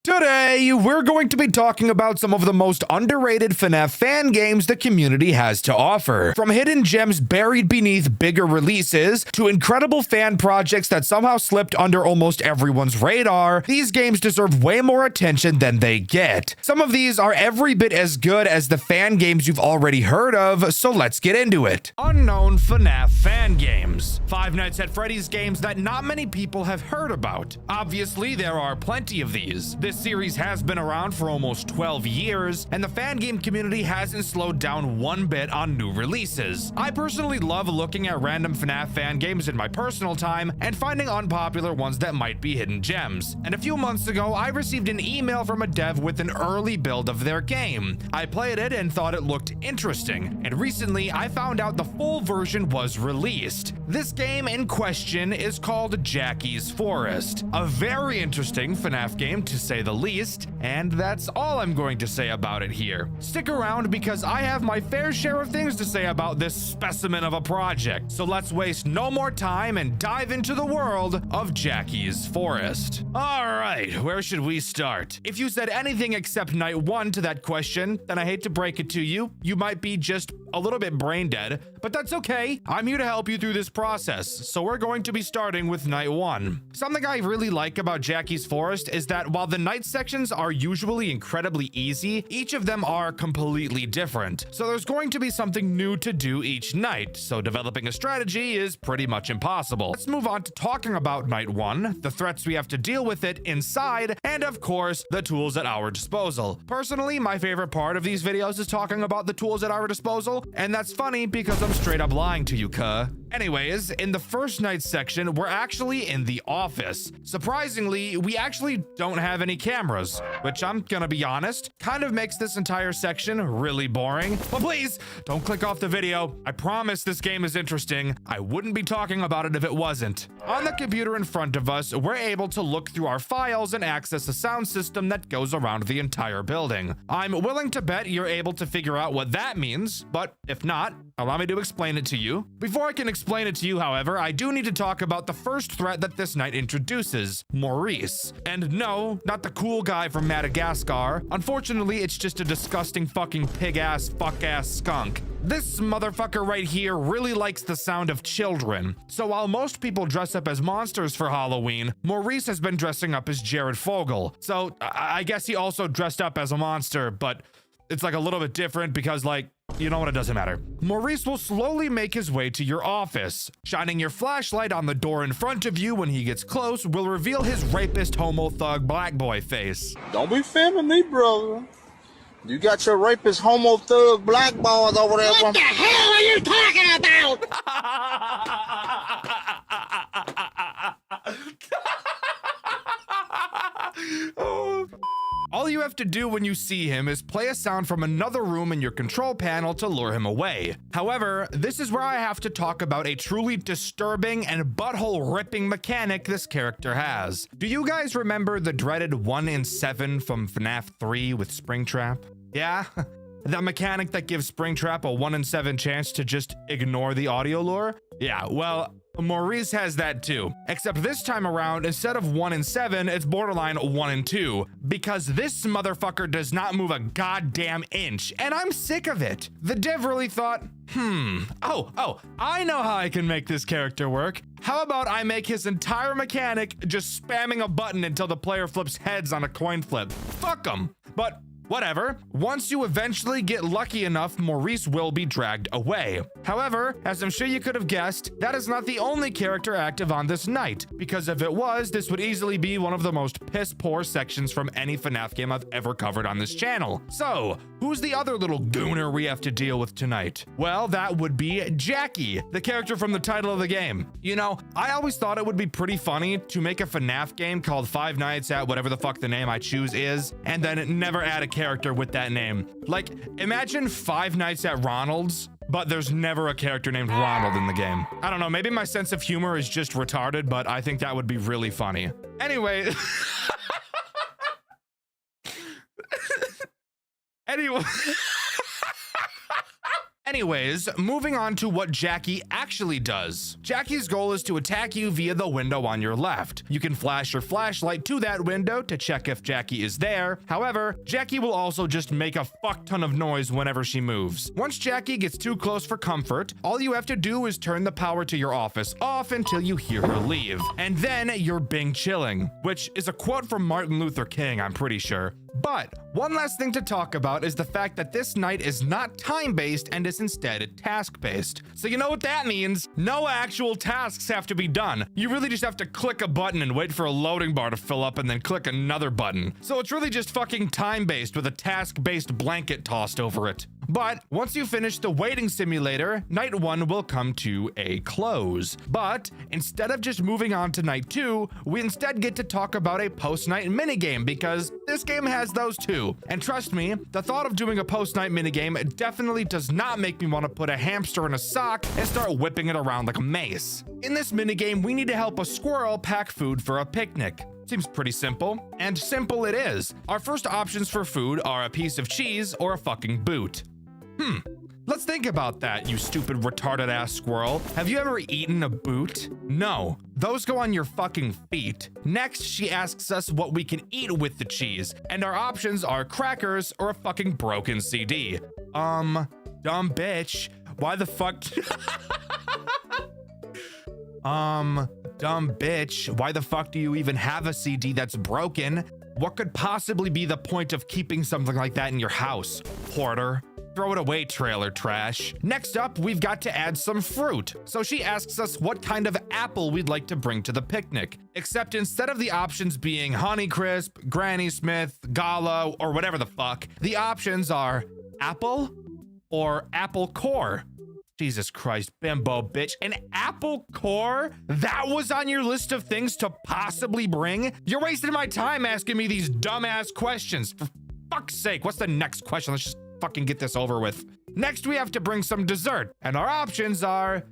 Today, we're going to be talking about some of the most underrated FNAF fan games the community has to offer. From hidden gems buried beneath bigger releases, to incredible fan projects that somehow slipped under almost everyone's radar, these games deserve way more attention than they get. Some of these are every bit as good as the fan games you've already heard of, so let's get into it. Unknown FNAF fan games. Five Nights at Freddy's games that not many people have heard about. Obviously, there are plenty of these. This series has been around for almost 12 years, and the fan game community hasn't slowed down one bit on new releases. I personally love looking at random FNAF fan games in my personal time and finding unpopular ones that might be hidden gems. And a few months ago, I received an email from a dev with an early build of their game. I played it and thought it looked interesting, and recently I found out the full version was released. This game in question is called Jackie's Forest, a very interesting FNAF game to say the least, and that's all I'm going to say about it here. Stick around because I have my fair share of things to say about this specimen of a project, so let's waste no more time and dive into the world of Jackie's Forest. Alright, where should we start? If you said anything except night one to that question, then I hate to break it to you, you might be just a little bit brain dead, but that's okay. I'm here to help you through this process, so we're going to be starting with night one. Something I really like about Jackie's Forest is that while the night sections are usually incredibly easy, each of them are completely different. So there's going to be something new to do each night, so developing a strategy is pretty much impossible. Let's move on to talking about night one, the threats we have to deal with it inside, and of course, the tools at our disposal. Personally, my favorite part of these videos is talking about the tools at our disposal, and that's funny because I'm straight up lying to you, cuh. Anyways, in the first night section, we're actually in the office. Surprisingly, we actually don't have any cameras, which I'm gonna be honest, kind of makes this entire section really boring. But please, don't click off the video. I promise this game is interesting. I wouldn't be talking about it if it wasn't. On the computer in front of us, we're able to look through our files and access a sound system that goes around the entire building. I'm willing to bet you're able to figure out what that means, but if not, allow me to explain it to you. Before I can explain it to you, however, I do need to talk about the first threat that this night introduces, Maurice. And no, not the cool guy from Madagascar. Unfortunately, it's just a disgusting fucking pig-ass, fuck-ass skunk. This motherfucker right here really likes the sound of children. So while most people dress up as monsters for Halloween, Maurice has been dressing up as Jared Fogle. So I guess he also dressed up as a monster, but it's like a little bit different because, like, you know what, it doesn't matter. Maurice will slowly make his way to your office. Shining your flashlight on the door in front of you when he gets close will reveal his rapist homo thug black boy face. Don't be filming me, brother. You got your rapist homo thug black boys over there. What the hell are you talking about? All you have to do when you see him is play a sound from another room in your control panel to lure him away. However, this is where I have to talk about a truly disturbing and butthole-ripping mechanic this character has. Do you guys remember the dreaded 1 in 7 from FNAF 3 with Springtrap? Yeah? That mechanic that gives Springtrap a 1 in 7 chance to just ignore the audio lure? Yeah, well, Maurice has that too, except this time around, instead of 1 in 7, it's borderline 1 in 2, because this motherfucker does not move a goddamn inch, and I'm sick of it. The dev really thought, I know how I can make this character work. How about I make his entire mechanic just spamming a button until the player flips heads on a coin flip? Fuck him. But whatever. Once you eventually get lucky enough, Maurice will be dragged away. However, as I'm sure you could have guessed, that is not the only character active on this night, because if it was, this would easily be one of the most piss-poor sections from any FNAF game I've ever covered on this channel. So, who's the other little gooner we have to deal with tonight? Well, that would be Jackie, the character from the title of the game. You know, I always thought it would be pretty funny to make a FNAF game called Five Nights at whatever the fuck the name I choose is, and then never add a character with that name. Like, imagine Five Nights at Ronald's, but there's never a character named Ronald in the game. I don't know, maybe my sense of humor is just retarded, but I think that would be really funny. Anyway. Anyways, moving on to what Jackie actually does. Jackie's goal is to attack you via the window on your left. You can flash your flashlight to that window to check if Jackie is there. However, Jackie will also just make a fuck ton of noise whenever she moves. Once Jackie gets too close for comfort, all you have to do is turn the power to your office off until you hear her leave. And then you're Bing chilling, which is a quote from Martin Luther King, I'm pretty sure. But one last thing to talk about is the fact that this night is not time-based and is instead task-based. So you know what that means? No actual tasks have to be done. You really just have to click a button and wait for a loading bar to fill up and then click another button. So it's really just fucking time-based with a task-based blanket tossed over it. But once you finish the waiting simulator, night 1 will come to a close. But instead of just moving on to night 2, we instead get to talk about a post-night minigame because this game has those too. And trust me, the thought of doing a post-night minigame definitely does not make me want to put a hamster in a sock and start whipping it around like a mace. In this minigame, we need to help a squirrel pack food for a picnic. Seems pretty simple, and simple it is. Our first options for food are a piece of cheese or a fucking boot. Let's think about that, you stupid retarded ass squirrel. Have you ever eaten a boot? No, those go on your fucking feet. Next, she asks us what we can eat with the cheese, and our options are crackers or a fucking broken CD. Dumb bitch, why the fuck? Dumb bitch, why the fuck do you even have a CD that's broken? What could possibly be the point of keeping something like that in your house, hoarder? Throw it away, trailer trash. Next up, we've got to add some fruit. So she asks us what kind of apple we'd like to bring to the picnic. Except instead of the options being Honeycrisp, Granny Smith, Gala, or whatever the fuck, the options are apple or apple core. Jesus Christ, bimbo bitch. An apple core? That was on your list of things to possibly bring? You're wasting my time asking me these dumbass questions. For fuck's sake, what's the next question? Let's just fucking get this over with. Next, we have to bring some dessert, and our options are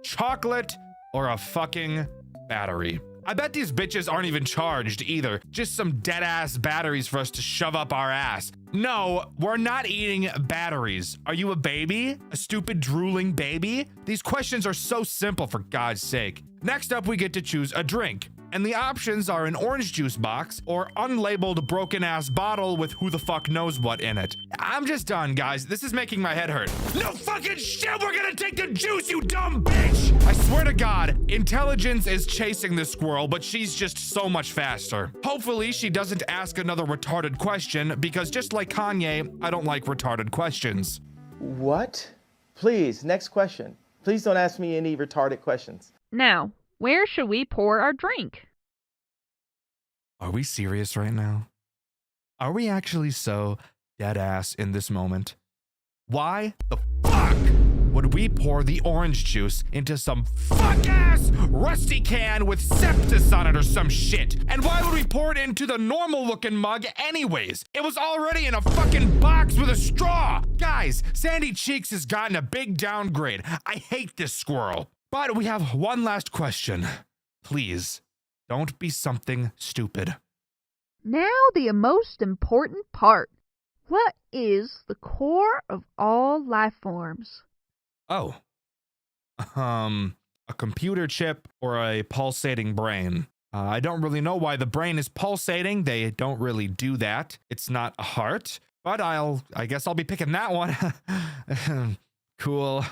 chocolate or a fucking battery. I bet these bitches aren't even charged either. Just some dead ass batteries for us to shove up our ass. No, we're not eating batteries. Are you a baby? A stupid drooling baby? These questions are so simple, for God's sake. Next up, we get to choose a drink. And the options are an orange juice box or unlabeled broken ass bottle with who the fuck knows what in it. I'm just done, guys. This is making my head hurt. No fucking shit, we're gonna take the juice, you dumb bitch! I swear to God, intelligence is chasing this squirrel, but she's just so much faster. Hopefully, she doesn't ask another retarded question because just like Kanye, I don't like retarded questions. What? Please, next question. Please don't ask me any retarded questions. Now, where should we pour our drink? Are we serious right now? Are we actually so dead ass in this moment? Why the fuck would we pour the orange juice into some fuck ass rusty can with sepsis on it or some shit? And why would we pour it into the normal looking mug anyways? It was already in a fucking box with a straw. Guys, Sandy Cheeks has gotten a big downgrade. I hate this squirrel. But we have one last question. Please, don't be something stupid. Now the most important part. What is the core of all life forms? Oh. A computer chip or a pulsating brain. I don't really know why the brain is pulsating. They don't really do that. It's not a heart, but I guess I'll be picking that one. Cool.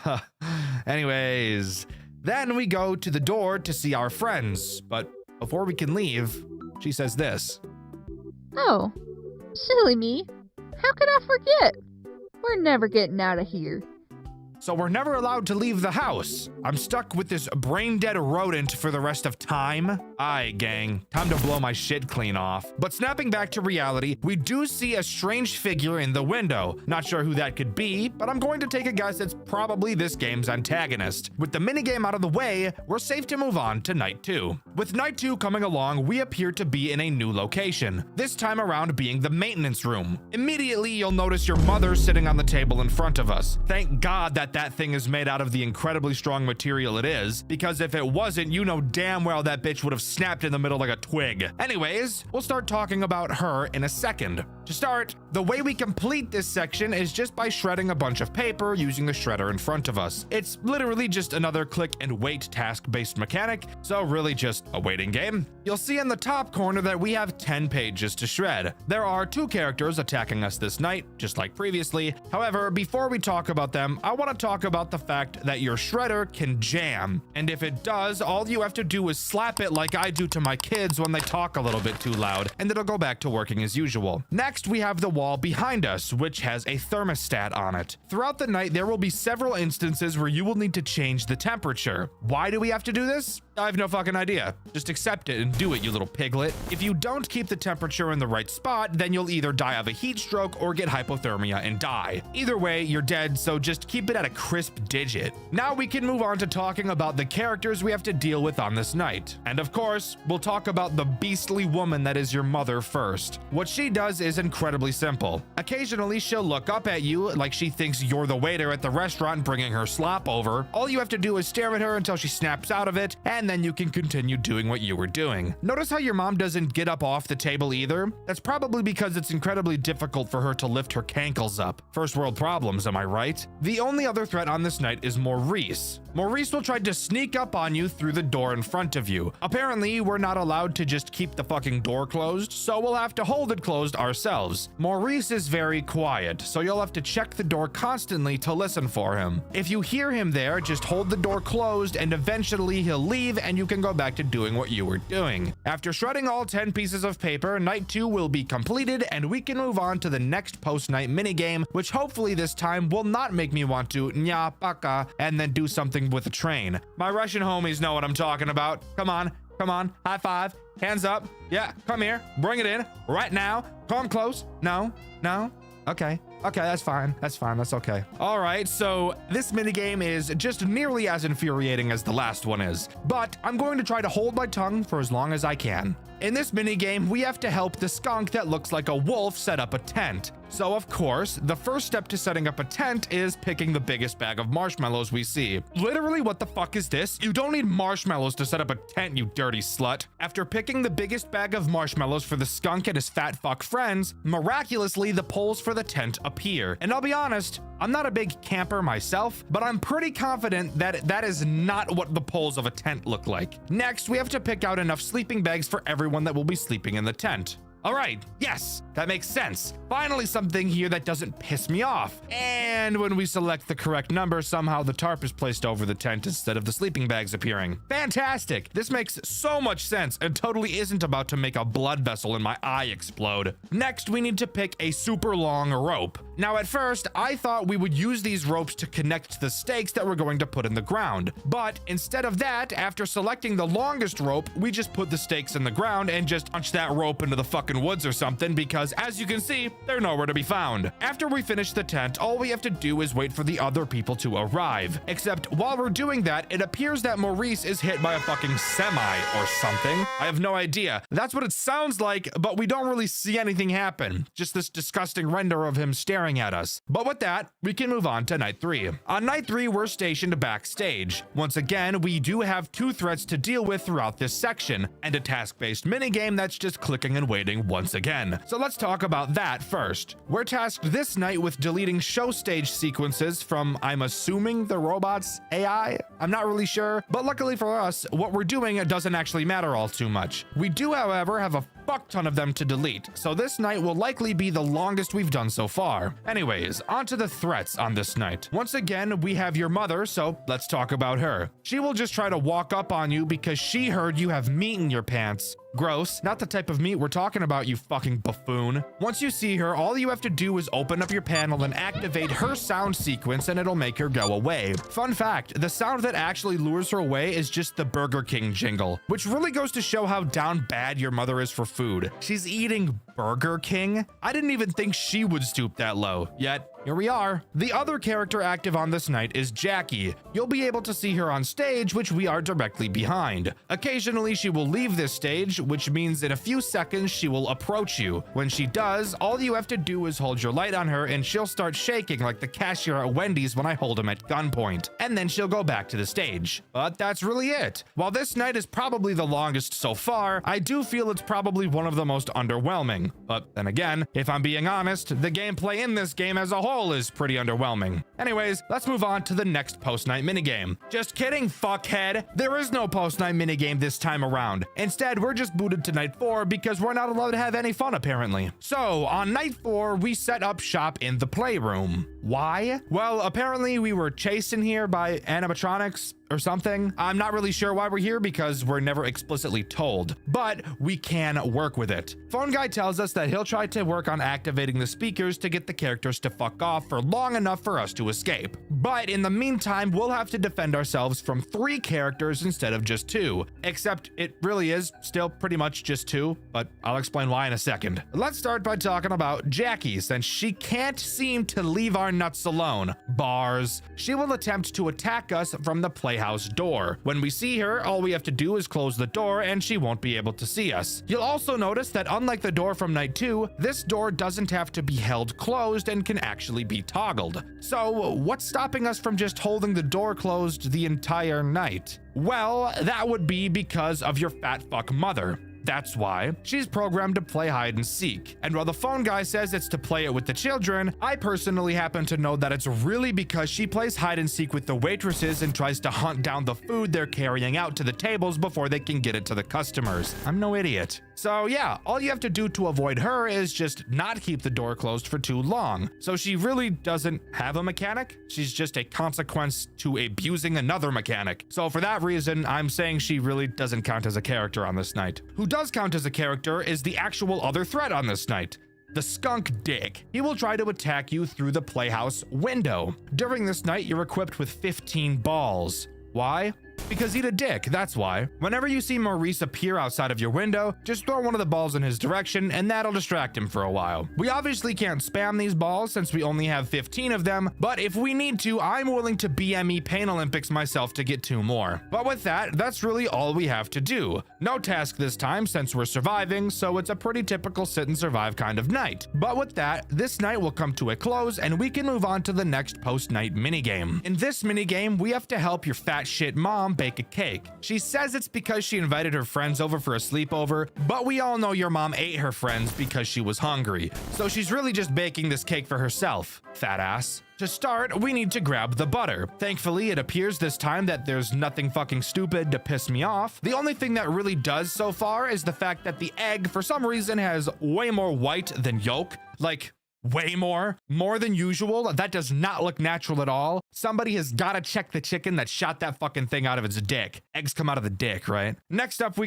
Anyways, then we go to the door to see our friends, but before we can leave, she says this. Oh, silly me. How could I forget? We're never getting out of here. So we're never allowed to leave the house. I'm stuck with this brain-dead rodent for the rest of time. Aye, gang, time to blow my shit clean off. But snapping back to reality, we do see a strange figure in the window. Not sure who that could be, but I'm going to take a guess it's probably this game's antagonist. With the minigame out of the way, we're safe to move on to night 2. With night 2 coming along, we appear to be in a new location. This time around being the maintenance room. Immediately, you'll notice your mother sitting on the table in front of us. Thank God that thing is made out of the incredibly strong material it is, because if it wasn't, you know damn well that bitch would have snapped in the middle like a twig. Anyways, we'll start talking about her in a second. To start, the way we complete this section is just by shredding a bunch of paper using the shredder in front of us. It's literally just another click and wait task-based mechanic, so really just a waiting game. You'll see in the top corner that we have 10 pages to shred. There are 2 characters attacking us this night, just like previously. However, before we talk about them, I want to talk about the fact that your shredder can jam. And if it does, all you have to do is slap it like I do to my kids when they talk a little bit too loud, and it'll go back to working as usual. Next, we have the wall behind us, which has a thermostat on it. Throughout the night, there will be several instances where you will need to change the temperature. Why do we have to do this? I have no fucking idea. Just accept it and do it, you little piglet. If you don't keep the temperature in the right spot, then you'll either die of a heat stroke or get hypothermia and die. Either way, you're dead, so just keep it at a crisp digit. Now we can move on to talking about the characters we have to deal with on this night. And of course, we'll talk about the beastly woman that is your mother first. What she does is incredibly simple. Occasionally, she'll look up at you like she thinks you're the waiter at the restaurant bringing her slop over. All you have to do is stare at her until she snaps out of it, and then you can continue doing what you were doing. Notice how your mom doesn't get up off the table either? That's probably because it's incredibly difficult for her to lift her cankles up. First world problems, am I right? The only other threat on this night is Maurice. Maurice will try to sneak up on you through the door in front of you. Apparently, we're not allowed to just keep the fucking door closed, so we'll have to hold it closed ourselves. Maurice is very quiet, so you'll have to check the door constantly to listen for him. If you hear him there, just hold the door closed and eventually he'll leave and you can go back to doing what you were doing. After shredding all 10 pieces of paper, night 2 will be completed and we can move on to the next post-night minigame, which hopefully this time will not make me want to nya paka and then do something with a train. My Russian homies know what I'm talking about. Come on, high five, hands up. Yeah, come here, bring it in right now. Come close. No. Okay, that's fine. That's okay. All right, so this minigame is just nearly as infuriating as the last one is, but I'm going to try to hold my tongue for as long as I can. In this minigame, we have to help the skunk that looks like a wolf set up a tent. So of course, the first step to setting up a tent is picking the biggest bag of marshmallows we see. Literally, what the fuck is this? You don't need marshmallows to set up a tent, you dirty slut. After picking the biggest bag of marshmallows for the skunk and his fat fuck friends, miraculously, the poles for the tent appear. And I'll be honest, I'm not a big camper myself, but I'm pretty confident that that is not what the poles of a tent look like. Next, we have to pick out enough sleeping bags for everyone that will be sleeping in the tent. All right, yes, that makes sense. Finally, something here that doesn't piss me off. And when we select the correct number, somehow the tarp is placed over the tent instead of the sleeping bags appearing. Fantastic. This makes so much sense and totally isn't about to make a blood vessel in my eye explode. Next, we need to pick a super long rope. Now, at first, I thought we would use these ropes to connect the stakes that we're going to put in the ground. But instead of that, after selecting the longest rope, we just put the stakes in the ground and just punch that rope into the fucking woods or something, because as you can see, they're nowhere to be found. After we finish the tent, all we have to do is wait for the other people to arrive. Except while we're doing that, it appears that Maurice is hit by a fucking semi or something. I have no idea. That's what it sounds like, but we don't really see anything happen. Just this disgusting render of him staring at us. But with that, we can move on to night 3. On night 3, we're stationed backstage. Once again, we do have 2 threats to deal with throughout this section, and a task-based minigame that's just clicking and waiting once again. So let's talk about that first. We're tasked this night with deleting show stage sequences from, I'm assuming, the robot's AI? I'm not really sure, but luckily for us, what we're doing doesn't actually matter all too much. We do, however, have a fuck ton of them to delete, so this night will likely be the longest we've done so far. Anyways, on to the threats on this night. Once again, we have your mother, so let's talk about her. She will just try to walk up on you because she heard you have meat in your pants. Gross. Not the type of meat we're talking about, you fucking buffoon. Once you see her, all you have to do is open up your panel and activate her sound sequence and it'll make her go away. Fun fact, the sound that actually lures her away is just the Burger King jingle, which really goes to show how down bad your mother is for food. She's eating Burger King? I didn't even think she would stoop that low. Yet, Here we are. The other character active on this night is Jackie. You'll be able to see her on stage, which we are directly behind. Occasionally, she will leave this stage, which means in a few seconds, she will approach you. When she does, all you have to do is hold your light on her and she'll start shaking like the cashier at Wendy's when I hold him at gunpoint. And then she'll go back to the stage. But that's really it. While this night is probably the longest so far, I do feel it's probably one of the most underwhelming. But then again, if I'm being honest, the gameplay in this game as a whole is pretty underwhelming. Anyways, let's move on to the next post-night minigame. Just kidding, fuckhead. There is no post-night minigame this time around. Instead, we're just booted to night 4 because we're not allowed to have any fun apparently. So, on night 4, we set up shop in the playroom. Why? Well, apparently we were chased in here by animatronics or something. I'm not really sure why we're here because we're never explicitly told, but we can work with it. Phone Guy tells us that he'll try to work on activating the speakers to get the characters to fuck off for long enough for us to escape. But in the meantime, we'll have to defend ourselves from 3 characters instead of just 2, except it really is still pretty much just 2, but I'll explain why in a second. Let's start by talking about Jackie, since she can't seem to leave our nuts alone. Bars. She will attempt to attack us from the playhouse door. When we see her, all we have to do is close the door and she won't be able to see us. You'll also notice that unlike the door from night 2, this door doesn't have to be held closed and can actually be toggled. So what's stopping us from just holding the door closed the entire night? Well, that would be because of your fat fuck mother. That's why. She's programmed to play hide and seek. And while the phone guy says it's to play it with the children, I personally happen to know that it's really because she plays hide and seek with the waitresses and tries to hunt down the food they're carrying out to the tables before they can get it to the customers. I'm no idiot. So yeah, all you have to do to avoid her is just not keep the door closed for too long. So she really doesn't have a mechanic. She's just a consequence to abusing another mechanic. So for that reason, I'm saying she really doesn't count as a character on this night. Who does count as a character is the actual other threat on this night. The skunk dick. He will try to attack you through the playhouse window. During this night, you're equipped with 15 balls. Why? Because he's a dick, that's why. Whenever you see Maurice appear outside of your window, just throw one of the balls in his direction and that'll distract him for a while. We obviously can't spam these balls since we only have 15 of them, but if we need to, I'm willing to BME Pain Olympics myself to get 2 more. But with that, that's really all we have to do. No task this time since we're surviving, so it's a pretty typical sit and survive kind of night. But with that, this night will come to a close and we can move on to the next post-night minigame. In this minigame, we have to help your fat shit mom bake a cake. She says it's because she invited her friends over for a sleepover, but we all know your mom ate her friends because she was hungry. So she's really just baking this cake for herself, fat ass. To start, we need to grab the butter. Thankfully, it appears this time that there's nothing fucking stupid to piss me off. The only thing that really does so far is the fact that the egg, for some reason, has way more white than yolk. Like, way more than usual. That does not look natural at all. Somebody has got to check the chicken that shot that fucking thing out of its dick. Eggs come out of the dick, right? Next up, we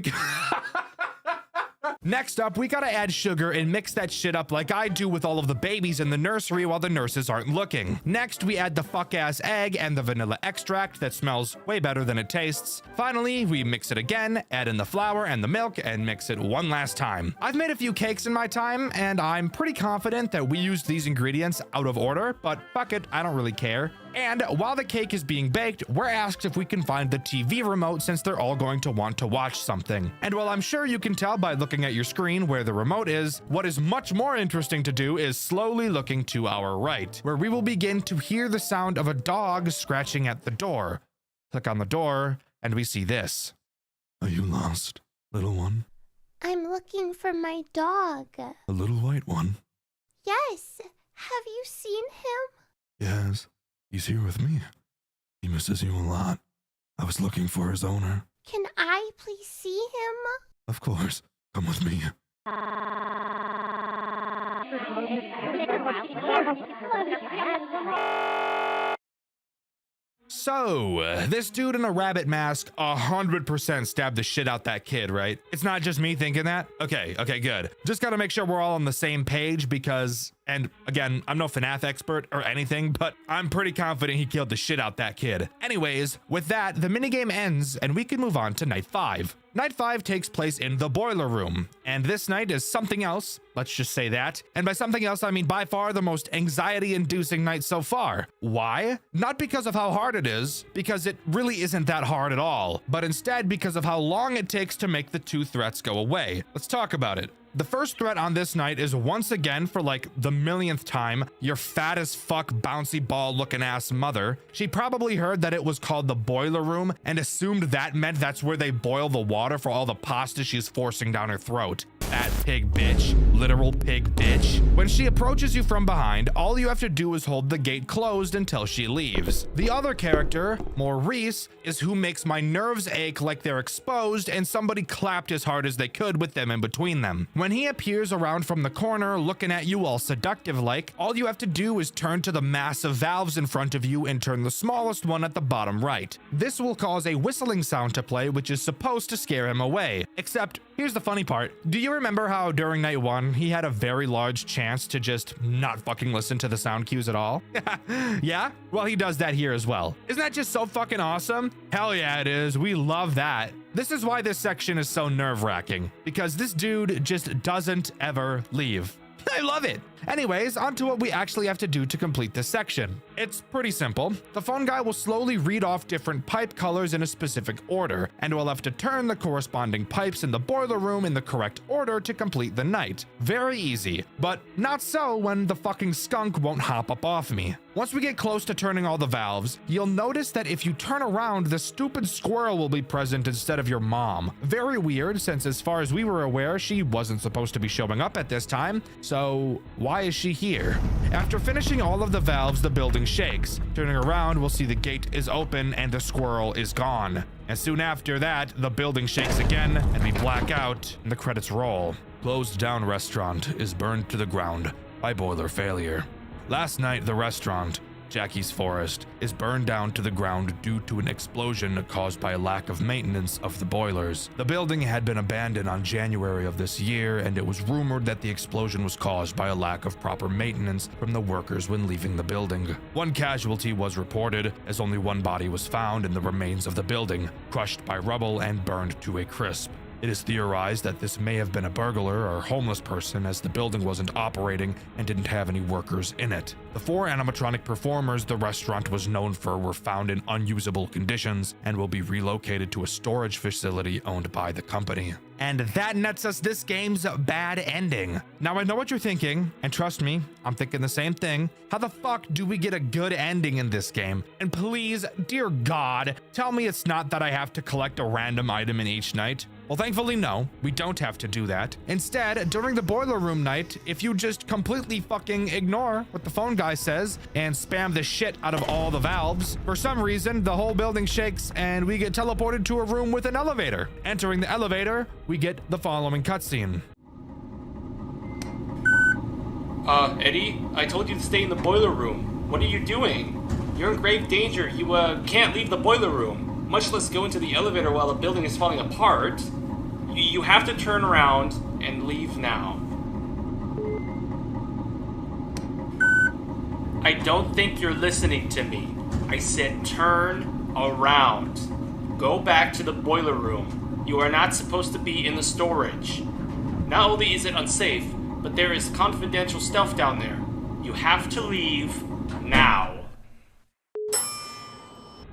gotta add sugar and mix that shit up like I do with all of the babies in the nursery while the nurses aren't looking. Next, we add the fuck-ass egg and the vanilla extract that smells way better than it tastes. Finally, we mix it again, add in the flour and the milk, and mix it one last time. I've made a few cakes in my time, and I'm pretty confident that we used these ingredients out of order, but fuck it, I don't really care. And while the cake is being baked, we're asked if we can find the TV remote since they're all going to want to watch something. And while I'm sure you can tell by looking at your screen where the remote is, what is much more interesting to do is slowly looking to our right, where we will begin to hear the sound of a dog scratching at the door. Click on the door, and we see this. Are you lost, little one? I'm looking for my dog. A little white one? Yes. Have you seen him? Yes. He's here with me. He misses you a lot. I was looking for his owner. Can I please see him? Of course. Come with me. So, this dude in a rabbit mask 100% stabbed the shit out that kid, right? It's not just me thinking that? Okay, good. Just gotta make sure we're all on the same page because, and again, I'm no FNAF expert or anything, but I'm pretty confident he killed the shit out that kid. Anyways, with that, the minigame ends and we can move on to night 5. Night 5 takes place in the boiler room, and this night is something else. Let's just say that. And by something else, I mean by far the most anxiety-inducing night so far. Why? Not because of how hard it is, because it really isn't that hard at all, but instead because of how long it takes to make the two threats go away. Let's talk about it. The first threat on this night is once again, for like the millionth time, your fat as fuck bouncy ball looking ass mother. She probably heard that it was called the boiler room and assumed that meant that's where they boil the water for all the pasta she's forcing down her throat. That pig bitch. Literal pig bitch. When she approaches you from behind, all you have to do is hold the gate closed until she leaves. The other character, Maurice, is who makes my nerves ache like they're exposed and somebody clapped as hard as they could with them in between them. When he appears around from the corner looking at you all seductive like, all you have to do is turn to the massive valves in front of you and turn the smallest one at the bottom right. This will cause a whistling sound to play, which is supposed to scare him away. Except, here's the funny part. Do you remember how during night 1, he had a very large chance to just not fucking listen to the sound cues at all? Yeah? Well, he does that here as well. Isn't that just so fucking awesome? Hell yeah, it is. We love that. This is why this section is so nerve-wracking, because this dude just doesn't ever leave. I love it. Anyways, on to what we actually have to do to complete this section. It's pretty simple. The phone guy will slowly read off different pipe colors in a specific order, and we'll have to turn the corresponding pipes in the boiler room in the correct order to complete the night. Very easy, but not so when the fucking skunk won't hop up off me. Once we get close to turning all the valves, you'll notice that if you turn around, the stupid squirrel will be present instead of your mom. Very weird, since as far as we were aware, she wasn't supposed to be showing up at this time, so why is she here? After finishing all of the valves, the building shakes. Turning around, we'll see the gate is open and the squirrel is gone. And soon after that, the building shakes again and we black out and the credits roll. Closed down restaurant is burned to the ground by boiler failure. Last night, the restaurant, Jackie's Forest, is burned down to the ground due to an explosion caused by a lack of maintenance of the boilers. The building had been abandoned on January of this year, and it was rumored that the explosion was caused by a lack of proper maintenance from the workers when leaving the building. One casualty was reported, as only one body was found in the remains of the building, crushed by rubble and burned to a crisp. It is theorized that this may have been a burglar or homeless person, as the building wasn't operating and didn't have any workers in it. The 4 animatronic performers the restaurant was known for were found in unusable conditions and will be relocated to a storage facility owned by the company. And that nets us this game's bad ending. Now I know what you're thinking, and trust me, I'm thinking the same thing. How the fuck do we get a good ending in this game? And please, dear God, tell me it's not that I have to collect a random item in each night. Well, thankfully, no, we don't have to do that. Instead, during the boiler room night, if you just completely fucking ignore what the phone guy says and spam the shit out of all the valves, for some reason, the whole building shakes and we get teleported to a room with an elevator. Entering the elevator, we get the following cutscene. Eddie, I told you to stay in the boiler room. What are you doing? You're in grave danger. You, can't leave the boiler room, much less go into the elevator while the building is falling apart. You have to turn around and leave now. I don't think you're listening to me. I said turn around. Go back to the boiler room. You are not supposed to be in the storage. Not only is it unsafe, but there is confidential stuff down there. You have to leave now.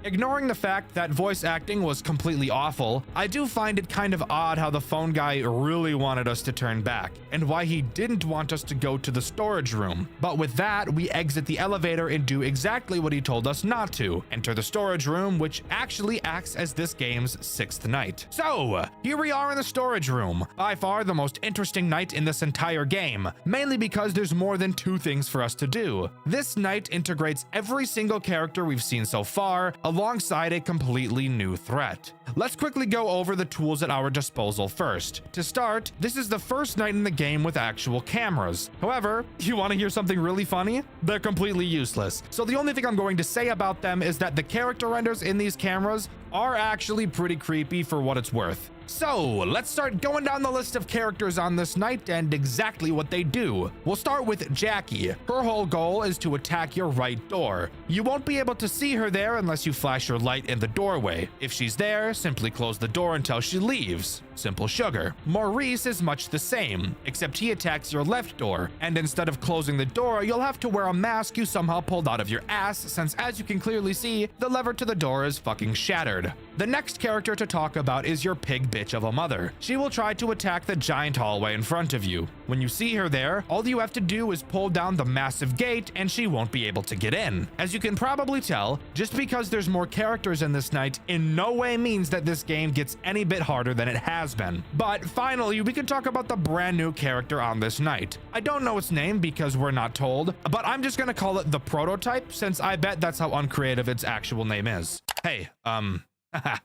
Ignoring the fact that voice acting was completely awful, I do find it kind of odd how the phone guy really wanted us to turn back, and why he didn't want us to go to the storage room. But with that, we exit the elevator and do exactly what he told us not to, enter the storage room, which actually acts as this game's 6th night. So, here we are in the storage room, by far the most interesting night in this entire game, mainly because there's more than 2 things for us to do. This night integrates every single character we've seen so far, alongside a completely new threat. Let's quickly go over the tools at our disposal first. To start, this is the first night in the game with actual cameras. However, you want to hear something really funny? They're completely useless. So the only thing I'm going to say about them is that the character renders in these cameras are actually pretty creepy for what it's worth. So let's start going down the list of characters on this night and exactly what they do. We'll start with Jackie. Her whole goal is to attack your right door. You won't be able to see her there unless you flash your light in the doorway. If she's there, simply close the door until she leaves. Simple sugar. Maurice is much the same, except he attacks your left door, and instead of closing the door, you'll have to wear a mask you somehow pulled out of your ass, since as you can clearly see, the lever to the door is fucking shattered. The next character to talk about is your pig bitch of a mother. She will try to attack the giant hallway in front of you. When you see her there, all you have to do is pull down the massive gate and she won't be able to get in. As you can probably tell, just because there's more characters in this night in no way means that this game gets any bit harder than it has been. But finally, we can talk about the brand new character on this night. I don't know its name because we're not told, but I'm just gonna call it the Prototype since I bet that's how uncreative its actual name is. Hey,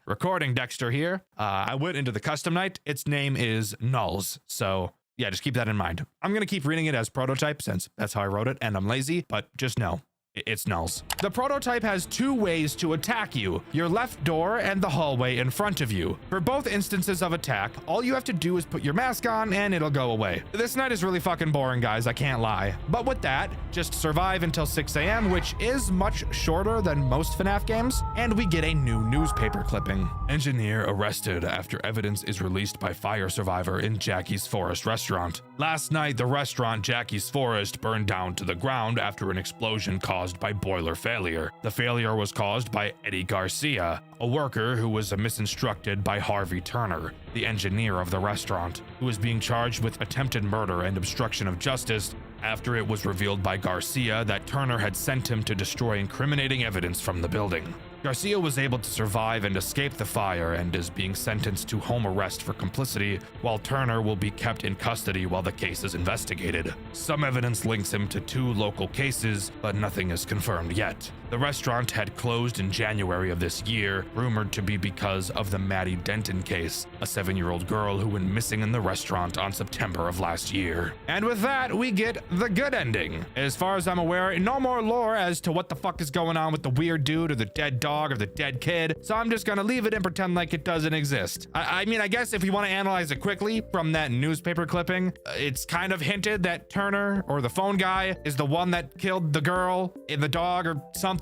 recording Dxtr here. I went into the custom night. Its name is Nulls. So yeah, just keep that in mind. I'm going to keep reading it as Prototype since that's how I wrote it and I'm lazy, but just know it's Nulls. The Prototype has two ways to attack you, your left door and the hallway in front of you. For both instances of attack, all you have to do is put your mask on and it'll go away. This night is really fucking boring, guys, I can't lie. But with that, just survive until 6 a.m., which is much shorter than most FNAF games, and we get a new newspaper clipping. Engineer arrested after evidence is released by fire survivor in Jackie's Forest restaurant. Last night, the restaurant Jackie's Forest burned down to the ground after an explosion caused by boiler failure. The failure was caused by Eddie Garcia, a worker who was misinstructed by Harvey Turner, the engineer of the restaurant, who is being charged with attempted murder and obstruction of justice after it was revealed by Garcia that Turner had sent him to destroy incriminating evidence from the building. Garcia was able to survive and escape the fire and is being sentenced to home arrest for complicity, while Turner will be kept in custody while the case is investigated. Some evidence links him to 2 local cases, but nothing is confirmed yet. The restaurant had closed in January of this year, rumored to be because of the Maddie Denton case, a 7-year-old girl who went missing in the restaurant on September of last year. And with that, we get the good ending. As far as I'm aware, no more lore as to what the fuck is going on with the weird dude or the dead dog or the dead kid, so I'm just gonna leave it and pretend like it doesn't exist. I mean, I guess if you want to analyze it quickly from that newspaper clipping, it's kind of hinted that Turner, or the phone guy, is the one that killed the girl and the dog or something.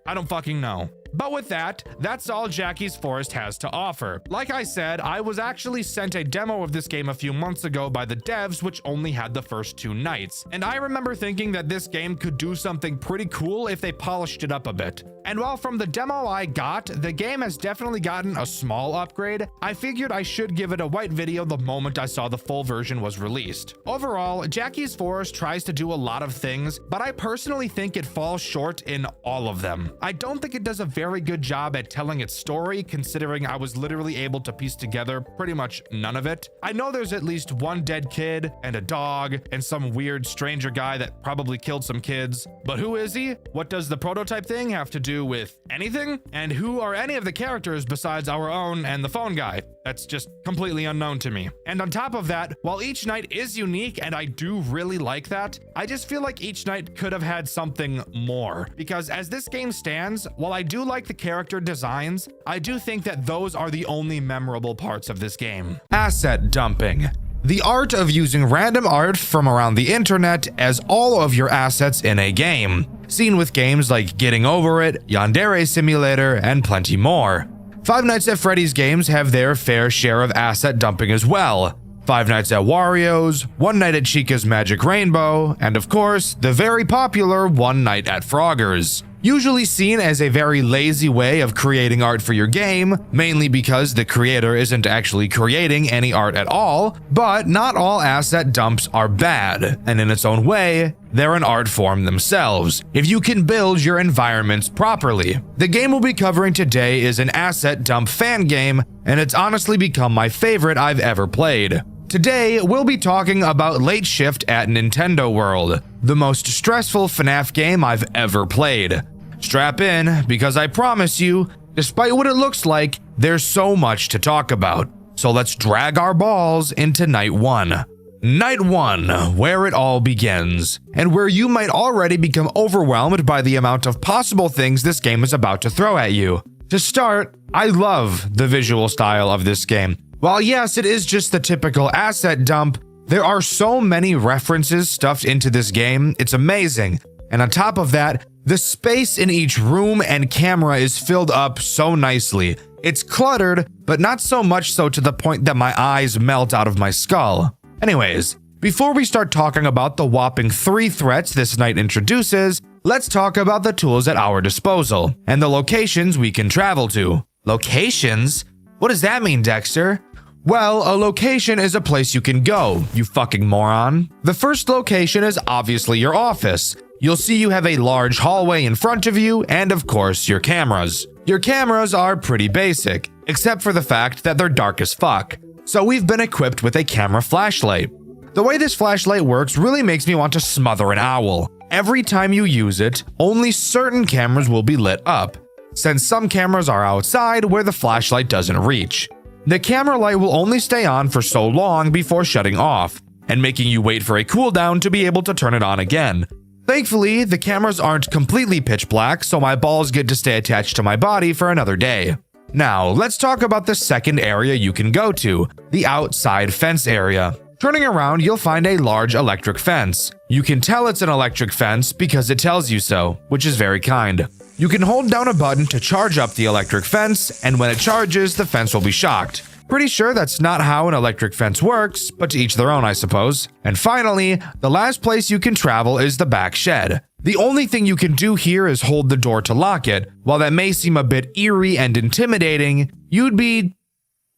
I don't fucking know. But with that, that's all Jackie's Forest has to offer. Like I said, I was actually sent a demo of this game a few months ago by the devs, which only had the first 2 nights. And I remember thinking that this game could do something pretty cool if they polished it up a bit. And while from the demo I got, the game has definitely gotten a small upgrade, I figured I should give it a white video the moment I saw the full version was released. Overall, Jackie's Forest tries to do a lot of things, but I personally think it falls short in all of them. I don't think it does a very good job at telling its story, considering I was literally able to piece together pretty much none of it. I know there's at least 1 dead kid and a dog and some weird stranger guy that probably killed some kids, but who is he? What does the Prototype thing have to do with anything? And who are any of the characters besides our own and the phone guy? That's just completely unknown to me. And on top of that, while each night is unique and I do really like that, I just feel like each night could have had something more. Because as this game stands, while I do like the character designs, I do think that those are the only memorable parts of this game. Asset dumping. The art of using random art from around the internet as all of your assets in a game. Seen with games like Getting Over It, Yandere Simulator, and plenty more. Five Nights at Freddy's games have their fair share of asset dumping as well. Five Nights at Wario's, One Night at Chica's Magic Rainbow, and of course, the very popular One Night at Frogger's. Usually seen as a very lazy way of creating art for your game, mainly because the creator isn't actually creating any art at all, but not all asset dumps are bad, and in its own way, they're an art form themselves, if you can build your environments properly. The game we'll be covering today is an asset dump fan game, and it's honestly become my favorite I've ever played. Today, we'll be talking about Late Shift at Nintendo World, the most stressful FNAF game I've ever played. Strap in, because I promise you, despite what it looks like, there's so much to talk about. So let's drag our balls into Night 1. Night 1, where it all begins, and where you might already become overwhelmed by the amount of possible things this game is about to throw at you. To start, I love the visual style of this game. While yes, it is just the typical asset dump, there are so many references stuffed into this game, it's amazing. And on top of that, the space in each room and camera is filled up so nicely. It's cluttered, but not so much so to the point that my eyes melt out of my skull. Anyways, before we start talking about the whopping 3 threats this night introduces, let's talk about the tools at our disposal and the locations we can travel to. Locations? What does that mean, Dexter? Well, a location is a place you can go, you fucking moron. The first location is obviously your office. You'll see you have a large hallway in front of you and of course your cameras. Your cameras are pretty basic, except for the fact that they're dark as fuck. So we've been equipped with a camera flashlight. The way this flashlight works really makes me want to smother an owl. Every time you use it, only certain cameras will be lit up, since some cameras are outside where the flashlight doesn't reach. The camera light will only stay on for so long before shutting off, and making you wait for a cooldown to be able to turn it on again. Thankfully, the cameras aren't completely pitch black, so my balls get to stay attached to my body for another day. Now, let's talk about the second area you can go to, the outside fence area. Turning around, you'll find a large electric fence. You can tell it's an electric fence because it tells you so, which is very kind. You can hold down a button to charge up the electric fence, and when it charges, the fence will be shocked. Pretty sure that's not how an electric fence works, but to each their own, I suppose. And finally, the last place you can travel is the back shed. The only thing you can do here is hold the door to lock it. While that may seem a bit eerie and intimidating, you'd be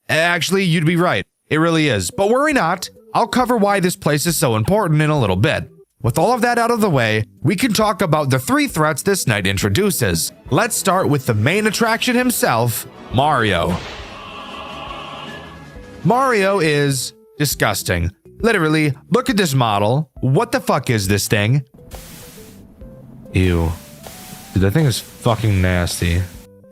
right. It really is. But worry not, I'll cover why this place is so important in a little bit. With all of that out of the way, we can talk about the 3 threats this night introduces. Let's start with the main attraction himself, Mario. Mario is disgusting. Literally, look at this model. What the fuck is this thing? Ew. Dude, that thing is fucking nasty.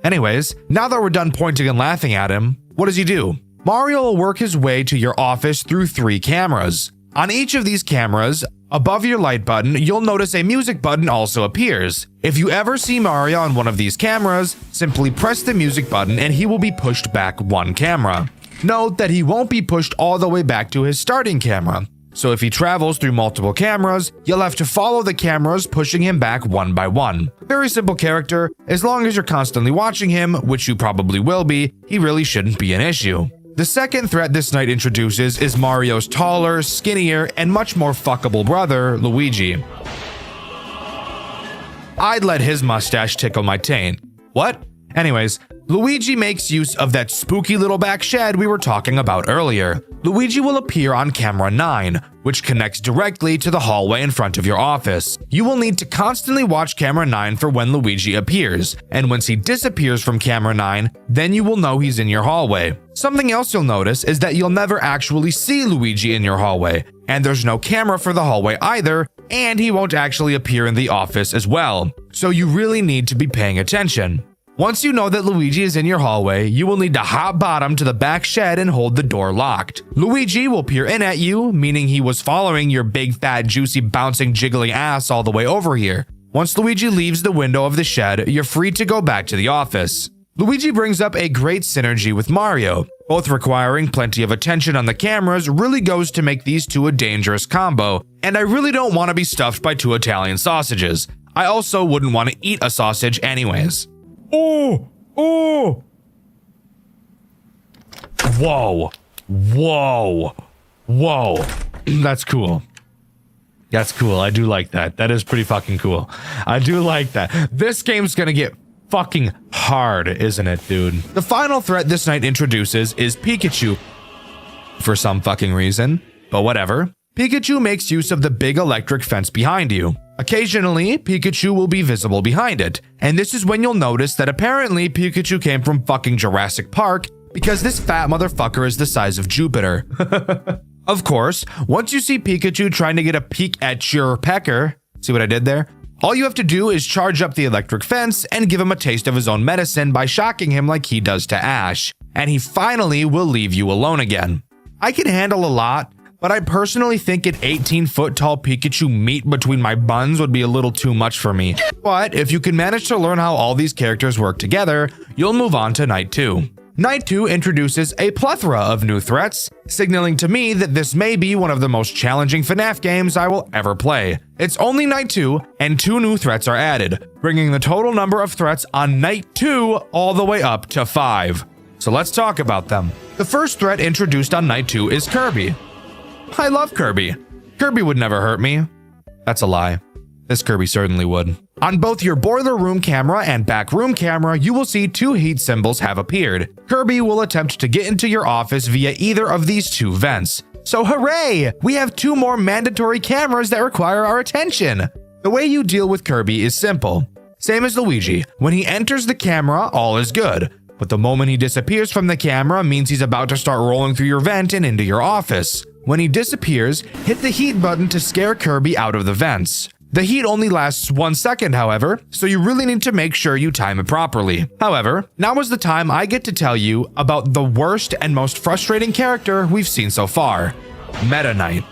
Anyways, now that we're done pointing and laughing at him, what does he do? Mario will work his way to your office through 3 cameras. On each of these cameras, above your light button, you'll notice a music button also appears. If you ever see Mario on one of these cameras, simply press the music button and he will be pushed back 1 camera. Note that he won't be pushed all the way back to his starting camera. So if he travels through multiple cameras, you'll have to follow the cameras pushing him back 1 by 1. Very simple character. As long as you're constantly watching him, which you probably will be, he really shouldn't be an issue. The second threat this night introduces is Mario's taller, skinnier, and much more fuckable brother, Luigi. I'd let his mustache tickle my taint. What? Anyways, Luigi makes use of that spooky little back shed we were talking about earlier. Luigi will appear on camera 9, which connects directly to the hallway in front of your office. You will need to constantly watch camera 9 for when Luigi appears, and once he disappears from camera 9, then you will know he's in your hallway. Something else you'll notice is that you'll never actually see Luigi in your hallway, and there's no camera for the hallway either, and he won't actually appear in the office as well. So you really need to be paying attention. Once you know that Luigi is in your hallway, you will need to hop bottom to the back shed and hold the door locked. Luigi will peer in at you, meaning he was following your big fat juicy bouncing jiggling ass all the way over here. Once Luigi leaves the window of the shed, you're free to go back to the office. Luigi brings up a great synergy with Mario. Both requiring plenty of attention on the cameras really goes to make these two a dangerous combo, and I really don't want to be stuffed by 2 Italian sausages. I also wouldn't want to eat a sausage anyways. Oh! Oh! Whoa. Whoa. Whoa. That's cool. That's cool. I do like that. That is pretty fucking cool. I do like that. This game's gonna get fucking hard, isn't it, dude? The final threat this night introduces is Pikachu. For some fucking reason. But whatever. Pikachu makes use of the big electric fence behind you. Occasionally, Pikachu will be visible behind it, and this is when you'll notice that apparently Pikachu came from fucking Jurassic Park because this fat motherfucker is the size of Jupiter. Of course, once you see Pikachu trying to get a peek at your pecker, see what I did there? All you have to do is charge up the electric fence and give him a taste of his own medicine by shocking him like he does to Ash, and he finally will leave you alone again. I can handle a lot, but I personally think an 18-foot tall Pikachu meat between my buns would be a little too much for me. But if you can manage to learn how all these characters work together, you'll move on to night 2. Night 2 introduces a plethora of new threats, signaling to me that this may be one of the most challenging FNAF games I will ever play. It's only Night 2, and 2 new threats are added, bringing the total number of threats on Night 2 all the way up to 5. So let's talk about them. The first threat introduced on Night 2 is Kirby. I love Kirby. Kirby would never hurt me. That's a lie. This Kirby certainly would. On both your boiler room camera and back room camera, you will see 2 heat symbols have appeared. Kirby will attempt to get into your office via either of these 2 vents. So hooray! We have 2 more mandatory cameras that require our attention. The way you deal with Kirby is simple. Same as Luigi. When he enters the camera, all is good. But the moment he disappears from the camera means he's about to start rolling through your vent and into your office. When he disappears, hit the heat button to scare Kirby out of the vents. The heat only lasts 1 second, however, so you really need to make sure you time it properly. However, now is the time I get to tell you about the worst and most frustrating character we've seen so far, Meta Knight.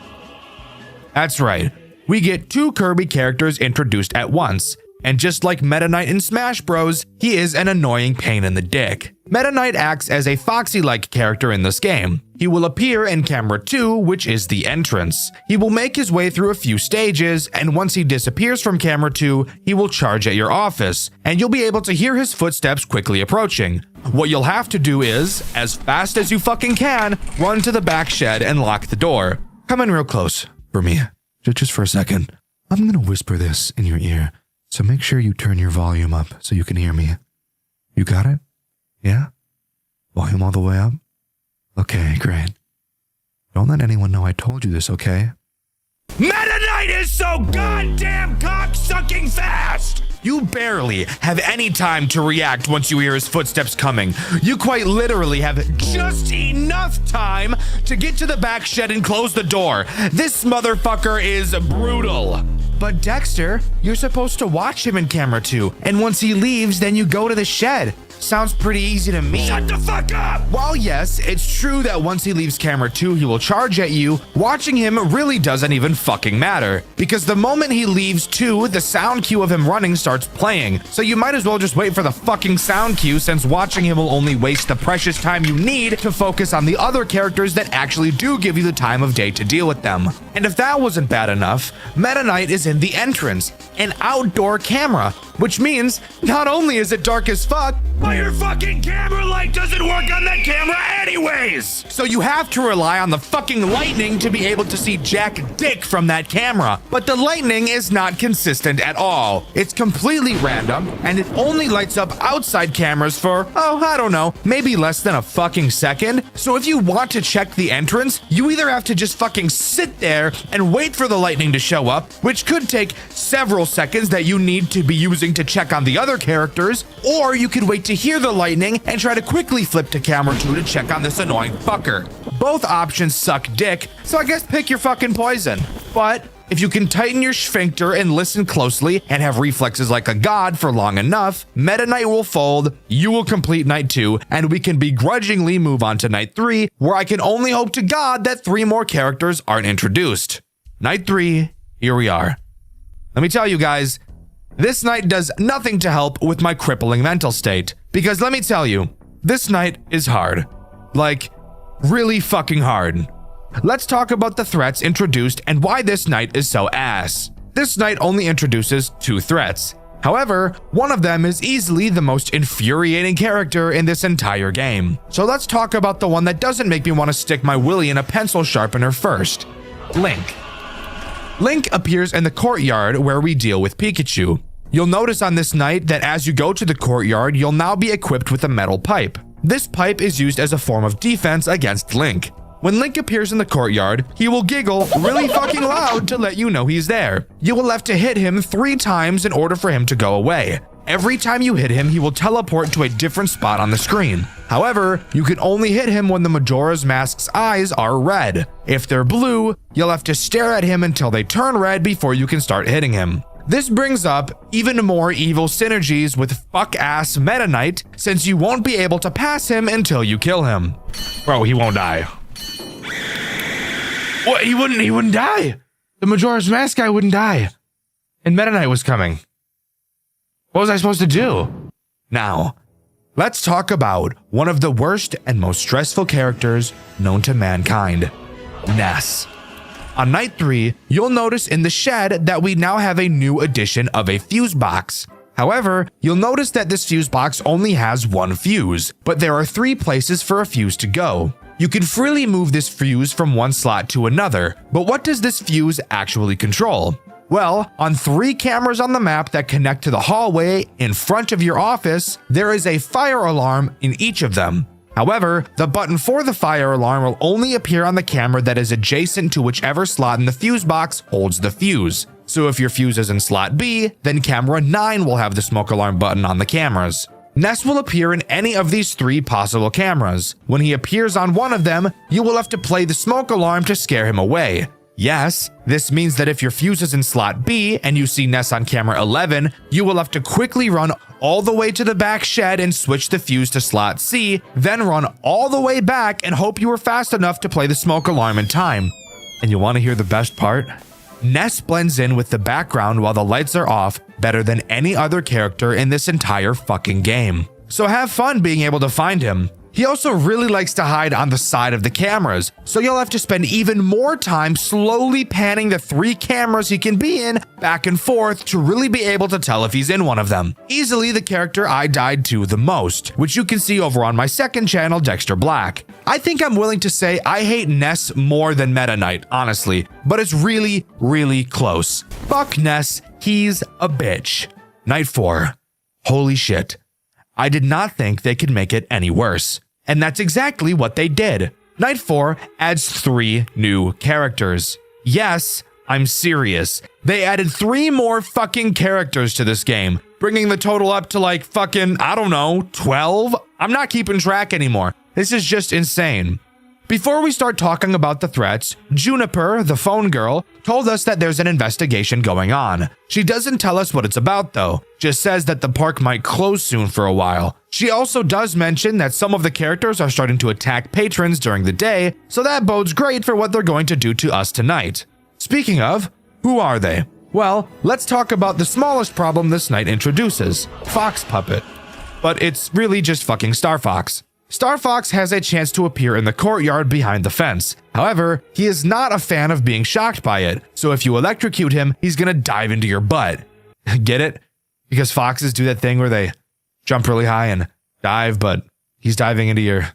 That's right, we get 2 Kirby characters introduced at once, and just like Meta Knight in Smash Bros, he is an annoying pain in the dick. Meta Knight acts as a Foxy-like character in this game. He will appear in camera 2, which is the entrance. He will make his way through a few stages, and once he disappears from camera 2, he will charge at your office, and you'll be able to hear his footsteps quickly approaching. What you'll have to do is, as fast as you fucking can, run to the back shed and lock the door. Come in real close for me, just for a second. I'm gonna whisper this in your ear, so make sure you turn your volume up so you can hear me. You got it? Yeah? Volume all the way up? Okay, great. Don't let anyone know I told you this, okay? Meta Knight is so goddamn cock-sucking fast! You barely have any time to react once you hear his footsteps coming. You quite literally have just enough time to get to the back shed and close the door. This motherfucker is brutal. But Dexter, you're supposed to watch him in camera 2, and once he leaves, then you go to the shed. Sounds pretty easy to me. Shut the fuck up! While yes, it's true that once he leaves camera 2, he will charge at you, watching him really doesn't even fucking matter. Because the moment he leaves 2, the sound cue of him running starts playing. So you might as well just wait for the fucking sound cue, since watching him will only waste the precious time you need to focus on the other characters that actually do give you the time of day to deal with them. And if that wasn't bad enough, Meta Knight is in the entrance, an outdoor camera, which means not only is it dark as fuck, but your fucking camera light doesn't work on that camera anyways! So you have to rely on the fucking lightning to be able to see jack dick from that camera. But the lightning is not consistent at all. It's completely random, and it only lights up outside cameras for, oh, I don't know, maybe less than a fucking second. So if you want to check the entrance, you either have to just fucking sit there and wait for the lightning to show up, which could take several seconds that you need to be using to check on the other characters, or you could wait to hear the lightning and try to quickly flip to camera 2 to check on this annoying fucker. Both options suck dick, so I guess pick your fucking poison. But if you can tighten your sphincter and listen closely and have reflexes like a god for long enough, Meta Knight will fold, you will complete Night 2, and we can begrudgingly move on to Night 3, where I can only hope to God that 3 more characters aren't introduced. Night 3, here we are. Let me tell you guys, this night does nothing to help with my crippling mental state. Because let me tell you, this night is hard. Like, really fucking hard. Let's talk about the threats introduced and why this night is so ass. This night only introduces 2 threats. However, one of them is easily the most infuriating character in this entire game. So let's talk about the one that doesn't make me want to stick my willy in a pencil sharpener first. Link. Link appears in the courtyard where we deal with Pikachu. You'll notice on this night that as you go to the courtyard, you'll now be equipped with a metal pipe. This pipe is used as a form of defense against Link. When Link appears in the courtyard, he will giggle really fucking loud to let you know he's there. You will have to hit him 3 times in order for him to go away. Every time you hit him, he will teleport to a different spot on the screen. However, you can only hit him when the Majora's Mask's eyes are red. If they're blue, you'll have to stare at him until they turn red before you can start hitting him. This brings up even more evil synergies with fuck-ass Meta Knight, since you won't be able to pass him until you kill him. Bro, he won't die. What? He wouldn't die. The Majora's Mask guy wouldn't die. And Meta Knight was coming. What was I supposed to do? Now, let's talk about one of the worst and most stressful characters known to mankind, Ness. On night 3, you'll notice in the shed that we now have a new addition of a fuse box. However, you'll notice that this fuse box only has one fuse, but there are 3 places for a fuse to go. You can freely move this fuse from one slot to another, but what does this fuse actually control? Well, on 3 cameras on the map that connect to the hallway in front of your office, there is a fire alarm in each of them. However, the button for the fire alarm will only appear on the camera that is adjacent to whichever slot in the fuse box holds the fuse. So if your fuse is in slot B, then camera 9 will have the smoke alarm button on the cameras. Ness will appear in any of these 3 possible cameras. When he appears on one of them, you will have to play the smoke alarm to scare him away. Yes, this means that if your fuse is in slot B and you see Ness on camera 11, you will have to quickly run all the way to the back shed and switch the fuse to slot C, then run all the way back and hope you were fast enough to play the smoke alarm in time. And you want to hear the best part? Ness blends in with the background while the lights are off better than any other character in this entire fucking game. So have fun being able to find him. He also really likes to hide on the side of the cameras, so you'll have to spend even more time slowly panning the 3 cameras he can be in back and forth to really be able to tell if he's in one of them. Easily the character I died to the most, which you can see over on my second channel, Dxtr Black. I think I'm willing to say I hate Ness more than Meta Knight, honestly, but it's really, really close. Fuck Ness, he's a bitch. Night 4. Holy shit. I did not think they could make it any worse. And that's exactly what they did. Night 4 adds 3 new characters. Yes, I'm serious. They added 3 more fucking characters to this game, bringing the total up to like fucking, I don't know, 12? I'm not keeping track anymore. This is just insane. Before we start talking about the threats, Juniper, the phone girl, told us that there's an investigation going on. She doesn't tell us what it's about though, just says that the park might close soon for a while. She also does mention that some of the characters are starting to attack patrons during the day, so that bodes great for what they're going to do to us tonight. Speaking of, who are they? Well, let's talk about the smallest problem this night introduces, Fox Puppet. But it's really just fucking Star Fox. Star Fox has a chance to appear in the courtyard behind the fence. However, he is not a fan of being shocked by it, so if you electrocute him, he's gonna dive into your butt. Get it? Because foxes do that thing where they jump really high and dive, but he's diving into your...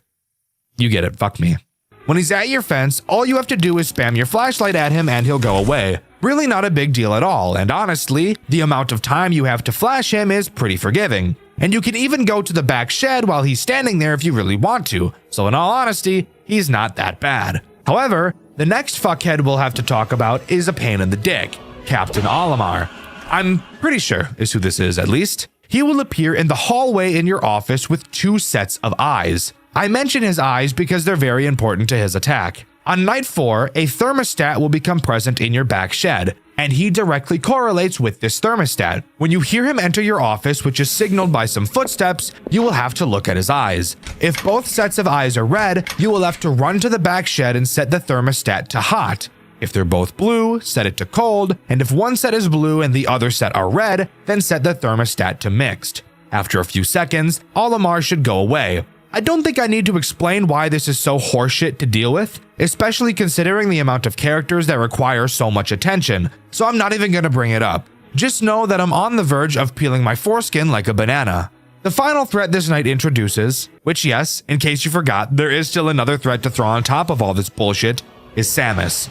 You get it, fuck me. When he's at your fence, all you have to do is spam your flashlight at him and he'll go away. Really not a big deal at all, and honestly, the amount of time you have to flash him is pretty forgiving. And you can even go to the back shed while he's standing there if you really want to, so in all honesty, he's not that bad. However, the next fuckhead we'll have to talk about is a pain in the dick, Captain Olimar. I'm pretty sure is who this is, at least. He will appear in the hallway in your office with 2 sets of eyes. I mention his eyes because they're very important to his attack. On night 4, a thermostat will become present in your back shed, and he directly correlates with this thermostat. When you hear him enter your office, which is signaled by some footsteps, you will have to look at his eyes. If both sets of eyes are red, you will have to run to the back shed and set the thermostat to hot. If they're both blue, set it to cold, and if one set is blue and the other set are red, then set the thermostat to mixed. After a few seconds, Olimar should go away. I don't think I need to explain why this is so horseshit to deal with, especially considering the amount of characters that require so much attention, so I'm not even gonna bring it up. Just know that I'm on the verge of peeling my foreskin like a banana. The final threat this night introduces, which yes, in case you forgot, there is still another threat to throw on top of all this bullshit, is Samus.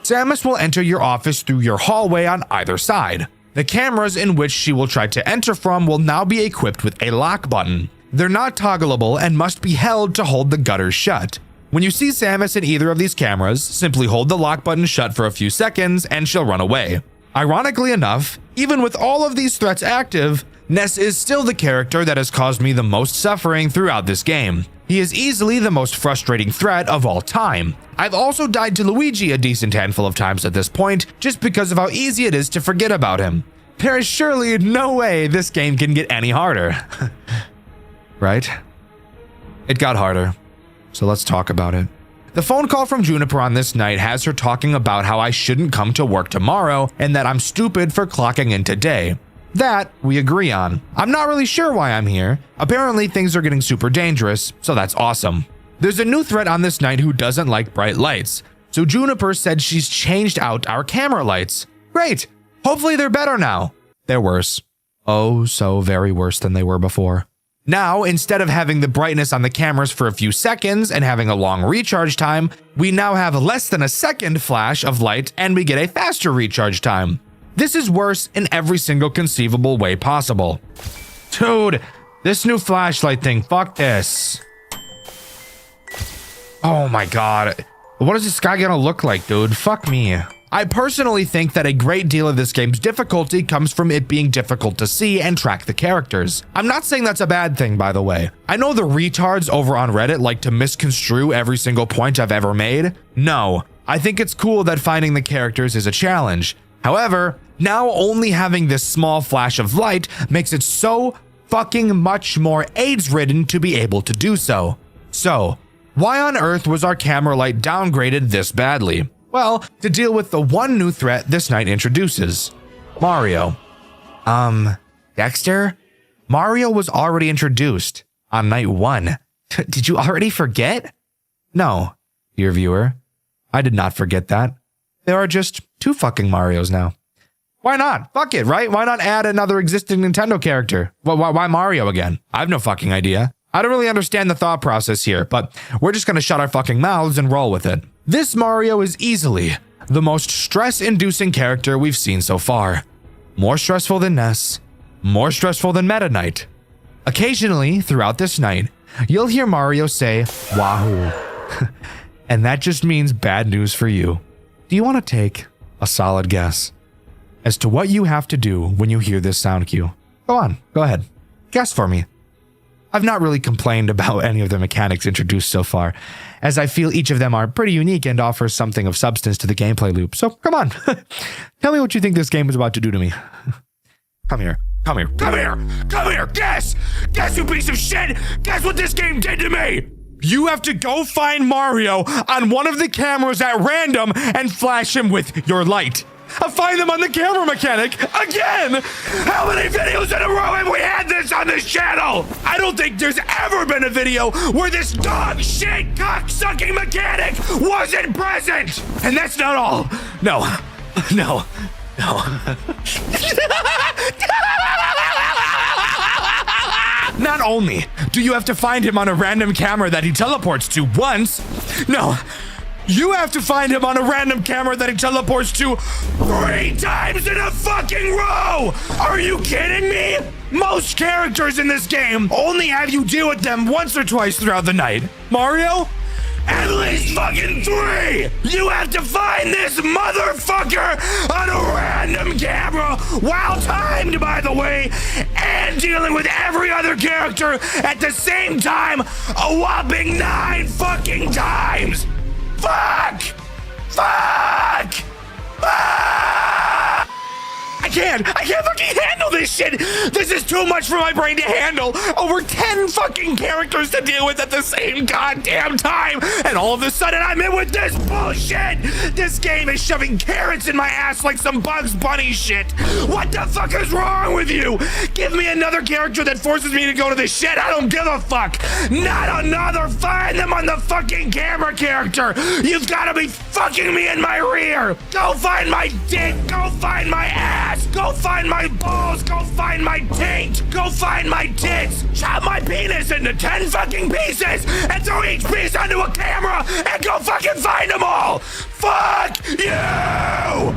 Samus will enter your office through your hallway on either side. The cameras in which she will try to enter from will now be equipped with a lock button. They're not toggleable and must be held to hold the gutters shut. When you see Samus in either of these cameras, simply hold the lock button shut for a few seconds and she'll run away. Ironically enough, even with all of these threats active, Ness is still the character that has caused me the most suffering throughout this game. He is easily the most frustrating threat of all time. I've also died to Luigi a decent handful of times at this point, just because of how easy it is to forget about him. There is surely no way this game can get any harder. Right? It got harder, so let's talk about it. The phone call from Juniper on this night has her talking about how I shouldn't come to work tomorrow and that I'm stupid for clocking in today. That we agree on. I'm not really sure why I'm here. Apparently things are getting super dangerous, so that's awesome. There's a new threat on this night who doesn't like bright lights. So Juniper said she's changed out our camera lights. Great. Hopefully they're better now. They're worse. Oh, so very worse than they were before. Now, instead of having the brightness on the cameras for a few seconds and having a long recharge time, we now have less than a second flash of light and we get a faster recharge time. This is worse in every single conceivable way possible. Dude, this new flashlight thing, fuck this. Oh my god. What is this guy gonna look like, dude? Fuck me. I personally think that a great deal of this game's difficulty comes from it being difficult to see and track the characters. I'm not saying that's a bad thing, by the way. I know the retards over on Reddit like to misconstrue every single point I've ever made. No, I think it's cool that finding the characters is a challenge. However, now only having this small flash of light makes it so fucking much more AIDS-ridden to be able to do so. So, why on earth was our camera light downgraded this badly? Well, to deal with the one new threat this night introduces. Mario. Dxtr? Mario was already introduced on night 1. Did you already forget? No, dear viewer. I did not forget that. There are just 2 fucking Marios now. Why not? Fuck it, right? Why not add another existing Nintendo character? Why Mario again? I have no fucking idea. I don't really understand the thought process here, but we're just gonna shut our fucking mouths and roll with it. This Mario is easily the most stress-inducing character we've seen so far. More stressful than Ness, more stressful than Meta Knight. Occasionally, throughout this night, you'll hear Mario say, Wahoo. And that just means bad news for you. Do you want to take a solid guess as to what you have to do when you hear this sound cue? Go on, go ahead. Guess for me. I've not really complained about any of the mechanics introduced so far, as I feel each of them are pretty unique and offer something of substance to the gameplay loop. So come on, tell me what you think this game is about to do to me. Come here, come here, come here, come here, guess! Guess, you piece of shit! Guess what this game did to me! You have to go find Mario on one of the cameras at random and flash him with your light. I'll find them on the camera mechanic again! How many videos in a row have we had this on this channel? I don't think there's ever been a video where this dog shit cock-sucking mechanic wasn't present! And that's not all. No. Not only do you have to find him on a random camera that he teleports to once, no. You have to find him on a random camera that he teleports to 3 times in a fucking row! Are you kidding me? Most characters in this game only have you deal with them once or twice throughout the night. Mario? At least fucking 3! You have to find this motherfucker on a random camera, while timed, by the way, and dealing with every other character at the same time a whopping 9 fucking times! Fuck! Fuck! Ah! I can't fucking handle this shit! This is too much for my brain to handle! Over 10 fucking characters to deal with at the same goddamn time! And all of a sudden I'm in with this bullshit! This game is shoving carrots in my ass like some Bugs Bunny shit! What the fuck is wrong with you? Give me another character that forces me to go to this shit! I don't give a fuck! Not another! Find them on the fucking camera character! You've gotta be fucking me in my rear! Go find my dick! Go find my ass! Go find my balls! Go find my taint! Go find my tits! Chop my penis into 10 fucking pieces and throw each piece onto a camera and go fucking find them all! Fuck you!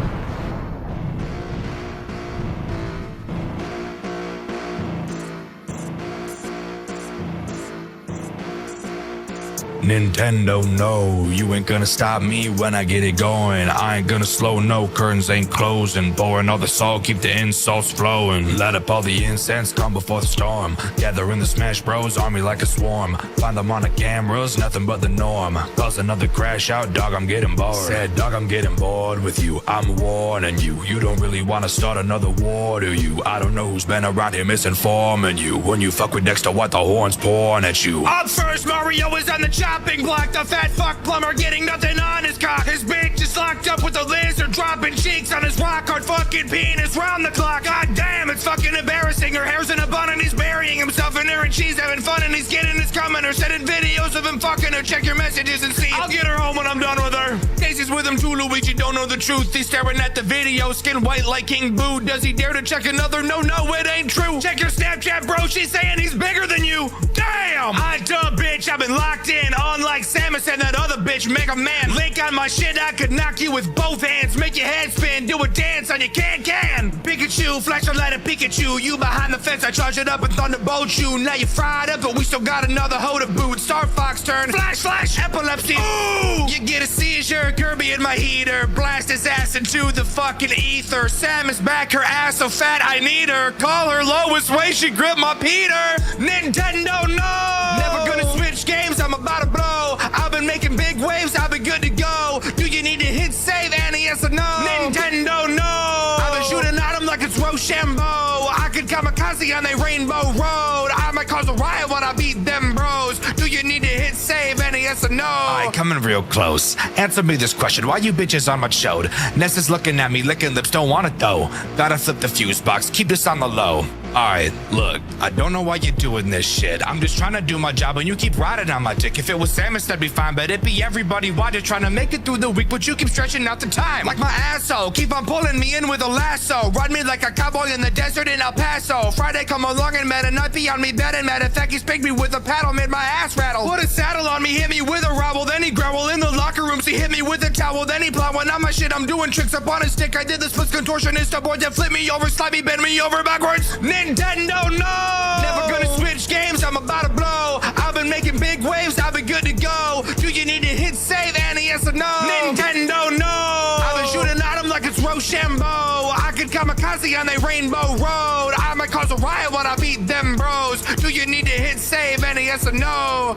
Nintendo, no, you ain't gonna stop me when I get it going. I ain't gonna slow, no, curtains ain't closing. Pouring all the salt, keep the insults flowing. Let up all the incense, come before the storm. Gather in the Smash Bros army like a swarm. Find them on the cameras, nothing but the norm. Cause another crash out, dog, I'm getting bored. Said, dog, I'm getting bored with you. I'm warning you, you don't really wanna start another war, do you? I don't know who's been around here misinforming you. When you fuck with Dxtr, what the horns pouring at you? Up first, Mario is on the chopping block. The fat fuck plumber getting nothing on his cock. His bitch is locked up with a lizard, dropping cheeks on his rock hard fucking penis round the clock. God damn, it's fucking embarrassing. Her hair's in a bun and he's burying himself in her and she's having fun and he's getting his coming her, sending videos of him fucking her. Check your messages and see. I'll get her home when I'm done with her. Casey's with him too, Luigi don't know the truth. He's staring at the video, skin white like King Boo. Does he dare to check another? No, it ain't true. Check your Snapchat, bro. She's saying he's bigger than you. Damn! I dumb bitch. I've been locked in on like Samus and that other bitch, Mega Man. Link on my shit, I could knock you with both hands. Make your head spin, do a dance on your can. Pikachu, flash a light at Pikachu. You behind the fence, I charge it up and thunderbolt you. Now you fried up, but we still got another hoe to boot. Star Fox turn, flash, epilepsy. Ooh! You get a seizure, Kirby in my heater. Blast his ass into the fucking ether. Samus back, her ass so fat I need her. Call her lowest way, she gripped my Peter. Nintendo, no! Never gonna switch games, I'm about to blow. I've been making big waves, I've been good to go. Do you need to hit save, Annie? Yes or no? Nintendo, no! I've been shooting at them like it's Rochambeau. I could kamikaze on a rainbow road. I might cause a riot when I beat them bros. Do you need to hit save, Annie? Yes or no? Alright, coming real close. Answer me this question, why you bitches on my chode? Ness is looking at me, licking lips, don't want it though. Gotta flip the fuse box, keep this on the low. Alright, look, I don't know why you're doing this shit. I'm just trying to do my job and you keep riding on my dick. If it was Samus, that'd be fine, but it'd be everybody. Why you're trying to make it through the week, but you keep stretching out the time. Like my asshole, keep on pulling me in with a lasso. Ride me like a cowboy in the desert in El Paso. Friday come along and mad and not be on me bed and matter of fact, he spanked me with a paddle, made my ass rattle. Put a saddle on me, hit me with a rowel, then he growl in the locker rooms. He hit me with a towel, then he plowing on my shit. I'm doing tricks up on his stick. I did the splits contortionist, a boy that flip me over, slide me, bend me over backwards. Nintendo, no! Never gonna switch games, I'm about to blow. I've been making big waves, I've been good to go. Do you need to hit save, Annie? Yes or no? Nintendo, no! I've been shooting at him like it's Rochambeau. I could kamikaze on a rainbow road. I might cause a riot when I beat them bros. Do you need to hit save, Annie? Yes or no?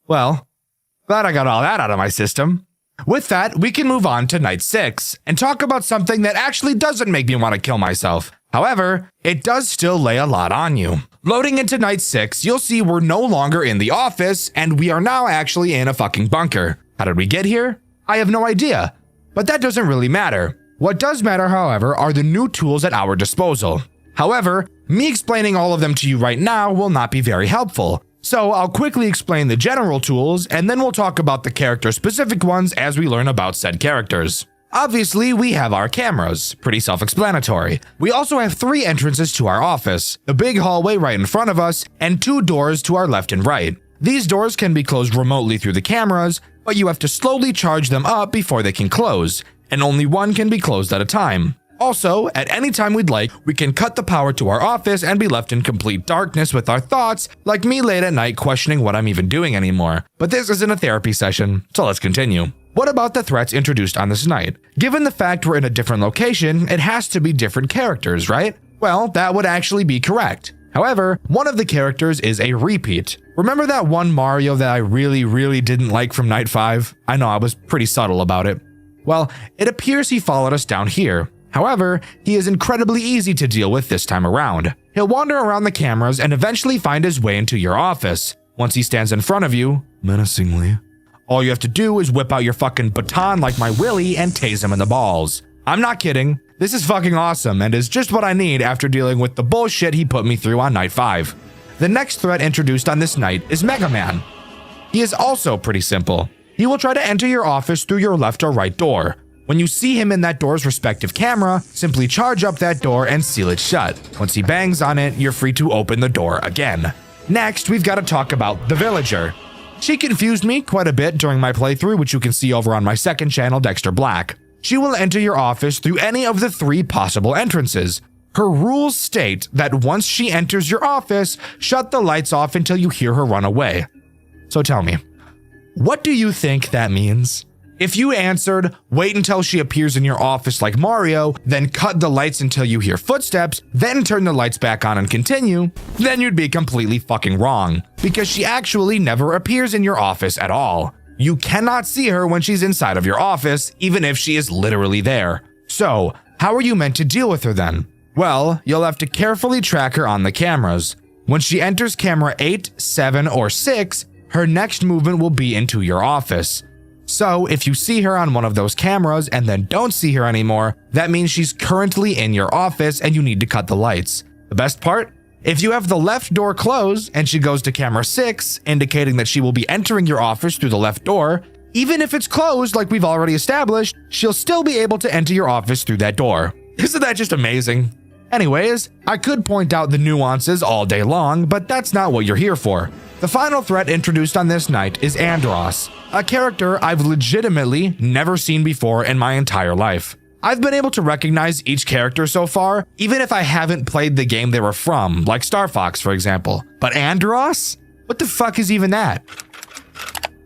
Well, glad I got all that out of my system. With that, we can move on to night 6 and talk about something that actually doesn't make me want to kill myself. However, it does still lay a lot on you. Loading into night 6, you'll see we're no longer in the office and we are now actually in a fucking bunker. How did we get here? I have no idea, but that doesn't really matter. What does matter, however, are the new tools at our disposal. However, me explaining all of them to you right now will not be very helpful. So I'll quickly explain the general tools, and then we'll talk about the character-specific ones as we learn about said characters. Obviously, we have our cameras, pretty self-explanatory. We also have 3 entrances to our office, the big hallway right in front of us, and 2 doors to our left and right. These doors can be closed remotely through the cameras, but you have to slowly charge them up before they can close, and only one can be closed at a time. Also, at any time we'd like, we can cut the power to our office and be left in complete darkness with our thoughts, like me late at night questioning what I'm even doing anymore. But this isn't a therapy session, so let's continue. What about the threats introduced on this night? Given the fact we're in a different location, it has to be different characters, right? Well, that would actually be correct. However, one of the characters is a repeat. Remember that one Mario that I really didn't like from night 5? I know I was pretty subtle about it. Well, it appears he followed us down here. However, he is incredibly easy to deal with this time around. He'll wander around the cameras and eventually find his way into your office. Once he stands in front of you, menacingly, all you have to do is whip out your fucking baton like my Willy and tase him in the balls. I'm not kidding. This is fucking awesome and is just what I need after dealing with the bullshit he put me through on night 5. The next threat introduced on this night is Mega Man. He is also pretty simple. He will try to enter your office through your left or right door. When you see him in that door's respective camera, simply charge up that door and seal it shut. Once he bangs on it, you're free to open the door again. Next, we've got to talk about the Villager. She confused me quite a bit during my playthrough, which you can see over on my second channel, Dxtr Black. She will enter your office through any of the 3 possible entrances. Her rules state that once she enters your office, shut the lights off until you hear her run away. So tell me, what do you think that means? If you answered, wait until she appears in your office like Mario, then cut the lights until you hear footsteps, then turn the lights back on and continue, then you'd be completely fucking wrong, because she actually never appears in your office at all. You cannot see her when she's inside of your office, even if she is literally there. So, how are you meant to deal with her then? Well, you'll have to carefully track her on the cameras. When she enters camera 8, 7, or 6, her next movement will be into your office. So if you see her on one of those cameras and then don't see her anymore, that means she's currently in your office and you need to cut the lights. The best part? If you have the left door closed and she goes to camera 6, indicating that she will be entering your office through the left door, even if it's closed like we've already established, she'll still be able to enter your office through that door. Isn't that just amazing? Anyways, I could point out the nuances all day long, but that's not what you're here for. The final threat introduced on this night is Andros, a character I've legitimately never seen before in my entire life. I've been able to recognize each character so far, even if I haven't played the game they were from, like Star Fox, for example. But Andros? What the fuck is even that?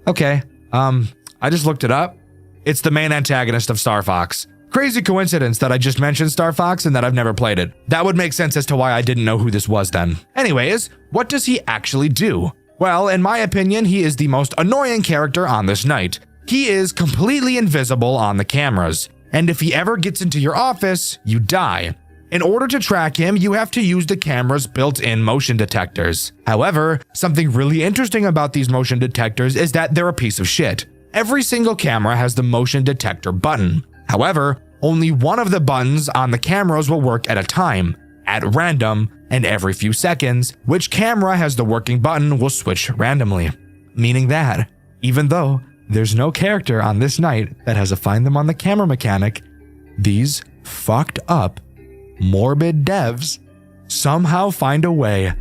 Okay, I just looked it up. It's the main antagonist of Star Fox. Crazy coincidence that I just mentioned Star Fox and that I've never played it. That would make sense as to why I didn't know who this was then. Anyways, what does he actually do? Well, in my opinion, he is the most annoying character on this night. He is completely invisible on the cameras, and if he ever gets into your office, you die. In order to track him, you have to use the camera's built-in motion detectors. However, something really interesting about these motion detectors is that they're a piece of shit. Every single camera has the motion detector button. However, only one of the buttons on the cameras will work at a time, at random, and every few seconds, which camera has the working button will switch randomly. Meaning that, even though there's no character on this night that has a find them on the camera mechanic, these fucked up, morbid devs somehow find a way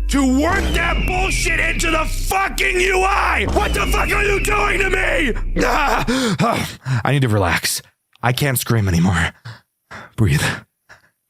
to work that bullshit into the fucking UI! What the fuck are you doing to me? I need to relax. I can't scream anymore. Breathe.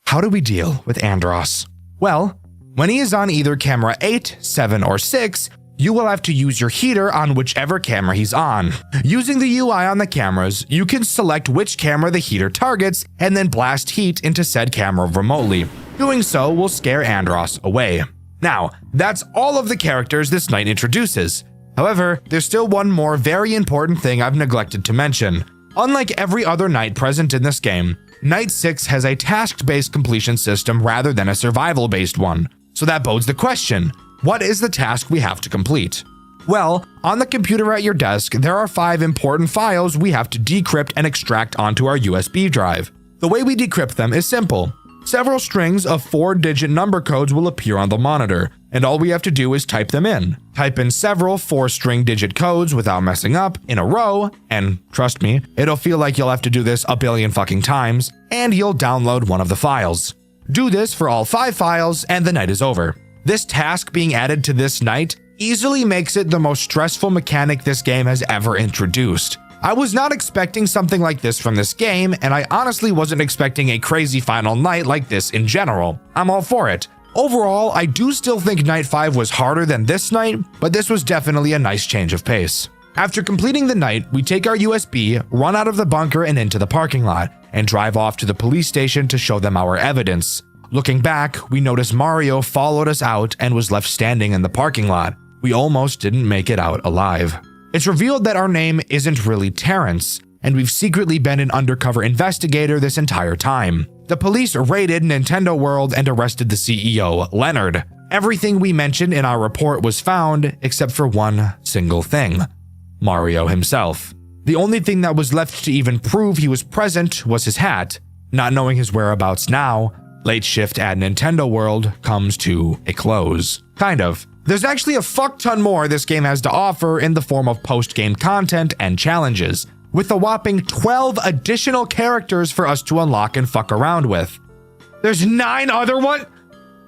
How do we deal with Andros? Well, when he is on either camera 8, 7, or 6, you will have to use your heater on whichever camera he's on. Using the UI on the cameras, you can select which camera the heater targets and then blast heat into said camera remotely. Doing so will scare Andros away. Now, that's all of the characters this night introduces. However, there's still one more very important thing I've neglected to mention. Unlike every other night present in this game, Night 6 has a task-based completion system rather than a survival-based one. So that bodes the question, what is the task we have to complete? Well, on the computer at your desk, there are 5 important files we have to decrypt and extract onto our USB drive. The way we decrypt them is simple. Several strings of 4-digit number codes will appear on the monitor, and all we have to do is type them in. Type in several 4-string digit codes without messing up in a row, and trust me, it'll feel like you'll have to do this a billion fucking times, and you'll download one of the files. Do this for all 5 files, and the night is over. This task being added to this night easily makes it the most stressful mechanic this game has ever introduced. I was not expecting something like this from this game, and I honestly wasn't expecting a crazy final night like this in general. I'm all for it. Overall, I do still think Night 5 was harder than this night, but this was definitely a nice change of pace. After completing the night, we take our USB, run out of the bunker and into the parking lot, and drive off to the police station to show them our evidence. Looking back, we notice Mario followed us out and was left standing in the parking lot. We almost didn't make it out alive. It's revealed that our name isn't really Terrence, and we've secretly been an undercover investigator this entire time. The police raided Nintendo World and arrested the CEO, Leonard. Everything we mentioned in our report was found, except for one single thing: Mario himself. The only thing that was left to even prove he was present was his hat. Not knowing his whereabouts now, late shift at Nintendo World comes to a close. Kind of. There's actually a fuck ton more this game has to offer in the form of post-game content and challenges, with a whopping 12 additional characters for us to unlock and fuck around with. There's 9 other ones?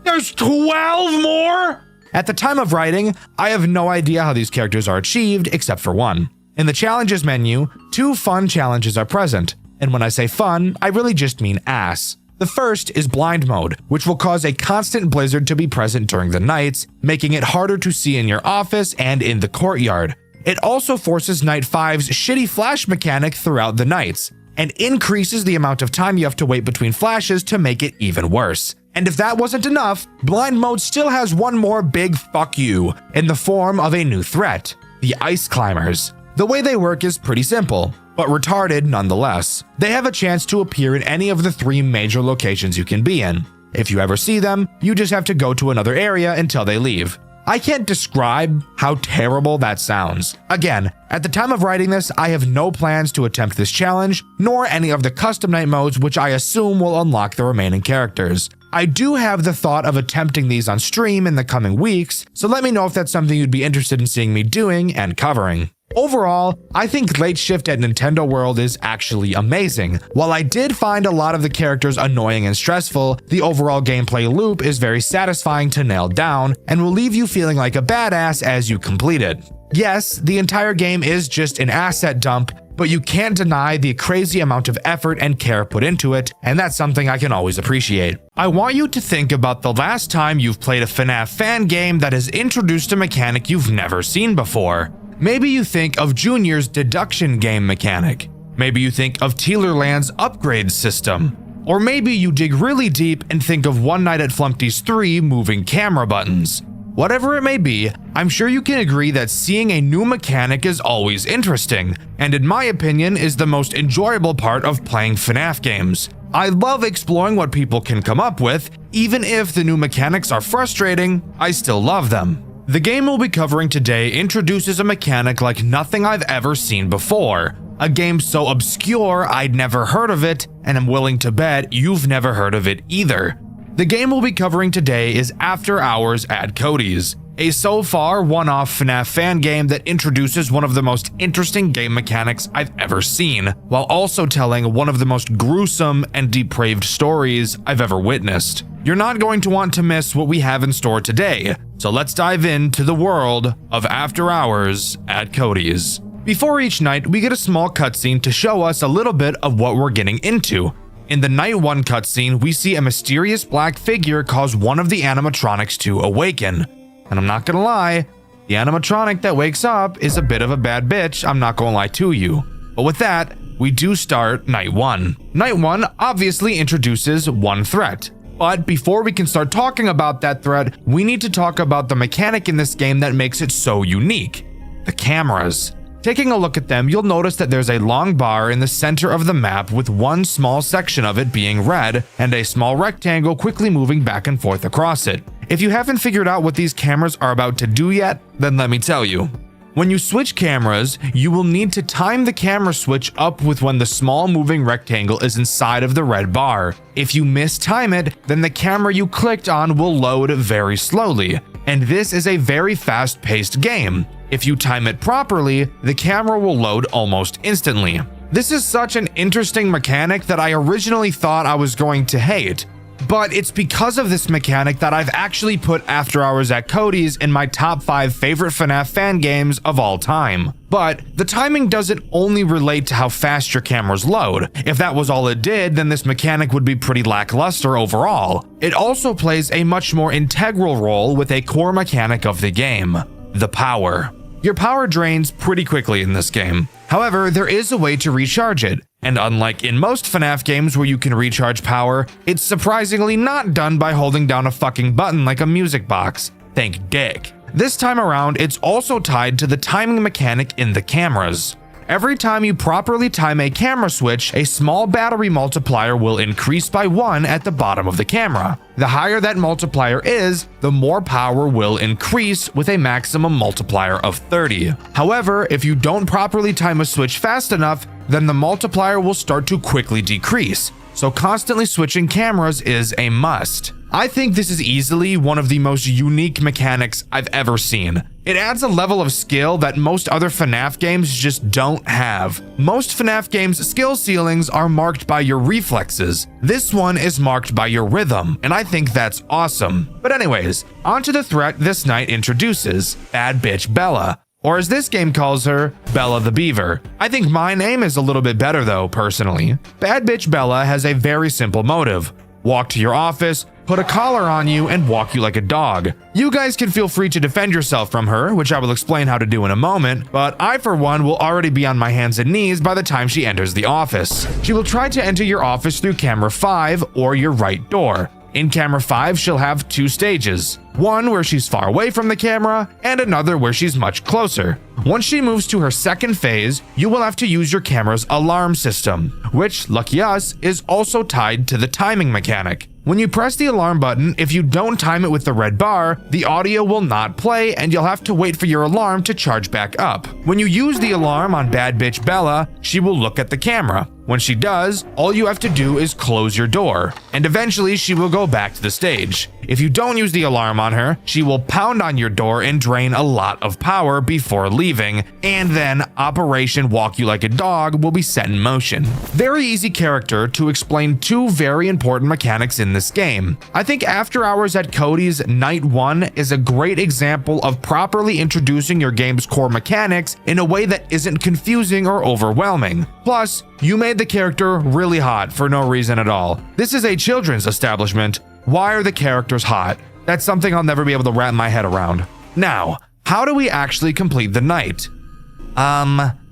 There's 12 more? At the time of writing, I have no idea how these characters are achieved except for one. In the challenges menu, 2 fun challenges are present, and when I say fun, I really just mean ass. The first is blind mode, which will cause a constant blizzard to be present during the nights, making it harder to see in your office and in the courtyard. It also forces Night 5's shitty flash mechanic throughout the nights, and increases the amount of time you have to wait between flashes to make it even worse. And if that wasn't enough, blind mode still has one more big fuck you, in the form of a new threat: the Ice Climbers. The way they work is pretty simple, but retarded nonetheless. They have a chance to appear in any of the 3 major locations you can be in. If you ever see them, you just have to go to another area until they leave. I can't describe how terrible that sounds. Again, at the time of writing this, I have no plans to attempt this challenge, nor any of the custom night modes, which I assume will unlock the remaining characters. I do have the thought of attempting these on stream in the coming weeks, so let me know if that's something you'd be interested in seeing me doing and covering. Overall, I think Late Shift at Nintendo World is actually amazing. While I did find a lot of the characters annoying and stressful, the overall gameplay loop is very satisfying to nail down and will leave you feeling like a badass as you complete it. Yes, the entire game is just an asset dump, but you can't deny the crazy amount of effort and care put into it, and that's something I can always appreciate. I want you to think about the last time you've played a FNAF fan game that has introduced a mechanic you've never seen before. Maybe you think of Junior's deduction game mechanic. Maybe you think of Teelerland's upgrade system. Or maybe you dig really deep and think of One Night at Flumpty's 3 moving camera buttons. Whatever it may be, I'm sure you can agree that seeing a new mechanic is always interesting, and in my opinion is the most enjoyable part of playing FNAF games. I love exploring what people can come up with. Even if the new mechanics are frustrating, I still love them. The game we'll be covering today introduces a mechanic like nothing I've ever seen before. A game so obscure I'd never heard of it, and I'm willing to bet you've never heard of it either. The game we'll be covering today is After Hours at Cody's, a so far one-off FNAF fan game that introduces one of the most interesting game mechanics I've ever seen, while also telling one of the most gruesome and depraved stories I've ever witnessed. You're not going to want to miss what we have in store today, so let's dive into the world of After Hours at Cody's. Before each night, we get a small cutscene to show us a little bit of what we're getting into. In the Night 1 cutscene, we see a mysterious black figure cause one of the animatronics to awaken. And I'm not gonna lie, the animatronic that wakes up is a bit of a bad bitch, I'm not gonna lie to you. But with that, we do start Night 1. Night 1 obviously introduces one threat. But before we can start talking about that threat, we need to talk about the mechanic in this game that makes it so unique: the cameras. Taking a look at them, you'll notice that there's a long bar in the center of the map with one small section of it being red and a small rectangle quickly moving back and forth across it. If you haven't figured out what these cameras are about to do yet, then let me tell you. When you switch cameras, you will need to time the camera switch up with when the small moving rectangle is inside of the red bar. If you mistime it, then the camera you clicked on will load very slowly, and this is a very fast-paced game. If you time it properly, the camera will load almost instantly. This is such an interesting mechanic that I originally thought I was going to hate. But it's because of this mechanic that I've actually put After Hours at Cody's in my top 5 favorite FNAF fan games of all time. But the timing doesn't only relate to how fast your cameras load. If that was all it did, then this mechanic would be pretty lackluster overall. It also plays a much more integral role with a core mechanic of the game: the power. Your power drains pretty quickly in this game. However, there is a way to recharge it. And unlike in most FNAF games where you can recharge power, it's surprisingly not done by holding down a fucking button like a music box. Thank dick. This time around, it's also tied to the timing mechanic in the cameras. Every time you properly time a camera switch, a small battery multiplier will increase by 1 at the bottom of the camera. The higher that multiplier is, the more power will increase, with a maximum multiplier of 30. However, if you don't properly time a switch fast enough, then the multiplier will start to quickly decrease. So constantly switching cameras is a must. I think this is easily one of the most unique mechanics I've ever seen. It adds a level of skill that most other FNAF games just don't have. Most FNAF games' skill ceilings are marked by your reflexes. This one is marked by your rhythm, and I think that's awesome. But anyways, onto the threat this night introduces: Bad Bitch Bella. Or as this game calls her, Bella the Beaver. I think my name is a little bit better though, personally. Bad Bitch Bella has a very simple motive: walk to your office, put a collar on you, and walk you like a dog. You guys can feel free to defend yourself from her, which I will explain how to do in a moment, but I for one will already be on my hands and knees by the time she enters the office. She will try to enter your office through camera 5 or your right door. In camera 5, she'll have 2 stages. One where she's far away from the camera, and another where she's much closer. Once she moves to her second phase, you will have to use your camera's alarm system, which, lucky us, is also tied to the timing mechanic. When you press the alarm button, if you don't time it with the red bar, the audio will not play and you'll have to wait for your alarm to charge back up. When you use the alarm on Bad Bitch Bella, she will look at the camera. When she does, all you have to do is close your door, and eventually she will go back to the stage. If you don't use the alarm on her, she will pound on your door and drain a lot of power before leaving, and then Operation Walk You Like a Dog will be set in motion. Very easy character to explain two very important mechanics in this game. I think After Hours at Cody's Night 1 is a great example of properly introducing your game's core mechanics in a way that isn't confusing or overwhelming. Plus, you made the character really hot for no reason at all. This is a children's establishment. Why are the characters hot? That's something I'll never be able to wrap my head around. Now, how do we actually complete the night?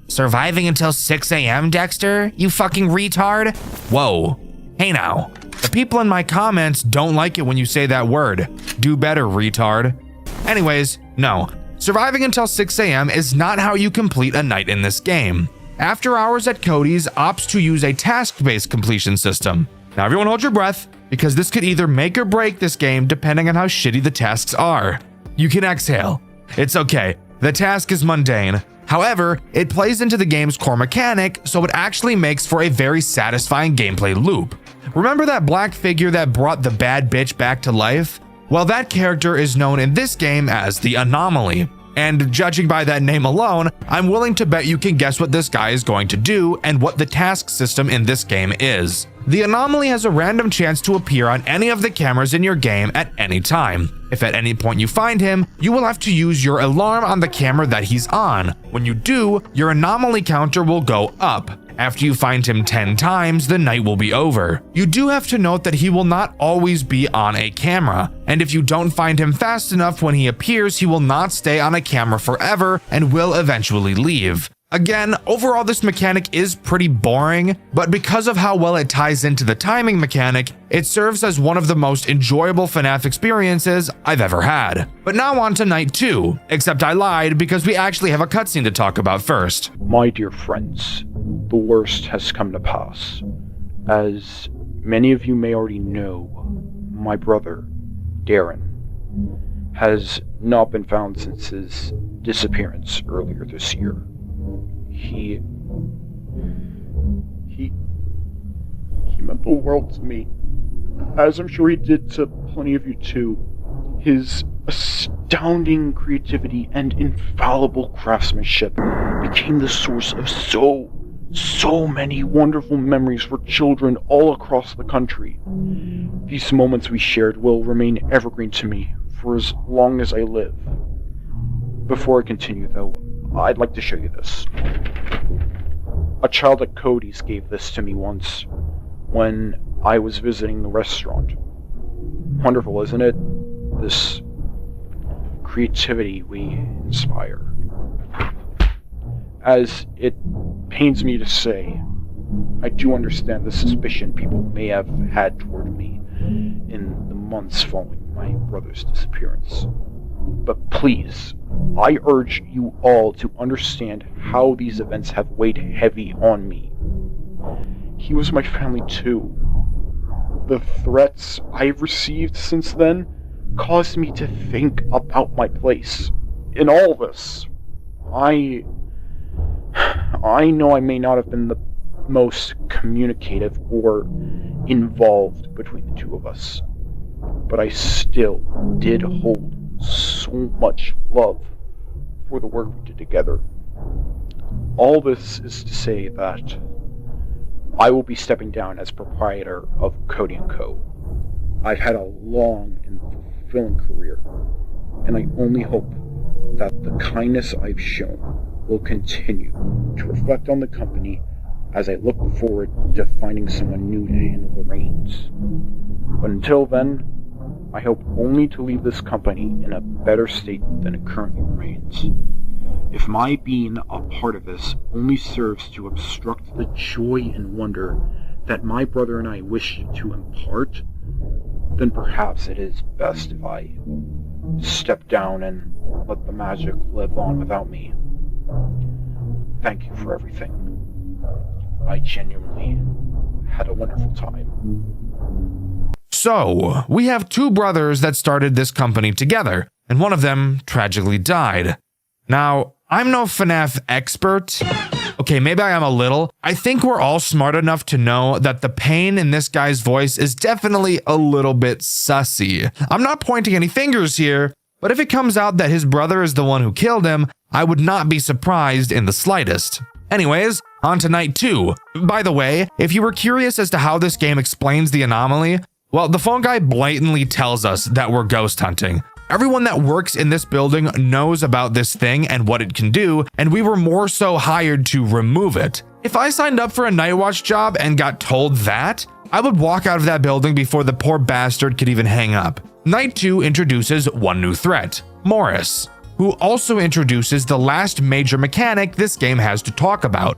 Surviving until 6 a.m., Dexter? You fucking retard? Whoa. Hey now. The people in my comments don't like it when you say that word. Do better, retard. Anyways, no. Surviving until 6 a.m. is not how you complete a night in this game. After Hours at Cody's opts to use a task-based completion system. Now everyone hold your breath, because this could either make or break this game depending on how shitty the tasks are. You can exhale. It's okay. The task is mundane. However, it plays into the game's core mechanic, so it actually makes for a very satisfying gameplay loop. Remember that black figure that brought the bad bitch back to life? Well, that character is known in this game as the Anomaly. And judging by that name alone, I'm willing to bet you can guess what this guy is going to do and what the task system in this game is. The Anomaly has a random chance to appear on any of the cameras in your game at any time. If at any point you find him, you will have to use your alarm on the camera that he's on. When you do, your Anomaly counter will go up. After you find him 10 times, the night will be over. You do have to note that he will not always be on a camera, and if you don't find him fast enough when he appears, he will not stay on a camera forever and will eventually leave. Again, overall this mechanic is pretty boring, but because of how well it ties into the timing mechanic, it serves as one of the most enjoyable FNAF experiences I've ever had. But now on to night 2, except I lied because we actually have a cutscene to talk about first. My dear friends, the worst has come to pass. As many of you may already know, my brother, Darren, has not been found since his disappearance earlier this year. He meant the world to me, as I'm sure he did to plenty of you too. His astounding creativity and infallible craftsmanship became the source of so many wonderful memories for children all across the country. These moments we shared will remain evergreen to me for as long as I live. Before I continue though, I'd like to show you this. A child at Cody's gave this to me once when I was visiting the restaurant. Wonderful, isn't it? This creativity we inspire. As it pains me to say, I do understand the suspicion people may have had toward me in the months following my brother's disappearance. But please, I urge you all to understand how these events have weighed heavy on me. He was my family too. The threats I've received since then caused me to think about my place in all this. I know I may not have been the most communicative or involved between the two of us, but I still did hold so much love for the work we did together. All this is to say that I will be stepping down as proprietor of Cody & Co. I've had a long and fulfilling career, and I only hope that the kindness I've shown will continue to reflect on the company as I look forward to finding someone new to handle the reins. But until then, I hope only to leave this company in a better state than it currently remains. If my being a part of this only serves to obstruct the joy and wonder that my brother and I wish to impart, then perhaps it is best if I step down and let the magic live on without me. Thank you for everything. I genuinely had a wonderful time. So, we have two brothers that started this company together, and one of them tragically died. Now, I'm no FNAF expert. Okay, maybe I am a little. I think we're all smart enough to know that the pain in this guy's voice is definitely a little bit sussy. I'm not pointing any fingers here, but if it comes out that his brother is the one who killed him, I would not be surprised in the slightest. Anyways, on to night 2. By the way, if you were curious as to how this game explains the anomaly, well, the phone guy blatantly tells us that we're ghost hunting. Everyone that works in this building knows about this thing and what it can do, and we were more so hired to remove it. If I signed up for a night watch job and got told that, I would walk out of that building before the poor bastard could even hang up. Night 2 introduces one new threat, Morris, who also introduces the last major mechanic this game has to talk about,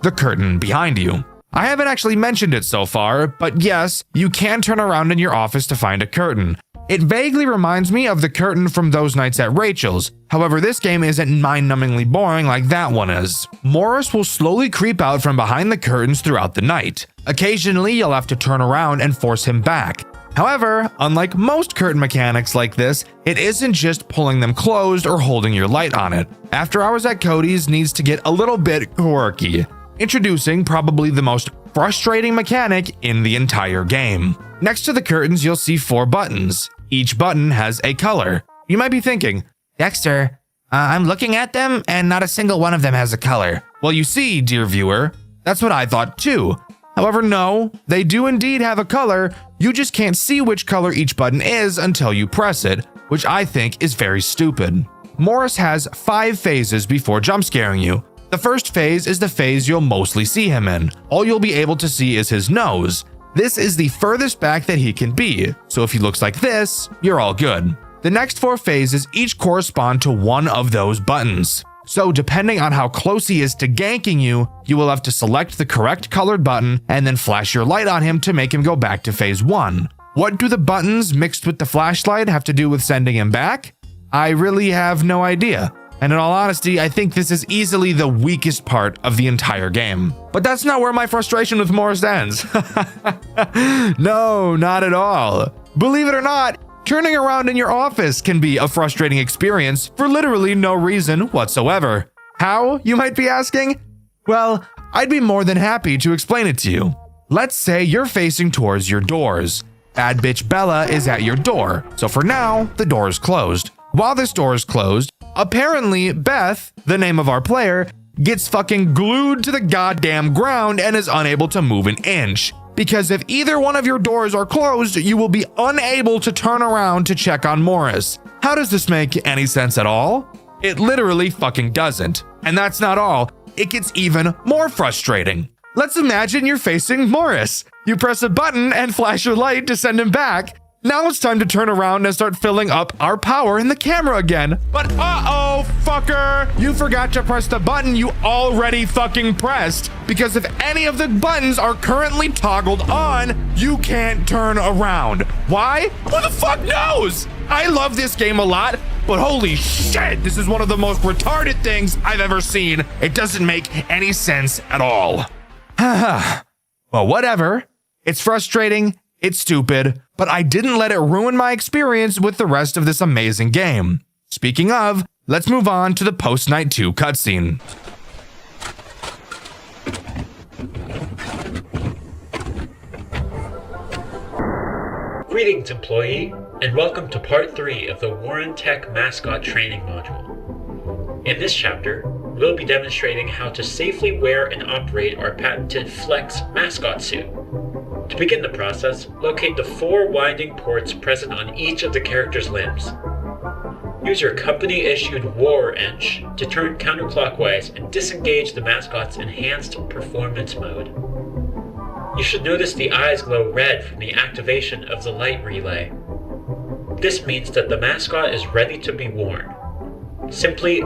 the curtain behind you. I haven't actually mentioned it so far, but yes, you can turn around in your office to find a curtain. It vaguely reminds me of the curtain from those nights at Rachel's. However, this game isn't mind-numbingly boring like that one is. Morris will slowly creep out from behind the curtains throughout the night. Occasionally, you'll have to turn around and force him back. However, unlike most curtain mechanics like this, it isn't just pulling them closed or holding your light on it. After Hours at Cody's needs to get a little bit quirky. Introducing probably the most frustrating mechanic in the entire game. Next to the curtains, you'll see 4 buttons. Each button has a color. You might be thinking, Dexter, I'm looking at them and not a single one of them has a color. Well, you see, dear viewer, that's what I thought too. However, no, they do indeed have a color. You just can't see which color each button is until you press it, which I think is very stupid. Morris has 5 phases before jump scaring you. The first phase is the phase you'll mostly see him in. All you'll be able to see is his nose. This is the furthest back that he can be, so if he looks like this, you're all good. The next 4 phases each correspond to one of those buttons. So depending on how close he is to ganking you, you will have to select the correct colored button and then flash your light on him to make him go back to phase 1. What do the buttons mixed with the flashlight have to do with sending him back? I really have no idea. And in all honesty, I think this is easily the weakest part of the entire game. But that's not where my frustration with Morris ends. No, not at all. Believe it or not, turning around in your office can be a frustrating experience for literally no reason whatsoever. How, you might be asking? Well, I'd be more than happy to explain it to you. Let's say you're facing towards your doors. Bad bitch Bella is at your door, so for now, the door is closed. While this door is closed, apparently Beth, the name of our player, gets fucking glued to the goddamn ground and is unable to move an inch. Because if either one of your doors are closed, you will be unable to turn around to check on Morris. How does this make any sense at all? It literally fucking doesn't. And that's not all. It gets even more frustrating. Let's imagine you're facing Morris. You press a button and flash your light to send him back. Now it's time to turn around and start filling up our power in the camera again. But uh-oh, fucker! You forgot to press the button you already fucking pressed. Because if any of the buttons are currently toggled on, you can't turn around. Why? Who the fuck knows? I love this game a lot, but holy shit, this is one of the most retarded things I've ever seen. It doesn't make any sense at all. Well, whatever. It's frustrating. It's stupid, but I didn't let it ruin my experience with the rest of this amazing game. Speaking of, let's move on to the post-night 2 cutscene. Greetings, employee, and welcome to part 3 of the Warren Tech Mascot Training Module. In this chapter, we'll be demonstrating how to safely wear and operate our patented Flex mascot suit. To begin the process, locate the 4 winding ports present on each of the character's limbs. Use your company-issued War Wrench to turn counterclockwise and disengage the mascot's enhanced performance mode. You should notice the eyes glow red from the activation of the light relay. This means that the mascot is ready to be worn. Simply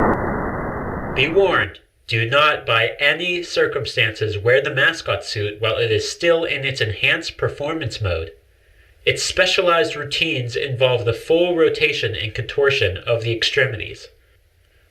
be warned. Do not, by any circumstances, wear the mascot suit while it is still in its enhanced performance mode. Its specialized routines involve the full rotation and contortion of the extremities.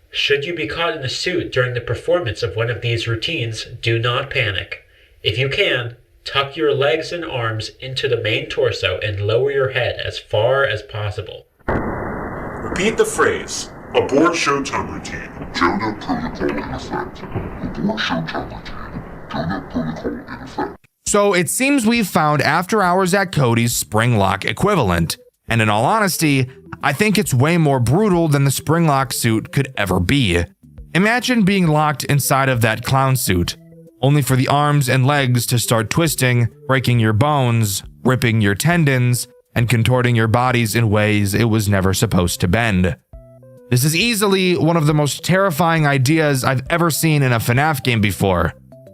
Should you be caught in the suit during the performance of one of these routines, do not panic. If you can, Tuck your legs and arms into the main torso and lower your head as far as possible. Repeat the phrase. Abort showtime routine. Donut protocol in effect. Abort showtime routine. Donut protocol in effect. So it seems we've found After Hours at Cody's spring lock equivalent. And in all honesty, I think it's way more brutal than the spring lock suit could ever be. Imagine being locked inside of that clown suit, only for the arms and legs to start twisting, breaking your bones, ripping your tendons, and contorting your bodies in ways it was never supposed to bend. This is easily one of the most terrifying ideas I've ever seen in a FNAF game before,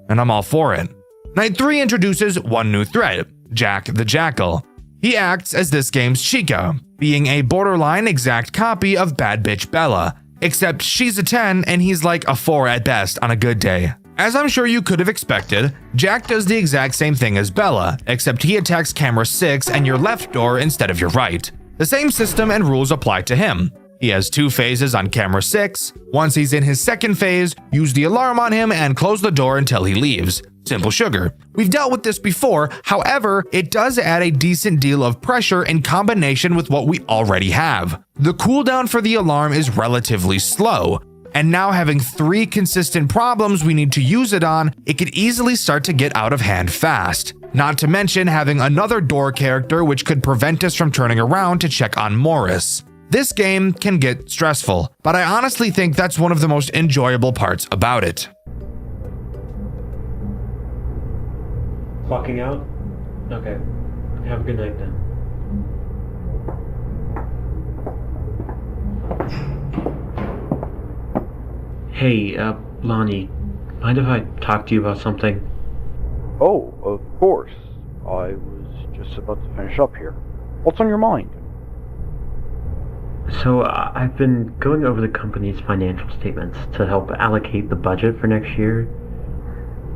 and I'm all for it. Night 3 introduces one new threat, Jack the Jackal. He acts as this game's Chica, being a borderline exact copy of Bad Bitch Bella, except she's a 10 and he's like a 4 at best on a good day. As I'm sure you could have expected, Jack does the exact same thing as Bella, except he attacks camera 6 and your left door instead of your right. The same system and rules apply to him. He has 2 phases on camera 6. Once he's in his second phase, use the alarm on him and close the door until he leaves. Simple sugar. We've dealt with this before, however, it does add a decent deal of pressure in combination with what we already have. The cooldown for the alarm is relatively slow, and now having 3 consistent problems we need to use it on, it could easily start to get out of hand fast. Not to mention having another door character which could prevent us from turning around to check on Morris. This game can get stressful, but I honestly think that's one of the most enjoyable parts about it. Clocking out? Okay. Have a good night then. Hey, Lonnie, mind if I talk to you about something? Oh, of course. I was just about to finish up here. What's on your mind? So, I've been going over the company's financial statements to help allocate the budget for next year.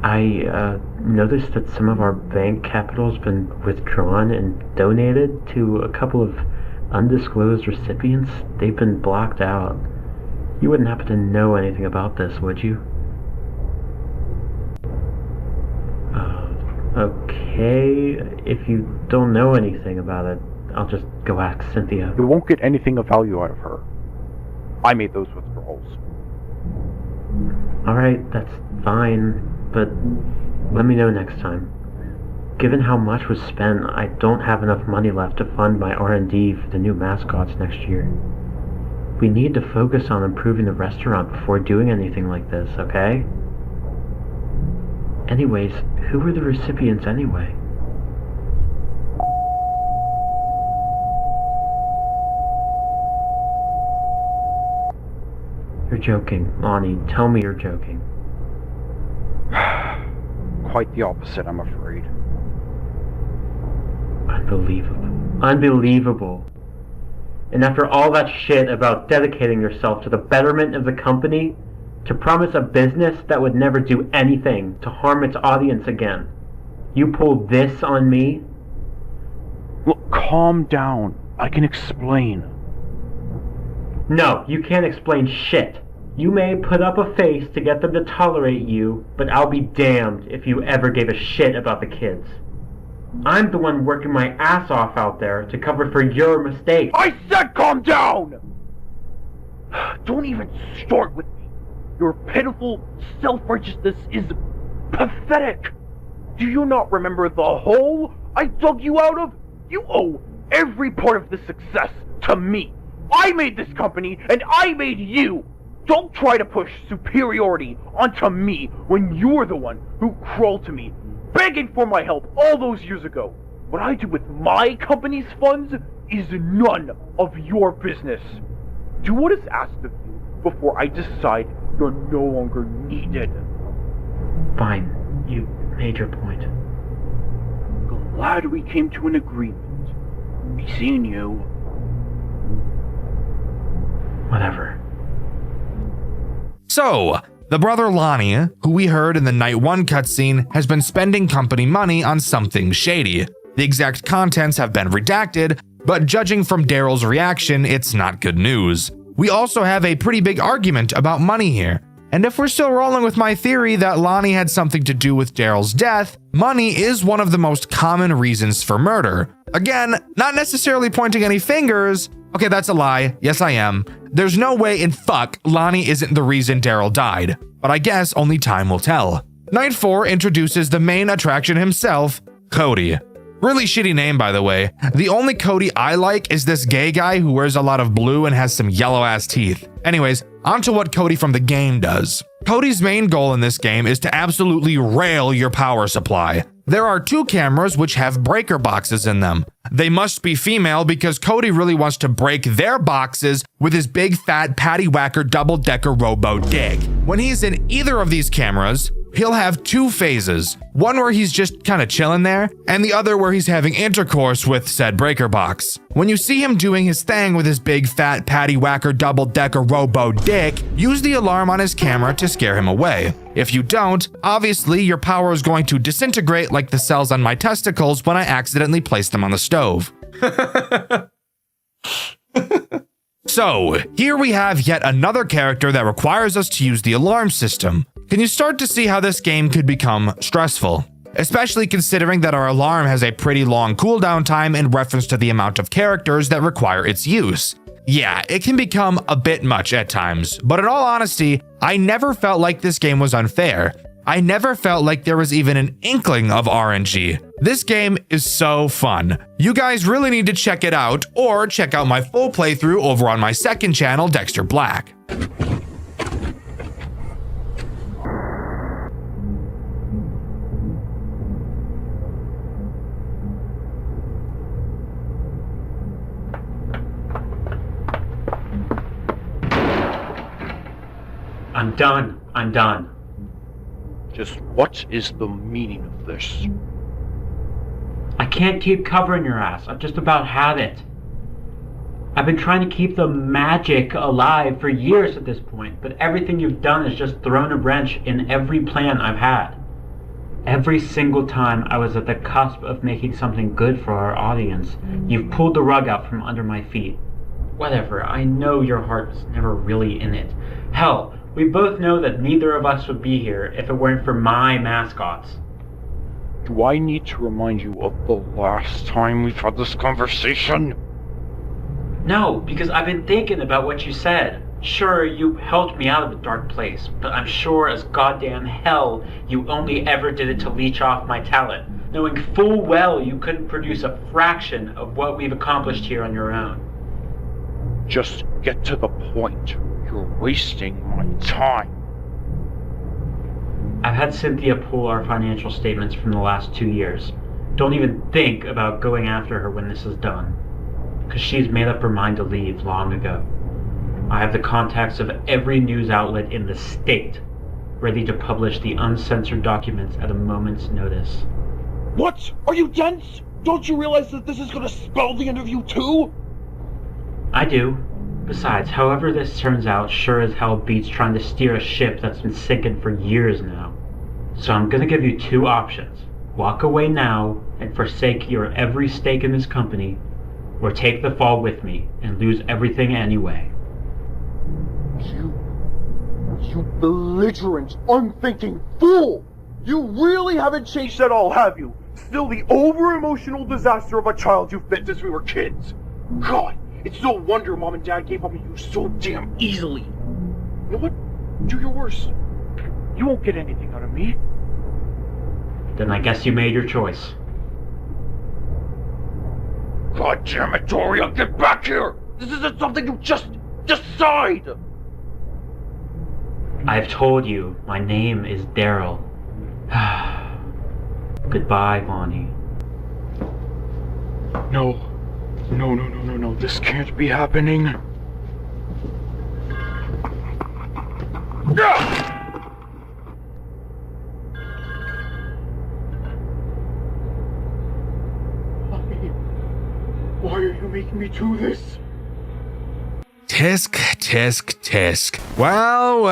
I noticed that some of our bank capital's been withdrawn and donated to a couple of undisclosed recipients. They've been blocked out. You wouldn't happen to know anything about this, would you? Okay. If you don't know anything about it, I'll just go ask Cynthia. You won't get anything of value out of her. I made those withdrawals. Alright, that's fine, but let me know next time. Given how much was spent, I don't have enough money left to fund my R&D for the new mascots next year. We need to focus on improving the restaurant before doing anything like this, okay? Anyways, who were the recipients anyway? You're joking, Lonnie. Tell me you're joking. Quite the opposite, I'm afraid. Unbelievable. Unbelievable. And after all that shit about dedicating yourself to the betterment of the company, to promise a business that would never do anything to harm its audience again, you pulled this on me? Look, calm down. I can explain. No, you can't explain shit. You may put up a face to get them to tolerate you, but I'll be damned if you ever gave a shit about the kids. I'm the one working my ass off out there to cover for your mistakes. I said calm down! Don't even start with me. Your pitiful self-righteousness is pathetic. Do you not remember the hole I dug you out of? You owe every part of the success to me. I made this company, and I made you. Don't try to push superiority onto me when you're the one who crawled to me, begging for my help all those years ago. What I do with my company's funds is none of your business. Do what is asked of you before I decide you're no longer needed. Fine. You made your point. Glad we came to an agreement. Be seeing you. Whatever. So, the brother Lonnie, who we heard in the Night 1 cutscene, has been spending company money on something shady. The exact contents have been redacted, but judging from Daryl's reaction, it's not good news. We also have a pretty big argument about money here, And if we're still rolling with my theory that Lonnie had something to do with Daryl's death, money is one of the most common reasons for murder. Again, not necessarily pointing any fingers. Okay, that's a lie. Yes, I am. There's no way in fuck Lonnie isn't the reason Daryl died. But I guess only time will tell. Night 4 introduces the main attraction himself, Cody. Really shitty name, by the way. The only Cody I like is this gay guy who wears a lot of blue and has some yellow ass teeth. Anyways, on to what Cody from the game does. Cody's main goal in this game is to absolutely rail your power supply. There are 2 cameras which have breaker boxes in them. They must be female because Cody really wants to break their boxes with his big fat patty whacker double-decker robo dig. When he's in either of these cameras, he'll have 2 phases. One where he's just kind of chilling there, and the other where he's having intercourse with said breaker box. When you see him doing his thing with his big fat patty whacker double-decker robo dick, use the alarm on his camera to scare him away. If you don't, obviously your power is going to disintegrate like the cells on my testicles when I accidentally place them on the stove. So, here we have yet another character that requires us to use the alarm system. Can you start to see how this game could become stressful? Especially considering that our alarm has a pretty long cooldown time in reference to the amount of characters that require its use. Yeah, it can become a bit much at times, but in all honesty, I never felt like this game was unfair. I never felt like there was even an inkling of RNG. This game is so fun. You guys really need to check it out, or check out my full playthrough over on my second channel, Dxtr Black. I'm done. Just what is the meaning of this? I can't keep covering your ass. I've just about had it. I've been trying to keep the magic alive for years at this point, but everything you've done has just thrown a wrench in every plan I've had. Every single time I was at the cusp of making something good for our audience, you've pulled the rug out from under my feet. Whatever, I know your heart was never really in it. Hell, we both know that neither of us would be here if it weren't for my mascots. Do I need to remind you of the last time we've had this conversation? No, because I've been thinking about what you said. Sure, you helped me out of a dark place, but I'm sure as goddamn hell you only ever did it to leech off my talent, knowing full well you couldn't produce a fraction of what we've accomplished here on your own. Just get to the point. You're wasting my time. I've had Cynthia pull our financial statements from the last 2 years. Don't even think about going after her when this is done, because she's made up her mind to leave long ago. I have the contacts of every news outlet in the state, ready to publish the uncensored documents at a moment's notice. What? Are you dense? Don't you realize that this is gonna spell the end of you too? I do. Besides, however this turns out sure as hell beats trying to steer a ship that's been sinking for years now. So I'm gonna give you 2 options. Walk away now and forsake your every stake in this company, or take the fall with me and lose everything anyway. You belligerent, unthinking fool! You really haven't changed at all, have you? Still the over-emotional disaster of a child you've been since we were kids. God, it's no wonder Mom and Dad gave up on you so damn easily. You know what? Do your worst. You won't get anything out of me. Then I guess you made your choice. God damn it, Doria, get back here! This isn't something you just decide! I've told you, my name is Daryl. Goodbye, Bonnie. No, this can't be happening. Why are you making me do this? Tisk, tisk, tisk. Well.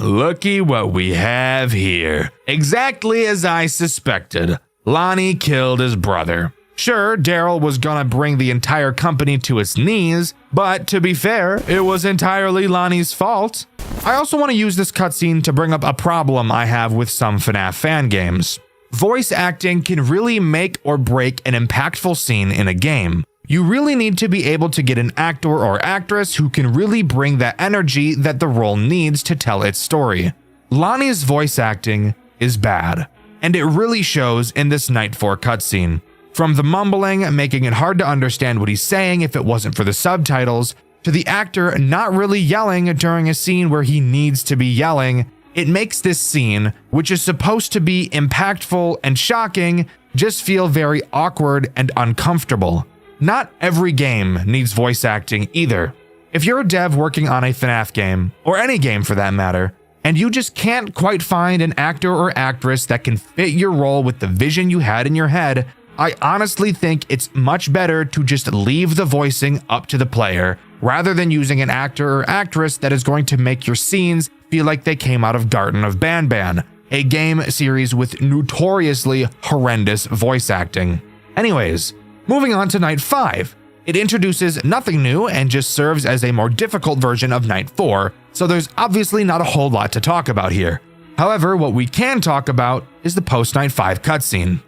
Looky what we have here. Exactly as I suspected. Lonnie killed his brother. Sure, Daryl was gonna bring the entire company to its knees, but to be fair, it was entirely Lonnie's fault. I also want to use this cutscene to bring up a problem I have with some FNAF fan games. Voice acting can really make or break an impactful scene in a game. You really need to be able to get an actor or actress who can really bring that energy that the role needs to tell its story. Lonnie's voice acting is bad, and it really shows in this Night 4 cutscene. From the mumbling, making it hard to understand what he's saying if it wasn't for the subtitles, to the actor not really yelling during a scene where he needs to be yelling, it makes this scene, which is supposed to be impactful and shocking, just feel very awkward and uncomfortable. Not every game needs voice acting either. If you're a dev working on a FNAF game, or any game for that matter, and you just can't quite find an actor or actress that can fit your role with the vision you had in your head, I honestly think it's much better to just leave the voicing up to the player, rather than using an actor or actress that is going to make your scenes feel like they came out of Garten of Banban, a game series with notoriously horrendous voice acting. Anyways, moving on to Night 5. It introduces nothing new and just serves as a more difficult version of Night 4, so there's obviously not a whole lot to talk about here. However, what we can talk about is the post-Night 5 cutscene.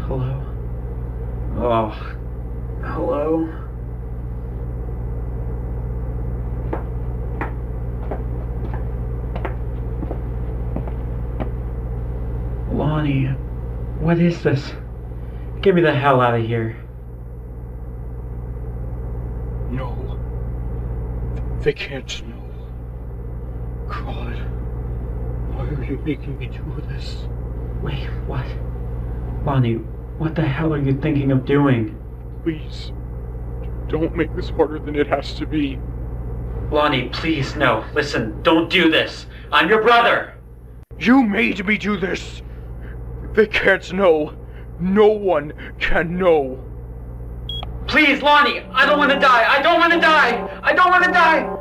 Hello? Oh. Hello? Lonnie, what is this? Get me the hell out of here. No. They can't know. God. Why are you making me do this? Wait, what? Lonnie, what the hell are you thinking of doing? Please. Don't make this harder than it has to be. Lonnie, please, no. Listen, don't do this. I'm your brother! You made me do this! They can't know. No one can know. Please, Lonnie, I don't want to die! I don't want to die! I don't want to die!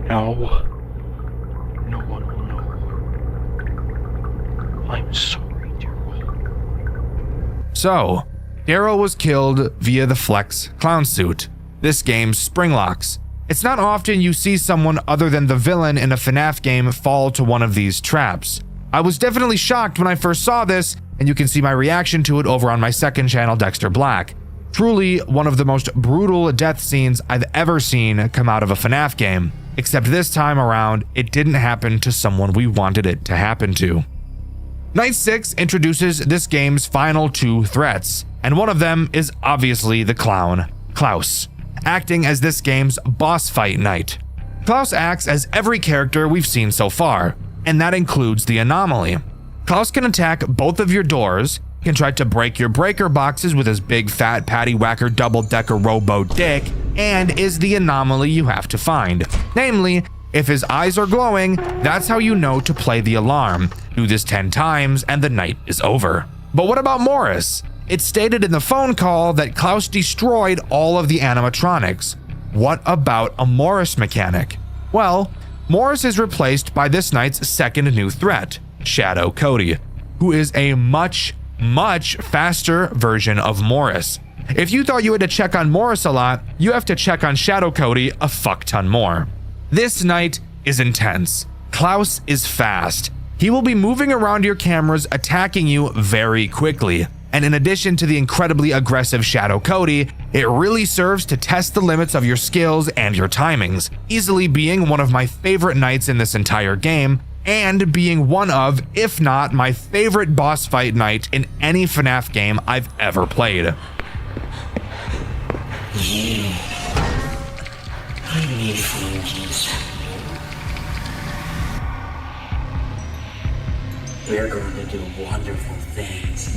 Now, no one will know. I'm sorry, Daryl. So, Daryl was killed via the Flex clown suit, this game's Springlocks. It's not often you see someone other than the villain in a FNAF game fall to one of these traps. I was definitely shocked when I first saw this, and you can see my reaction to it over on my second channel, Dxtr Black. Truly one of the most brutal death scenes I've ever seen come out of a FNAF game. Except this time around, it didn't happen to someone we wanted it to happen to. Night 6 introduces this game's final 2 threats, and one of them is obviously the clown, Klaus, acting as this game's boss fight night. Klaus acts as every character we've seen so far, and that includes the anomaly. Klaus can attack both of your doors, can try to break your breaker boxes with his big fat patty whacker double-decker robo dick, and is the anomaly you have to find. Namely, if his eyes are glowing, that's how you know to play the alarm. Do this 10 times and the night is over. But what about Morris? It's stated in the phone call that Klaus destroyed all of the animatronics. What about a Morris mechanic? Well, Morris is replaced by this night's second new threat, Shadow Cody, who is a much faster version of Morris. If you thought you had to check on Morris a lot, you have to check on Shadow Cody a fuck ton more. This night is intense. Klaus is fast. He will be moving around your cameras, attacking you very quickly. And in addition to the incredibly aggressive Shadow Cody, it really serves to test the limits of your skills and your timings, easily being one of my favorite nights in this entire game, and being one of, if not my favorite boss fight night in any FNAF game I've ever played. I need fingers. We're going to do wonderful things.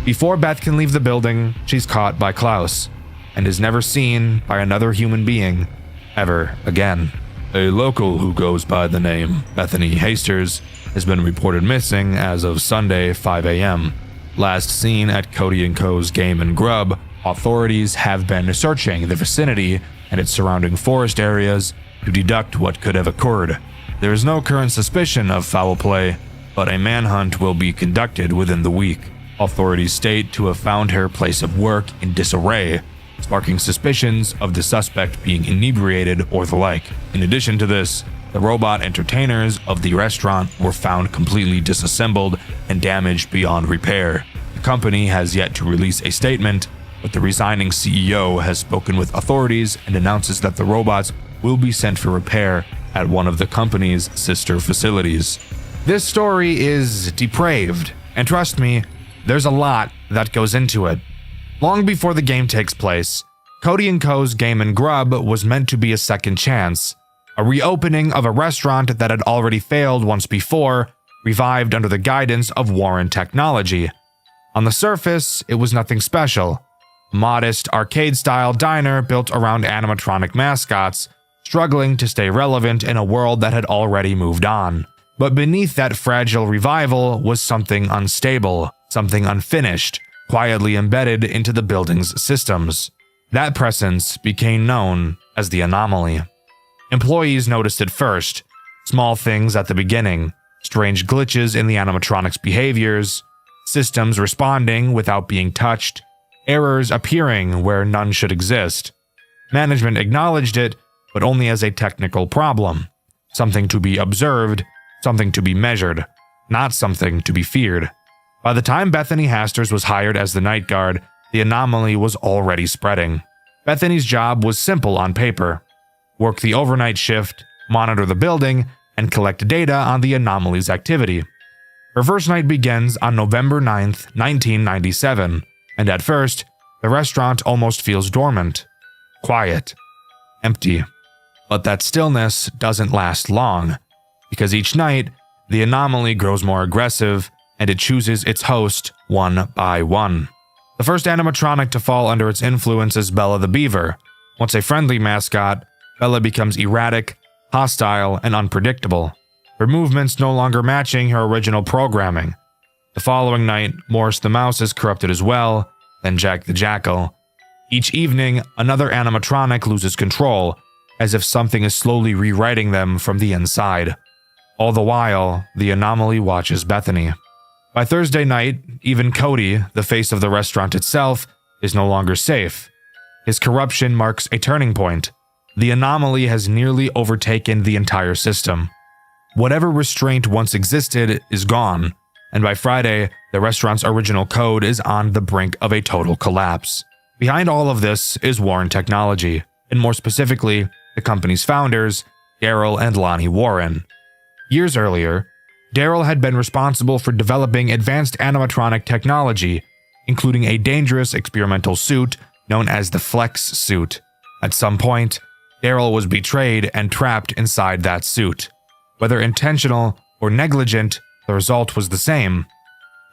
Before Beth can leave the building, she's caught by Klaus, and is never seen by another human being ever again. A local who goes by the name Bethany Hasters has been reported missing as of Sunday 5 a.m. Last seen at Cody & Co.'s Game & Grub, authorities have been searching the vicinity and its surrounding forest areas to deduct what could have occurred. There is no current suspicion of foul play, but a manhunt will be conducted within the week. Authorities state to have found her place of work in disarray, sparking suspicions of the suspect being inebriated or the like. In addition to this, the robot entertainers of the restaurant were found completely disassembled and damaged beyond repair. The company has yet to release a statement, but the resigning CEO has spoken with authorities and announces that the robots will be sent for repair at one of the company's sister facilities. This story is depraved, and trust me, there's a lot that goes into it. Long before the game takes place, Cody & Co.'s Game & Grub was meant to be a second chance, a reopening of a restaurant that had already failed once before, revived under the guidance of Warren Technology. On the surface, it was nothing special. A modest, arcade-style diner built around animatronic mascots, struggling to stay relevant in a world that had already moved on. But beneath that fragile revival was something unstable, something unfinished, quietly embedded into the building's systems. That presence became known as the anomaly. Employees noticed it first, small things at the beginning, strange glitches in the animatronics' behaviors, systems responding without being touched, errors appearing where none should exist. Management acknowledged it, but only as a technical problem, something to be observed, something to be measured, not something to be feared. By the time Bethany Hasters was hired as the night guard, the anomaly was already spreading. Bethany's job was simple on paper: work the overnight shift, monitor the building, and collect data on the anomaly's activity. Her first night begins on November 9th, 1997, and at first, the restaurant almost feels dormant, quiet, empty. But that stillness doesn't last long, because each night, the anomaly grows more aggressive, and it chooses its host one by one. The first animatronic to fall under its influence is Bella the Beaver. Once a friendly mascot, Bella becomes erratic, hostile, and unpredictable, her movements no longer matching her original programming. The following night, Morris the Mouse is corrupted as well, then Jack the Jackal. Each evening, another animatronic loses control, as if something is slowly rewriting them from the inside. All the while, the anomaly watches Bethany. By Thursday night, even Cody, the face of the restaurant itself, is no longer safe. His corruption marks a turning point. The anomaly has nearly overtaken the entire system. Whatever restraint once existed is gone, and by Friday, the restaurant's original code is on the brink of a total collapse. Behind all of this is Warren Technology, and more specifically, the company's founders, Daryl and Lonnie Warren. Years earlier, Daryl had been responsible for developing advanced animatronic technology, including a dangerous experimental suit known as the Flex suit. At some point, Daryl was betrayed and trapped inside that suit. Whether intentional or negligent, the result was the same.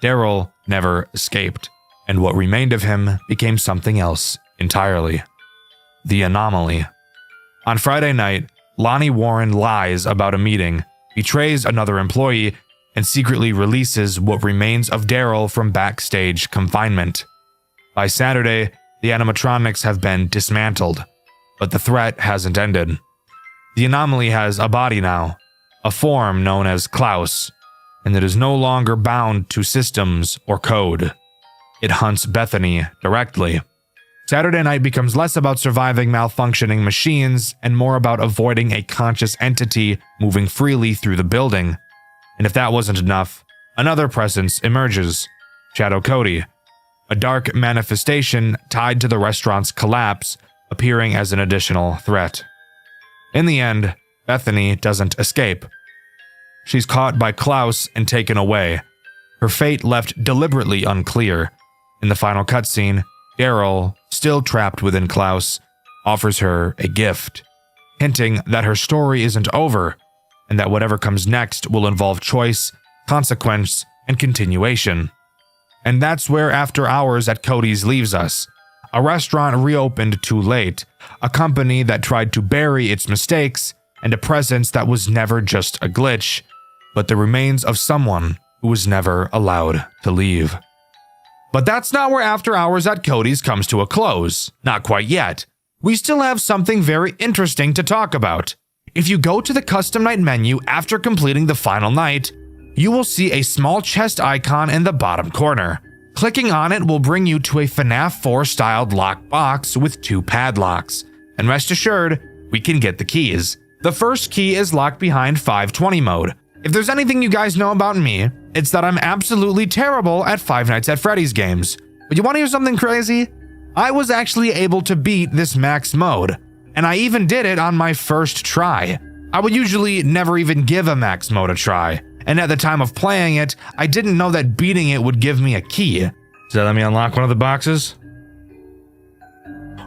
Daryl never escaped, and what remained of him became something else entirely. The anomaly. On Friday night, Lonnie Warren lies about a meeting, betrays another employee, and secretly releases what remains of Daryl from backstage confinement. By Saturday, the animatronics have been dismantled, but the threat hasn't ended. The anomaly has a body now, a form known as Klaus, and it is no longer bound to systems or code. It hunts Bethany directly. Saturday night becomes less about surviving malfunctioning machines and more about avoiding a conscious entity moving freely through the building. And if that wasn't enough, another presence emerges: Shadow Cody, a dark manifestation tied to the restaurant's collapse, appearing as an additional threat. In the end, Bethany doesn't escape. She's caught by Klaus and taken away, her fate left deliberately unclear. In the final cutscene, Daryl, still trapped within Klaus, offers her a gift, hinting that her story isn't over, and that whatever comes next will involve choice, consequence, and continuation. And that's where After Hours at Cody's leaves us. A restaurant reopened too late, a company that tried to bury its mistakes, and a presence that was never just a glitch, but the remains of someone who was never allowed to leave. But that's not where After Hours at Cody's comes to a close. Not quite yet. We still have something very interesting to talk about. If you go to the custom night menu after completing the final night, you will see a small chest icon in the bottom corner. Clicking on it will bring you to a FNAF 4 styled lock box with 2 padlocks. And rest assured, we can get the keys. The first key is locked behind 520 mode. If there's anything you guys know about me, it's that I'm absolutely terrible at Five Nights at Freddy's games. But you want to hear something crazy? I was actually able to beat this max mode, and I even did it on my first try. I would usually never even give a max mode a try, and at the time of playing it, I didn't know that beating it would give me a key. Does that let me unlock one of the boxes?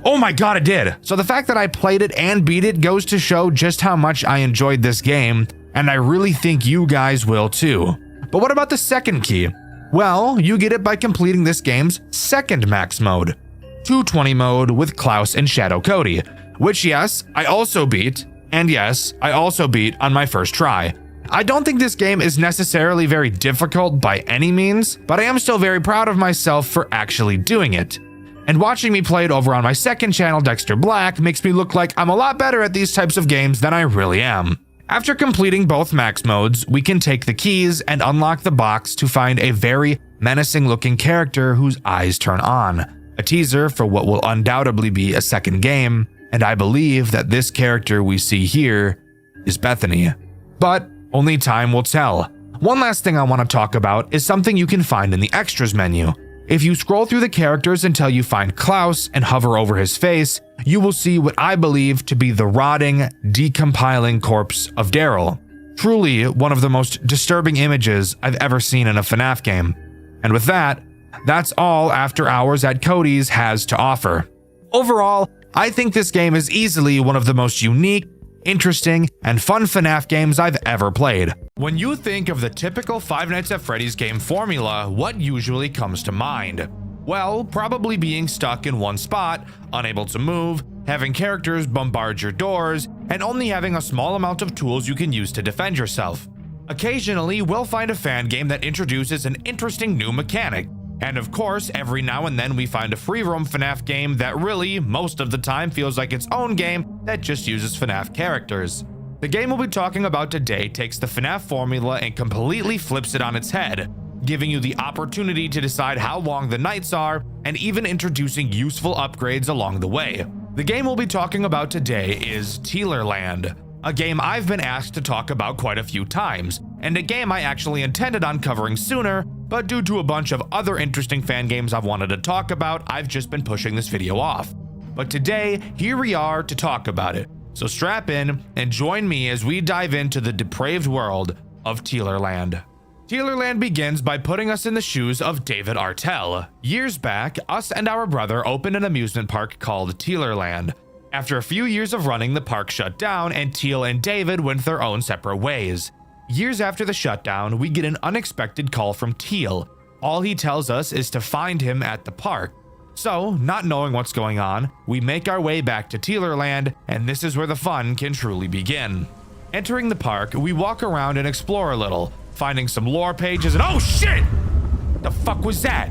Oh my god, it did! So the fact that I played it and beat it goes to show just how much I enjoyed this game, and I really think you guys will too. But what about the second key? Well, you get it by completing this game's second max mode, 220 mode with Klaus and Shadow Cody, which yes, I also beat, and yes, I also beat on my first try. I don't think this game is necessarily very difficult by any means, but I am still very proud of myself for actually doing it. And watching me play it over on my second channel, Dxtr Black, makes me look like I'm a lot better at these types of games than I really am. After completing both max modes, we can take the keys and unlock the box to find a very menacing looking character whose eyes turn on, a teaser for what will undoubtedly be a second game, and I believe that this character we see here is Bethany. But only time will tell. One last thing I want to talk about is something you can find in the extras menu. If you scroll through the characters until you find Klaus and hover over his face, you will see what I believe to be the rotting, decompiling corpse of Daryl. Truly one of the most disturbing images I've ever seen in a FNAF game. And with that, that's all After Hours at Cody's has to offer. Overall, I think this game is easily one of the most unique, interesting, and fun FNAF games I've ever played. When you think of the typical Five Nights at Freddy's game formula, what usually comes to mind? Well, probably being stuck in one spot, unable to move, having characters bombard your doors, and only having a small amount of tools you can use to defend yourself. Occasionally, we'll find a fan game that introduces an interesting new mechanic. And of course, every now and then we find a free roam FNAF game that really, most of the time, feels like its own game that just uses FNAF characters. The game we'll be talking about today takes the FNAF formula and completely flips it on its head, giving you the opportunity to decide how long the nights are and even introducing useful upgrades along the way. The game we'll be talking about today is Teelerland, a game I've been asked to talk about quite a few times, and a game I actually intended on covering sooner, but due to a bunch of other interesting fan games I've wanted to talk about, I've just been pushing this video off. But today, here we are to talk about it. So strap in and join me as we dive into the depraved world of Teelerland. Teelerland begins by putting us in the shoes of David Artell. Years back, us and our brother opened an amusement park called Teelerland. After a few years of running, the park shut down and Teal and David went their own separate ways. Years after the shutdown, we get an unexpected call from Teal. All he tells us is to find him at the park. So, not knowing what's going on, we make our way back to Teelerland, and this is where the fun can truly begin. Entering the park, we walk around and explore a little, finding some lore pages and oh shit! The fuck was that?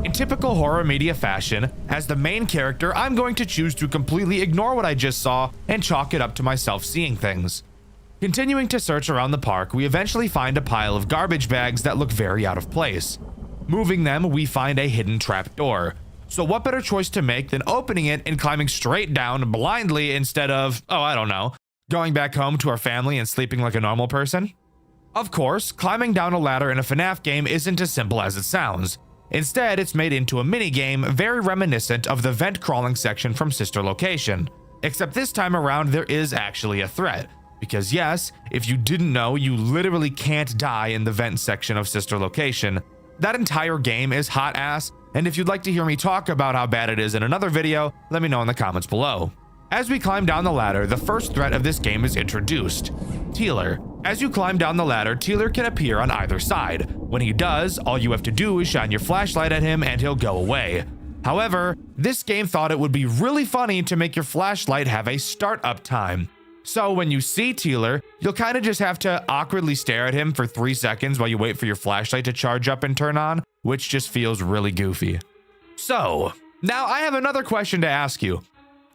In typical horror media fashion, as the main character, I'm going to choose to completely ignore what I just saw and chalk it up to myself seeing things. Continuing to search around the park, we eventually find a pile of garbage bags that look very out of place. Moving them, we find a hidden trap door. So what better choice to make than opening it and climbing straight down blindly instead of, oh, I don't know, going back home to our family and sleeping like a normal person? Of course, climbing down a ladder in a FNAF game isn't as simple as it sounds. Instead, it's made into a minigame very reminiscent of the vent crawling section from Sister Location. Except this time around, there is actually a threat. Because yes, if you didn't know, you literally can't die in the vent section of Sister Location. That entire game is hot ass, and if you'd like to hear me talk about how bad it is in another video, let me know in the comments below. As we climb down the ladder, the first threat of this game is introduced, Teeler. As you climb down the ladder, Teeler can appear on either side. When he does, all you have to do is shine your flashlight at him and he'll go away. However, this game thought it would be really funny to make your flashlight have a startup time. So when you see Teeler, you'll kind of just have to awkwardly stare at him for 3 seconds while you wait for your flashlight to charge up and turn on, which just feels really goofy. So, now I have another question to ask you.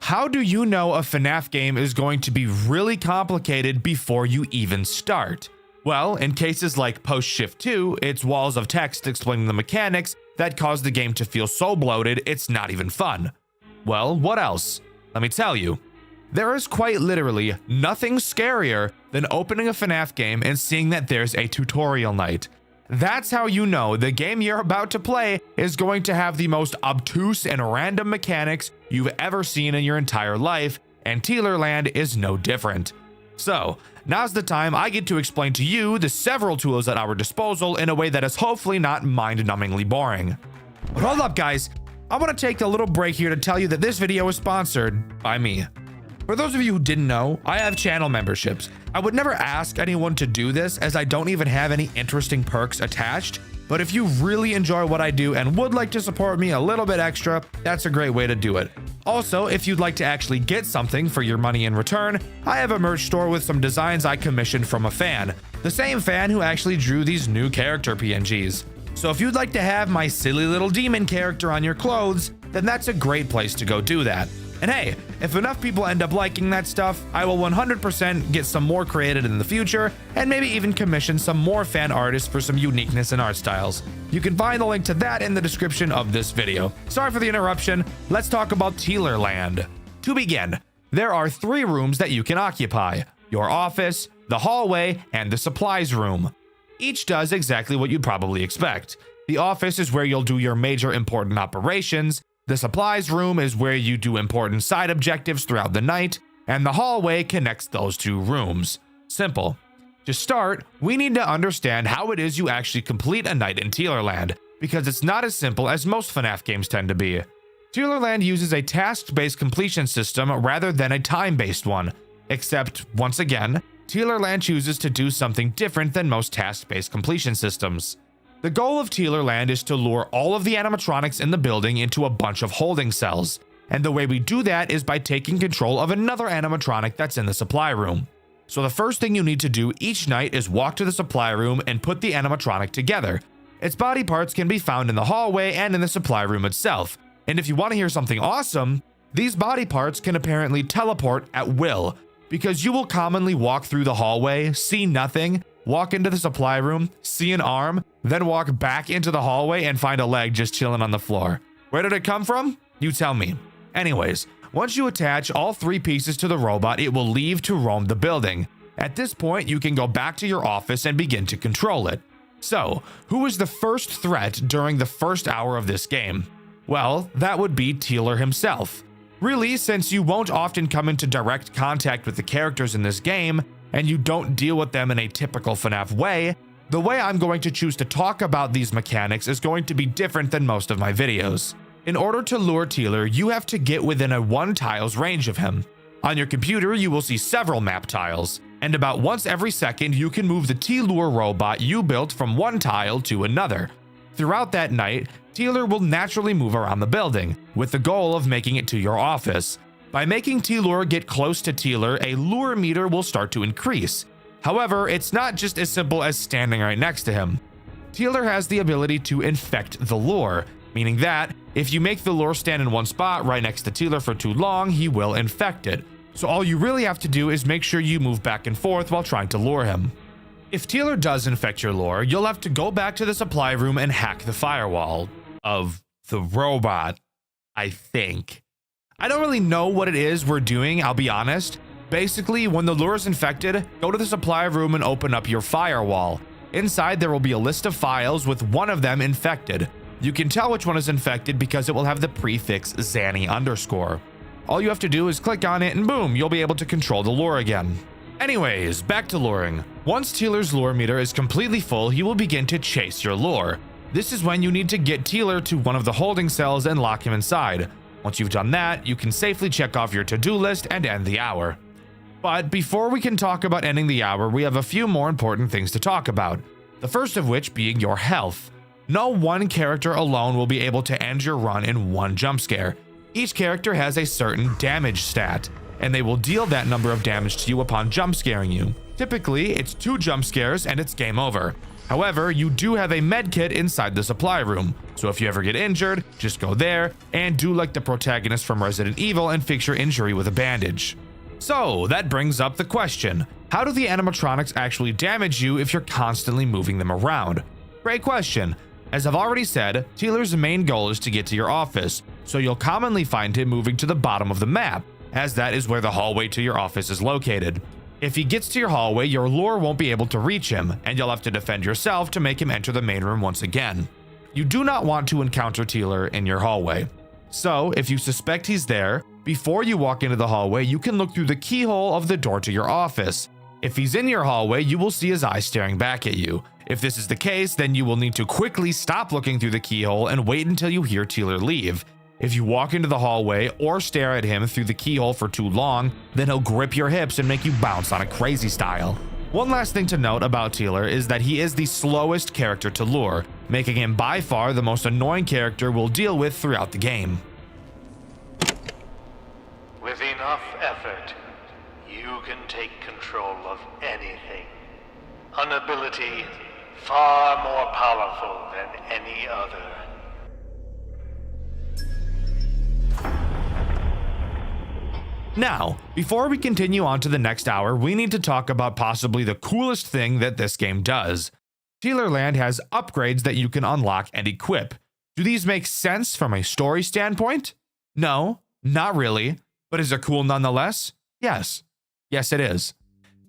How do you know a FNAF game is going to be really complicated before you even start? Well, in cases like Post Shift 2, it's walls of text explaining the mechanics that cause the game to feel so bloated it's not even fun. Well, what else? Let me tell you. There is quite literally nothing scarier than opening a FNAF game and seeing that there's a tutorial night. That's how you know the game you're about to play is going to have the most obtuse and random mechanics you've ever seen in your entire life, and Teelerland is no different. So, now's the time I get to explain to you the several tools at our disposal in a way that is hopefully not mind-numbingly boring. But hold up, guys. I want to take a little break here to tell you that this video is sponsored by me. For those of you who didn't know, I have channel memberships. I would never ask anyone to do this as I don't even have any interesting perks attached, but if you really enjoy what I do and would like to support me a little bit extra, that's a great way to do it. Also, if you'd like to actually get something for your money in return, I have a merch store with some designs I commissioned from a fan, the same fan who actually drew these new character PNGs. So if you'd like to have my silly little demon character on your clothes, then that's a great place to go do that. And hey, if enough people end up liking that stuff, I will 100% get some more created in the future, and maybe even commission some more fan artists for some uniqueness in art styles. You can find the link to that in the description of this video. Sorry for the interruption, let's talk about Teelerland. To begin, there are 3 rooms that you can occupy: your office, the hallway, and the supplies room. Each does exactly what you'd probably expect. The office is where you'll do your major important operations, the supplies room is where you do important side objectives throughout the night, and the hallway connects those 2 rooms. Simple. To start, we need to understand how it is you actually complete a night in Teelerland, because it's not as simple as most FNAF games tend to be. Teelerland uses a task-based completion system rather than a time-based one, except, once again, Teelerland chooses to do something different than most task-based completion systems. The goal of Teelerland is to lure all of the animatronics in the building into a bunch of holding cells, and the way we do that is by taking control of another animatronic that's in the supply room. So the first thing you need to do each night is walk to the supply room and put the animatronic together. Its body parts can be found in the hallway and in the supply room itself, and if you want to hear something awesome, these body parts can apparently teleport at will, because you will commonly walk through the hallway, see nothing, walk into the supply room, see an arm, then walk back into the hallway and find a leg just chilling on the floor. Where did it come from? You tell me. Anyways, once you attach all 3 pieces to the robot, it will leave to roam the building. At this point, you can go back to your office and begin to control it. So, who is the first threat during the first hour of this game? Well, that would be Teeler himself. Really, since you won't often come into direct contact with the characters in this game, and you don't deal with them in a typical FNAF way, the way I'm going to choose to talk about these mechanics is going to be different than most of my videos. In order to lure Teeler, you have to get within a 1 tile's range of him. On your computer, you will see several map tiles, and about once every second you can move the T-Lure robot you built from 1 tile to another. Throughout that night, Teeler will naturally move around the building, with the goal of making it to your office. By making T-Lure get close to Teeler, a lure meter will start to increase. However, it's not just as simple as standing right next to him. Teeler has the ability to infect the lure, meaning that if you make the lure stand in one spot right next to Teeler for too long, he will infect it. So all you really have to do is make sure you move back and forth while trying to lure him. If Teeler does infect your lure, you'll have to go back to the supply room and hack the firewall of the robot, I think. I don't really know what it is we're doing, I'll be honest. Basically, when the lure is infected, go to the supply room and open up your firewall. Inside, there will be a list of files with one of them infected. You can tell which one is infected because it will have the prefix Zanny_. All you have to do is click on it and boom, you'll be able to control the lure again. Anyways, back to luring. Once Teeler's lure meter is completely full, he will begin to chase your lure. This is when you need to get Teeler to one of the holding cells and lock him inside. Once you've done that, you can safely check off your to-do list and end the hour. But before we can talk about ending the hour, we have a few more important things to talk about. The first of which being your health. No one character alone will be able to end your run in one jump scare. Each character has a certain damage stat, and they will deal that number of damage to you upon jump scaring you. Typically, it's 2 jump scares and it's game over. However, you do have a med kit inside the supply room, so if you ever get injured, just go there and do like the protagonist from Resident Evil and fix your injury with a bandage. So that brings up the question, how do the animatronics actually damage you if you're constantly moving them around? Great question. As I've already said, Teeler's main goal is to get to your office, so you'll commonly find him moving to the bottom of the map, as that is where the hallway to your office is located. If he gets to your hallway, your lure won't be able to reach him, and you'll have to defend yourself to make him enter the main room once again. You do not want to encounter Teeler in your hallway. So, if you suspect he's there, before you walk into the hallway, you can look through the keyhole of the door to your office. If he's in your hallway, you will see his eyes staring back at you. If this is the case, then you will need to quickly stop looking through the keyhole and wait until you hear Teeler leave. If you walk into the hallway or stare at him through the keyhole for too long, then he'll grip your hips and make you bounce on a crazy style. One last thing to note about Teeler is that he is the slowest character to lure, making him by far the most annoying character we'll deal with throughout the game. With enough effort, you can take control of anything. An ability far more powerful than any other. Now, before we continue on to the next hour, we need to talk about possibly the coolest thing that this game does. Teeler Land has upgrades that you can unlock and equip. Do these make sense from a story standpoint? No, not really. But is it cool nonetheless? Yes. Yes, it is.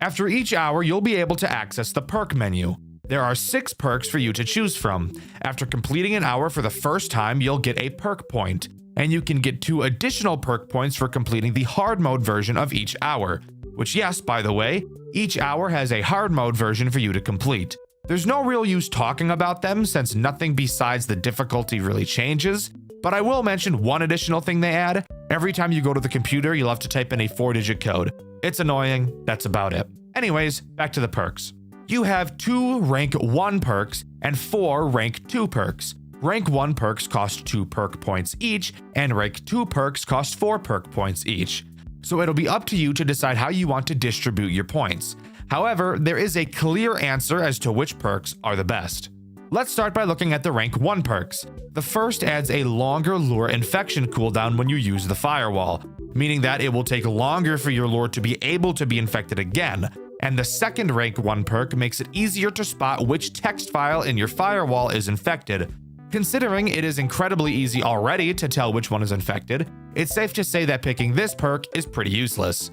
After each hour, you'll be able to access the perk menu. There are 6 perks for you to choose from. After completing an hour for the first time, you'll get a perk point, and you can get 2 additional perk points for completing the hard mode version of each hour, which, yes, by the way, each hour has a hard mode version for you to complete. There's no real use talking about them since nothing besides the difficulty really changes, but I will mention one additional thing they add. Every time you go to the computer, you'll have to type in a 4-digit code. It's annoying, that's about it. Anyways, back to the perks. You have 2 rank 1 perks and 4 rank 2 perks. Rank 1 perks cost 2 perk points each, and rank 2 perks cost 4 perk points each. So it'll be up to you to decide how you want to distribute your points. However, there is a clear answer as to which perks are the best. Let's start by looking at the rank 1 perks. The first adds a longer lure infection cooldown when you use the firewall, meaning that it will take longer for your lure to be able to be infected again. And the second rank 1 perk makes it easier to spot which text file in your firewall is infected. Considering it is incredibly easy already to tell which one is infected, it's safe to say that picking this perk is pretty useless.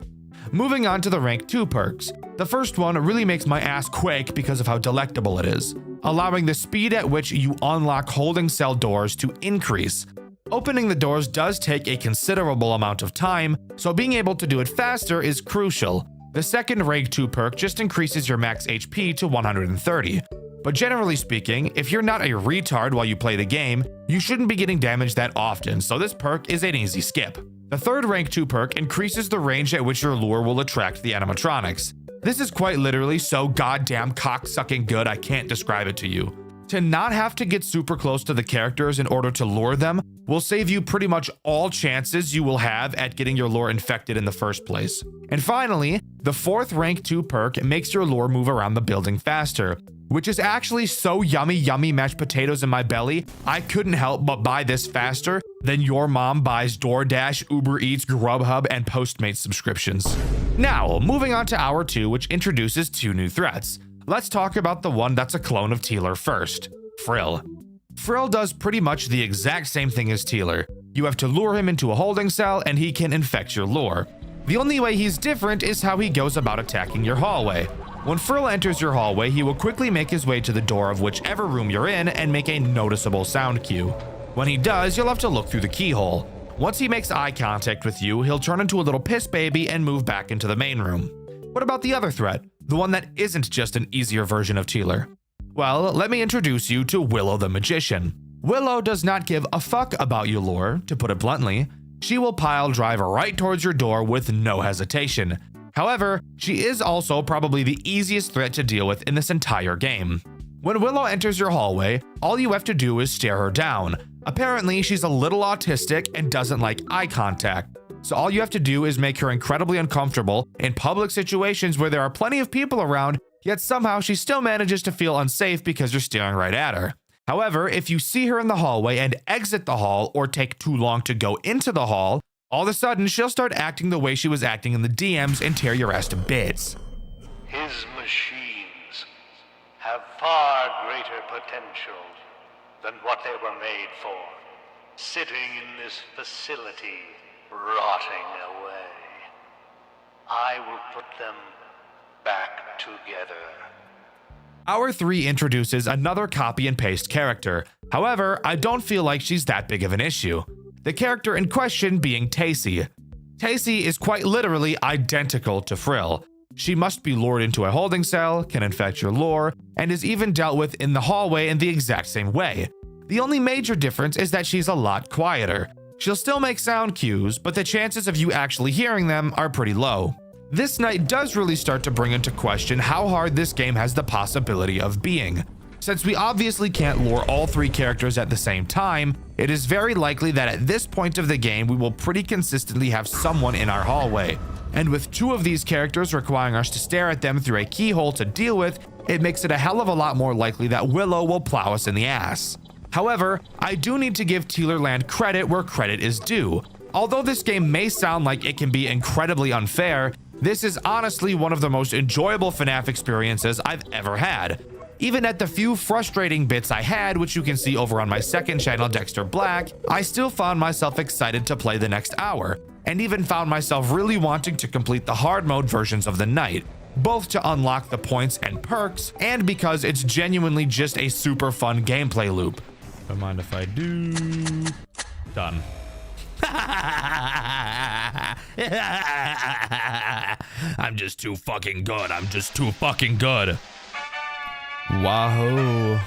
Moving on to the rank 2 perks. The first one really makes my ass quake because of how delectable it is, allowing the speed at which you unlock holding cell doors to increase. Opening the doors does take a considerable amount of time, so being able to do it faster is crucial. The second rank 2 perk just increases your max HP to 130. But generally speaking, if you're not a retard while you play the game, you shouldn't be getting damaged that often, so this perk is an easy skip. The third rank 2 perk increases the range at which your lure will attract the animatronics. This is quite literally so goddamn cock-sucking good I can't describe it to you. To not have to get super close to the characters in order to lure them will save you pretty much all chances you will have at getting your lure infected in the first place. And finally, the fourth rank 2 perk makes your lure move around the building faster, which is actually so yummy mashed potatoes in my belly, I couldn't help but buy this faster than your mom buys DoorDash, Uber Eats, Grubhub, and Postmates subscriptions. Now, moving on to hour 2, which introduces 2 new threats. Let's talk about the one that's a clone of Teeler first, Frill. Frill does pretty much the exact same thing as Teeler. You have to lure him into a holding cell and he can infect your lure. The only way he's different is how he goes about attacking your hallway. When Frill enters your hallway, he will quickly make his way to the door of whichever room you're in and make a noticeable sound cue. When he does, you'll have to look through the keyhole. Once he makes eye contact with you, he'll turn into a little piss baby and move back into the main room. What about the other threat? The one that isn't just an easier version of Teeler? Well, let me introduce you to Willow the Magician. Willow does not give a fuck about your lure, to put it bluntly. She will pile drive right towards your door with no hesitation. However, she is also probably the easiest threat to deal with in this entire game. When Willow enters your hallway, all you have to do is stare her down. Apparently, she's a little autistic and doesn't like eye contact. So all you have to do is make her incredibly uncomfortable in public situations where there are plenty of people around, yet somehow she still manages to feel unsafe because you're staring right at her. However, if you see her in the hallway and exit the hall or take too long to go into the hall, all of a sudden she'll start acting the way she was acting in the DMs and tear your ass to bits. His machines have far greater potential than what they were made for, sitting in this facility, rotting away. I will put them back together. Hour 3 introduces another copy and paste character. However, I don't feel like she's that big of an issue. The character in question being Tacy. Tacy is quite literally identical to Frill. She must be lured into a holding cell, can infect your lore, and is even dealt with in the hallway in the exact same way. The only major difference is that she's a lot quieter. She'll still make sound cues, but the chances of you actually hearing them are pretty low. This night does really start to bring into question how hard this game has the possibility of being. Since we obviously can't lure all 3 characters at the same time, it is very likely that at this point of the game we will pretty consistently have someone in our hallway. And with 2 of these characters requiring us to stare at them through a keyhole to deal with, it makes it a hell of a lot more likely that Willow will plow us in the ass. However, I do need to give Teelerland credit where credit is due. Although this game may sound like it can be incredibly unfair, this is honestly one of the most enjoyable FNAF experiences I've ever had. Even at the few frustrating bits I had, which you can see over on my second channel, Dxtr Black, I still found myself excited to play the next hour, and even found myself really wanting to complete the hard mode versions of the night, both to unlock the points and perks, and because it's genuinely just a super fun gameplay loop. Don't mind if I do. Done. I'm just too fucking good. I'm just too fucking good. Wahoo.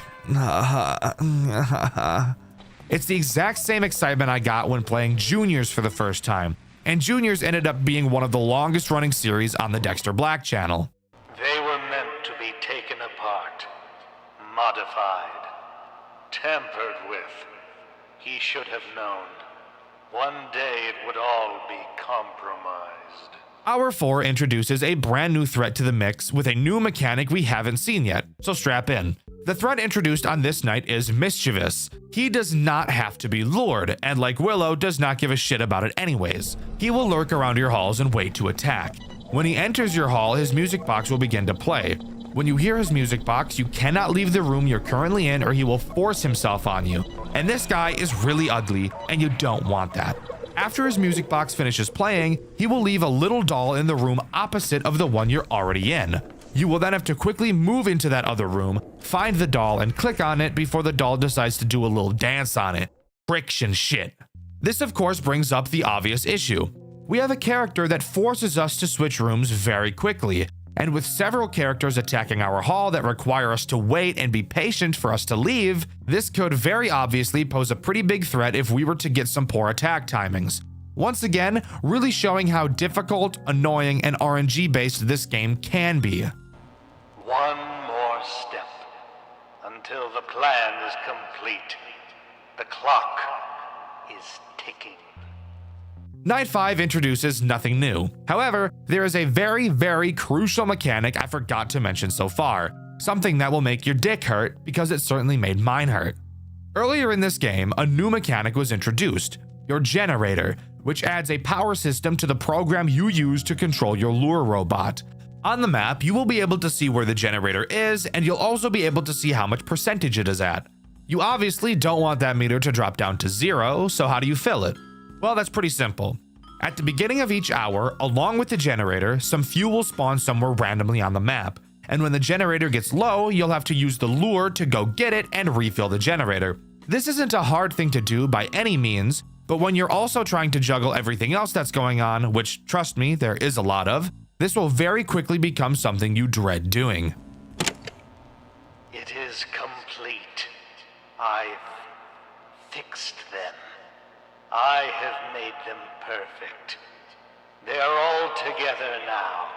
It's the exact same excitement I got when playing Juniors for the first time, and Juniors ended up being one of the longest running series on the Dxtr Black channel. They were meant to be taken apart, modified, tampered with. He should have known. One day it would all be compromised. Hour 4 introduces a brand new threat to the mix with a new mechanic we haven't seen yet, so strap in. The threat introduced on this night is Mischievous. He does not have to be lured, and like Willow, does not give a shit about it anyways. He will lurk around your halls and wait to attack. When he enters your hall, his music box will begin to play. When you hear his music box, you cannot leave the room you're currently in or he will force himself on you. And this guy is really ugly, and you don't want that. After his music box finishes playing, he will leave a little doll in the room opposite of the one you're already in. You will then have to quickly move into that other room, find the doll, and click on it before the doll decides to do a little dance on it. Friction shit. This of course brings up the obvious issue. We have a character that forces us to switch rooms very quickly, and with several characters attacking our hall that require us to wait and be patient for us to leave, this could very obviously pose a pretty big threat if we were to get some poor attack timings. Once again, really showing how difficult, annoying, and RNG based this game can be. One more step until the plan is complete. The clock is ticking. Night 5 introduces nothing new. However, there is a very, very crucial mechanic I forgot to mention so far. Something that will make your dick hurt, because it certainly made mine hurt. Earlier in this game, a new mechanic was introduced, your generator, which adds a power system to the program you use to control your lure robot. On the map, you will be able to see where the generator is, and you'll also be able to see how much percentage it is at. You obviously don't want that meter to drop down to 0, so how do you fill it? Well, that's pretty simple. At the beginning of each hour, along with the generator, some fuel will spawn somewhere randomly on the map. And when the generator gets low, you'll have to use the lure to go get it and refill the generator. This isn't a hard thing to do by any means, but when you're also trying to juggle everything else that's going on, which trust me, there is a lot of, this will very quickly become something you dread doing. It is complete. I've fixed them. I have made them perfect. They are all together now.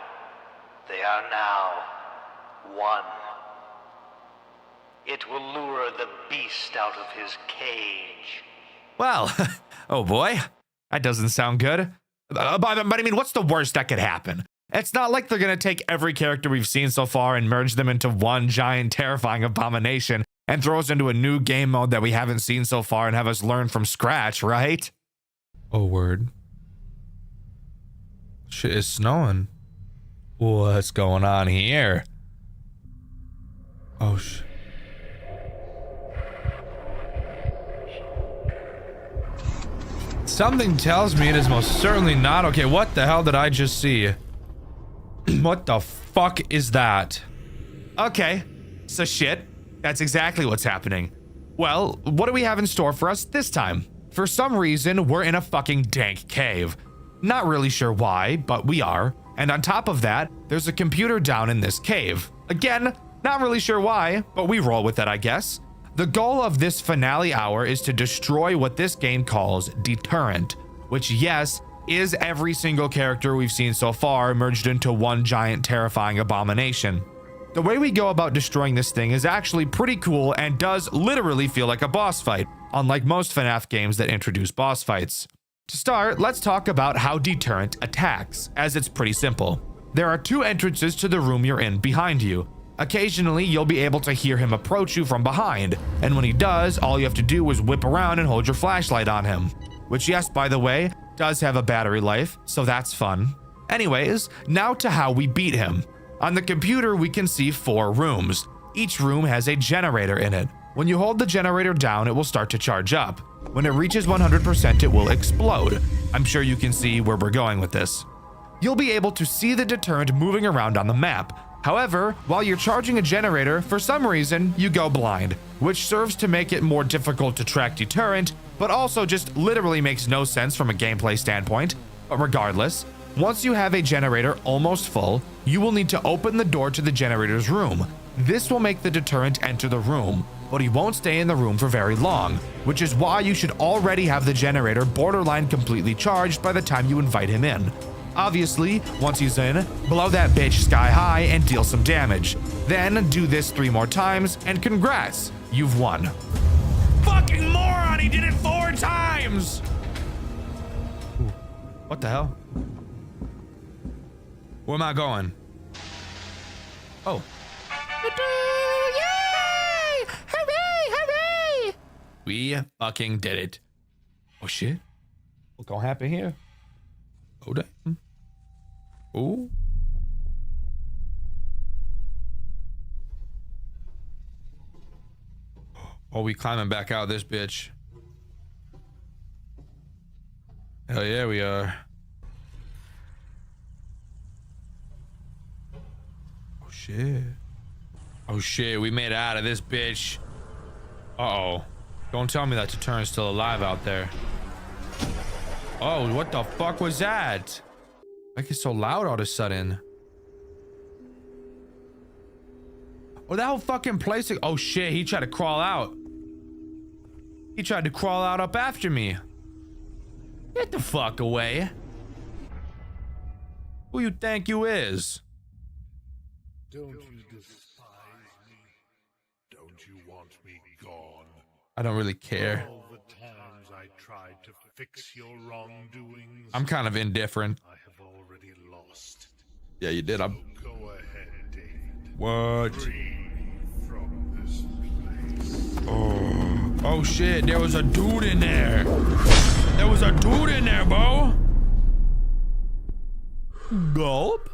They are now one. It will lure the beast out of his cage. Well, oh boy, that doesn't sound good. But I mean, what's the worst that could happen? It's not like they're going to take every character we've seen so far and merge them into one giant terrifying abomination and throw us into a new game mode that we haven't seen so far and have us learn from scratch, right? Oh, word. Shit is snowing. What's going on here? Oh, shit. Something tells me it is most certainly not. Okay, what the hell did I just see? What the fuck is that? Okay, so shit. That's exactly what's happening. Well, what do we have in store for us this time? For some reason, we're in a fucking dank cave. Not really sure why, but we are. And on top of that, there's a computer down in this cave. Again, not really sure why, but we roll with it, I guess. The goal of this finale hour is to destroy what this game calls Deterrent, which, yes, is every single character we've seen so far merged into one giant terrifying abomination. The way we go about destroying this thing is actually pretty cool and does literally feel like a boss fight, unlike most FNAF games that introduce boss fights. To start, let's talk about how Deterrent attacks, as it's pretty simple. There are two entrances to the room you're in behind you. Occasionally, you'll be able to hear him approach you from behind, and when he does, all you have to do is whip around and hold your flashlight on him. Which, yes, by the way, does have a battery life, so that's fun. Anyways, now to how we beat him. On the computer, we can see 4 rooms. Each room has a generator in it. When you hold the generator down, it will start to charge up. When it reaches 100%, it will explode. I'm sure you can see where we're going with this. You'll be able to see the Deterrent moving around on the map. However, while you're charging a generator, for some reason, you go blind, which serves to make it more difficult to track Deterrent, but also just literally makes no sense from a gameplay standpoint. But regardless, once you have a generator almost full, you will need to open the door to the generator's room. This will make the Deterrent enter the room, but he won't stay in the room for very long, which is why you should already have the generator borderline completely charged by the time you invite him in. Obviously, once he's in, blow that bitch sky high and deal some damage. Then do this 3 more times, and congrats, you've won. Fucking moron, he did it 4 times! Ooh, what the hell? Where am I going? Oh. Yay! Hooray! Hooray! We fucking did it. Oh shit. What's gonna happen here? Oh damn. Oh. Oh, we climbing back out this bitch. Hell yeah, we are. Oh shit. Oh shit, we made it out of this bitch. Uh-oh. Don't tell me that Deterrent's still alive out there. Oh, what the fuck was that? Why is it so loud all of a sudden? Oh, that whole fucking place. Oh shit, he tried to crawl out. He tried to crawl out up after me. Get the fuck away. Who you think you is? Don't you despise me? Don't you want me gone? I don't really care. All the times I tried to fix your wrongdoings, I'm kind of indifferent. I have already lost. Yeah, you did. So go ahead, David. What? Free from this place. Oh shit, there was a dude in there. There was a dude in there, bro. Gulp.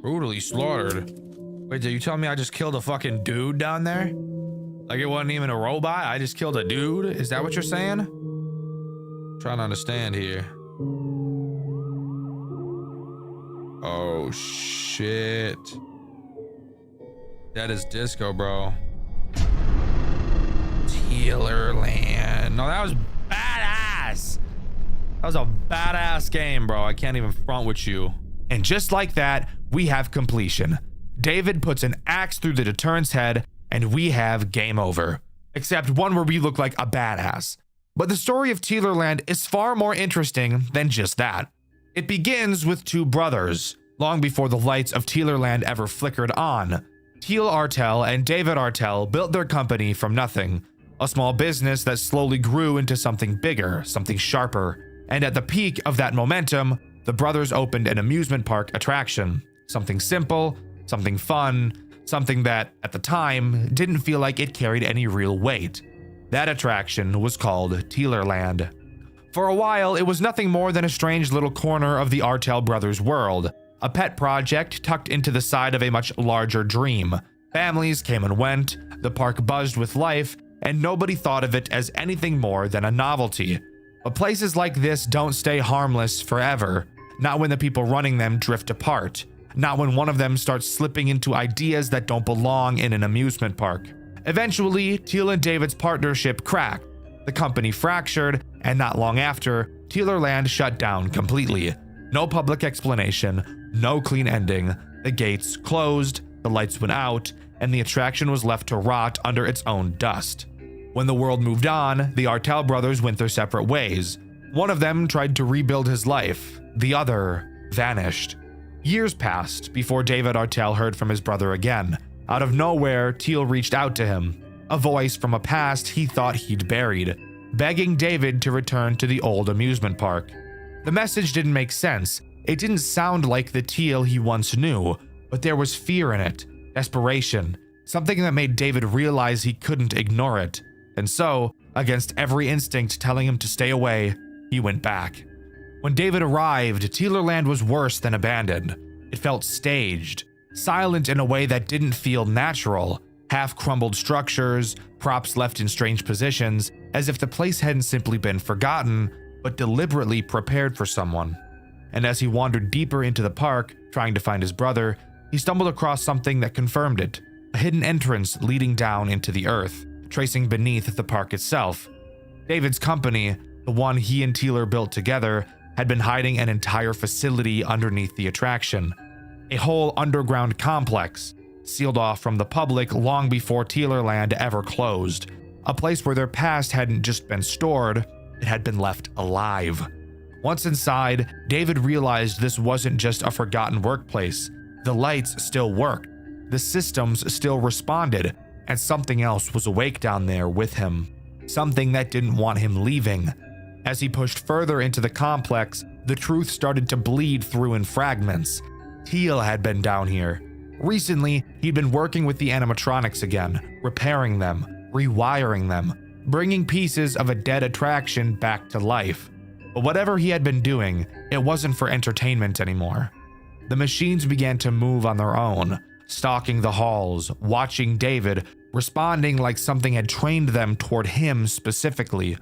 Brutally slaughtered. Wait, did you tell me I just killed a fucking dude down there? Like it wasn't even a robot? I just killed a dude? Is that what you're saying? Trying to understand here. Oh shit. That is disco, bro. Healerland. No, that was badass. That was a badass game, bro. I can't even front with you. And just like that, we have completion. David puts an axe through the Deterrent's head, and we have game over. Except one where we look like a badass. But the story of Teelerland is far more interesting than just that. It begins with two brothers, long before the lights of Teelerland ever flickered on. Teal Artel and David Artel built their company from nothing, a small business that slowly grew into something bigger, something sharper. And at the peak of that momentum, the brothers opened an amusement park attraction. Something simple, something fun, something that, at the time, didn't feel like it carried any real weight. That attraction was called Teelerland. For a while, it was nothing more than a strange little corner of the Artel brothers' world, a pet project tucked into the side of a much larger dream. Families came and went, the park buzzed with life, and nobody thought of it as anything more than a novelty. But places like this don't stay harmless forever, not when the people running them drift apart, not when one of them starts slipping into ideas that don't belong in an amusement park. Eventually, Teal and David's partnership cracked, the company fractured, and not long after, Teelerland shut down completely. No public explanation, no clean ending, the gates closed, the lights went out, and the attraction was left to rot under its own dust. When the world moved on, the Artel brothers went their separate ways. One of them tried to rebuild his life, the other vanished. Years passed before David Artel heard from his brother again. Out of nowhere, Teal reached out to him, a voice from a past he thought he'd buried, begging David to return to the old amusement park. The message didn't make sense. It didn't sound like the Teal he once knew, but there was fear in it, desperation, something that made David realize he couldn't ignore it. And so, against every instinct telling him to stay away, he went back. When David arrived, Teelerland was worse than abandoned. It felt staged, silent in a way that didn't feel natural, half-crumbled structures, props left in strange positions, as if the place hadn't simply been forgotten, but deliberately prepared for someone. And as he wandered deeper into the park, trying to find his brother, he stumbled across something that confirmed it, a hidden entrance leading down into the earth, tracing beneath the park itself. David's company, the one he and Teeler built together, had been hiding an entire facility underneath the attraction. A whole underground complex, sealed off from the public long before Teelerland ever closed. A place where their past hadn't just been stored, it had been left alive. Once inside, David realized this wasn't just a forgotten workplace. The lights still worked, the systems still responded, and something else was awake down there with him. Something that didn't want him leaving. As he pushed further into the complex, the truth started to bleed through in fragments. Teal had been down here. Recently, he'd been working with the animatronics again, repairing them, rewiring them, bringing pieces of a dead attraction back to life. But whatever he had been doing, it wasn't for entertainment anymore. The machines began to move on their own, stalking the halls, watching David, responding like something had trained them toward him specifically.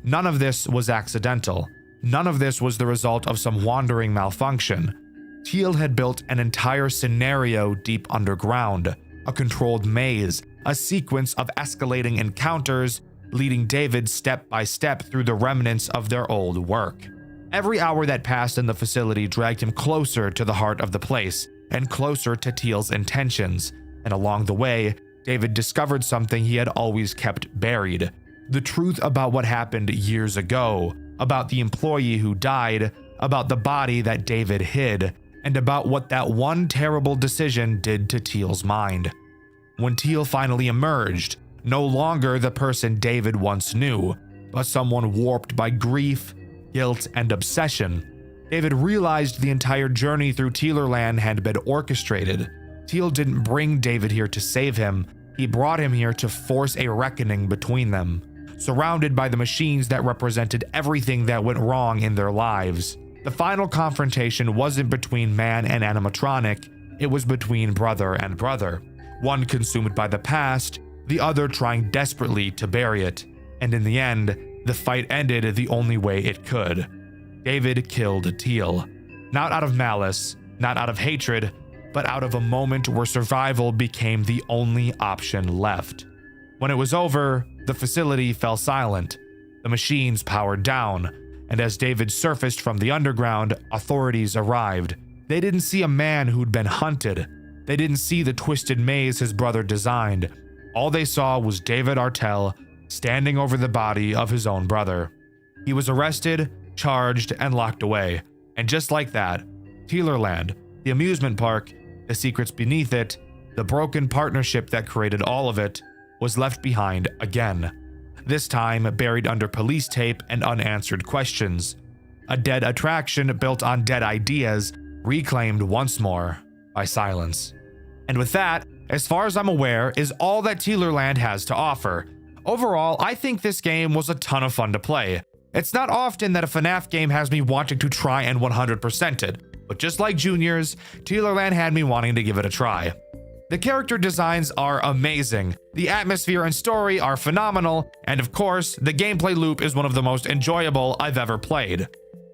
None of this was accidental. None of this was the result of some wandering malfunction. Teal had built an entire scenario deep underground, a controlled maze, a sequence of escalating encounters, leading David step by step through the remnants of their old work. Every hour that passed in the facility dragged him closer to the heart of the place, and closer to Teal's intentions, and along the way, David discovered something he had always kept buried. The truth about what happened years ago, about the employee who died, about the body that David hid, and about what that one terrible decision did to Teal's mind. When Teal finally emerged, no longer the person David once knew, but someone warped by grief, guilt, and obsession, David realized the entire journey through Teelerland had been orchestrated. Teal didn't bring David here to save him, he brought him here to force a reckoning between them, surrounded by the machines that represented everything that went wrong in their lives. The final confrontation wasn't between man and animatronic, it was between brother and brother. One consumed by the past, the other trying desperately to bury it. And in the end, the fight ended the only way it could. David killed Teal. Not out of malice, not out of hatred, but out of a moment where survival became the only option left. When it was over, the facility fell silent. The machines powered down, and as David surfaced from the underground, authorities arrived. They didn't see a man who'd been hunted. They didn't see the twisted maze his brother designed. All they saw was David Artel standing over the body of his own brother. He was arrested, charged, and locked away. And just like that, Teelerland, the amusement park, the secrets beneath it, the broken partnership that created all of it, was left behind again. This time buried under police tape and unanswered questions. A dead attraction built on dead ideas, reclaimed once more by silence. And with that, as far as I'm aware, is all that Teelerland has to offer. Overall, I think this game was a ton of fun to play. It's not often that a FNAF game has me wanting to try and 100% it, but just like Junior's, Teelerland had me wanting to give it a try. The character designs are amazing, the atmosphere and story are phenomenal, and of course, the gameplay loop is one of the most enjoyable I've ever played.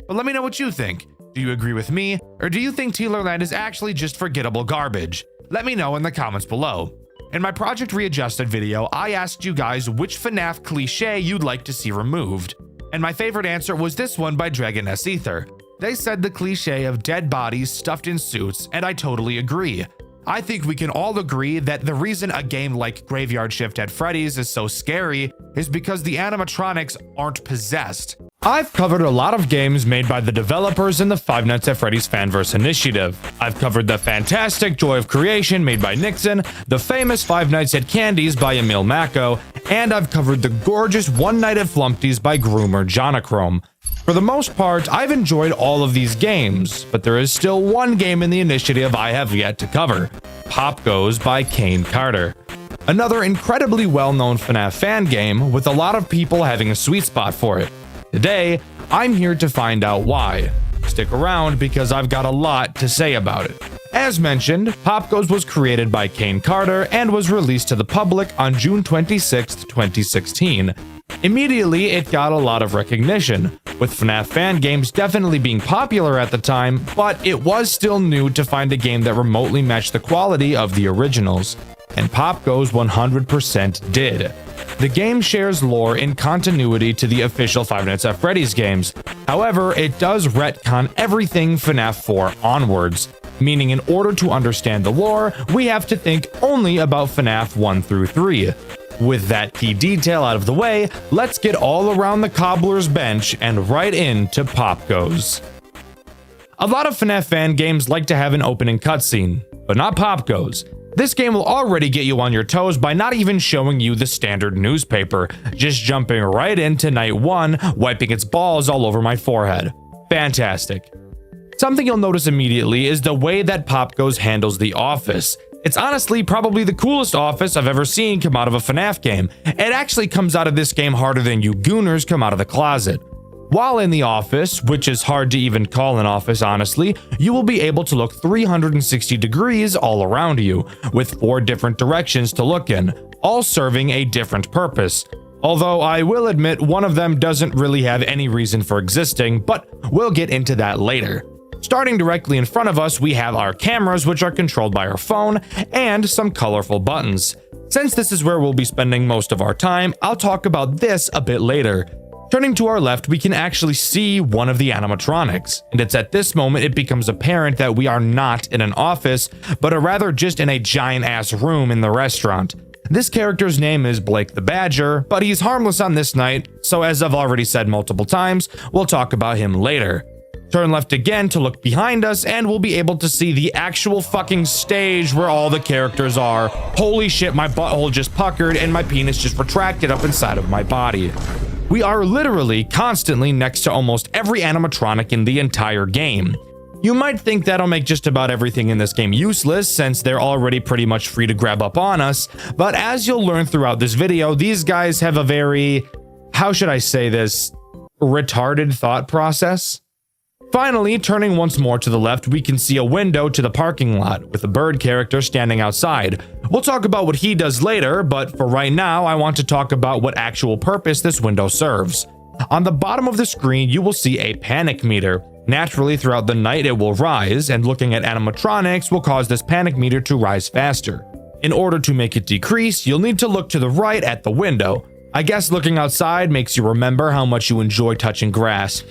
But let me know what you think. Do you agree with me, or do you think Teelerland is actually just forgettable garbage? Let me know in the comments below. In my Project Readjusted video, I asked you guys which FNAF cliche you'd like to see removed. And my favorite answer was this one by Dragon S Ether. They said the cliche of dead bodies stuffed in suits, and I totally agree. I think we can all agree that the reason a game like Graveyard Shift at Freddy's is so scary is because the animatronics aren't possessed. I've covered a lot of games made by the developers in the Five Nights at Freddy's Fanverse initiative. I've covered the fantastic Joy of Creation made by Nixon, the famous Five Nights at Candy's by Emil Mako, and I've covered the gorgeous One Night at Flumpty's by Groomer Jonachrome. For the most part, I've enjoyed all of these games, but there is still one game in the initiative I have yet to cover, Pop Goes by Kane Carter. Another incredibly well-known FNAF fan game with a lot of people having a sweet spot for it. Today, I'm here to find out why. Stick around because I've got a lot to say about it. As mentioned, Pop Goes was created by Kane Carter and was released to the public on June 26, 2016. Immediately, it got a lot of recognition, with FNAF fan games definitely being popular at the time, but it was still new to find a game that remotely matched the quality of the originals. And Pop Goes 100% did. The game shares lore in continuity to the official Five Nights at Freddy's games. However, it does retcon everything FNAF 4 onwards, meaning in order to understand the lore, we have to think only about FNAF 1 through 3. With that key detail out of the way, let's get all around the cobbler's bench and right into Pop Goes. A lot of FNAF fan games like to have an opening cutscene, but not Pop Goes. This game will already get you on your toes by not even showing you the standard newspaper, just jumping right into night 1, wiping its balls all over my forehead. Fantastic. Something you'll notice immediately is the way that Pop Goes handles the office. It's honestly probably the coolest office I've ever seen come out of a FNAF game. It actually comes out of this game harder than you gooners come out of the closet. While in the office, which is hard to even call an office honestly, you will be able to look 360 degrees all around you, with 4 different directions to look in, all serving a different purpose. Although I will admit one of them doesn't really have any reason for existing, but we'll get into that later. Starting directly in front of us, we have our cameras, which are controlled by our phone, and some colorful buttons. Since this is where we'll be spending most of our time, I'll talk about this a bit later. Turning to our left, we can actually see one of the animatronics, and it's at this moment it becomes apparent that we are not in an office, but are rather just in a giant-ass room in the restaurant. This character's name is Blake the Badger, but he's harmless on this night, so as I've already said multiple times, we'll talk about him later. Turn left again to look behind us, and we'll be able to see the actual fucking stage where all the characters are. Holy shit, my butthole just puckered and my penis just retracted up inside of my body. We are literally constantly next to almost every animatronic in the entire game. You might think that'll make just about everything in this game useless, since they're already pretty much free to grab up on us, but as you'll learn throughout this video, these guys have a very, how should I say this, retarded thought process. Finally, turning once more to the left, we can see a window to the parking lot with a bird character standing outside. We'll talk about what he does later, but for right now, I want to talk about what actual purpose this window serves. On the bottom of the screen, you will see a panic meter. Naturally, throughout the night, it will rise, and looking at animatronics will cause this panic meter to rise faster. In order to make it decrease, you'll need to look to the right at the window. I guess looking outside makes you remember how much you enjoy touching grass.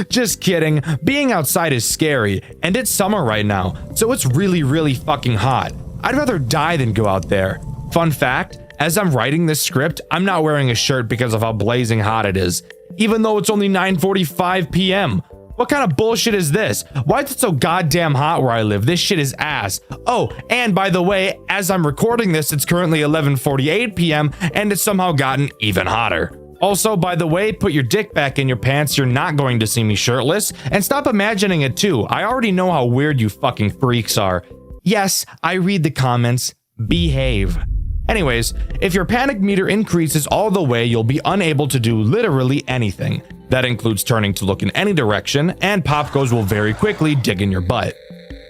Just kidding. Being outside is scary, and it's summer right now, so it's really fucking hot. I'd rather die than go out there. Fun fact, as I'm writing this script, I'm not wearing a shirt because of how blazing hot it is, even though it's only 9:45 p.m. What kind of bullshit is this? Why is it so goddamn hot where I live? This shit is ass. Oh, and by the way, as I'm recording this, it's currently 11:48 p.m. and it's somehow gotten even hotter. Also, by the way, put your dick back in your pants. You're not going to see me shirtless. And stop imagining it too. I already know how weird you fucking freaks are. Yes, I read the comments. Behave. Anyways, if your panic meter increases all the way, you'll be unable to do literally anything. That includes turning to look in any direction, and Pop Goes will very quickly dig in your butt.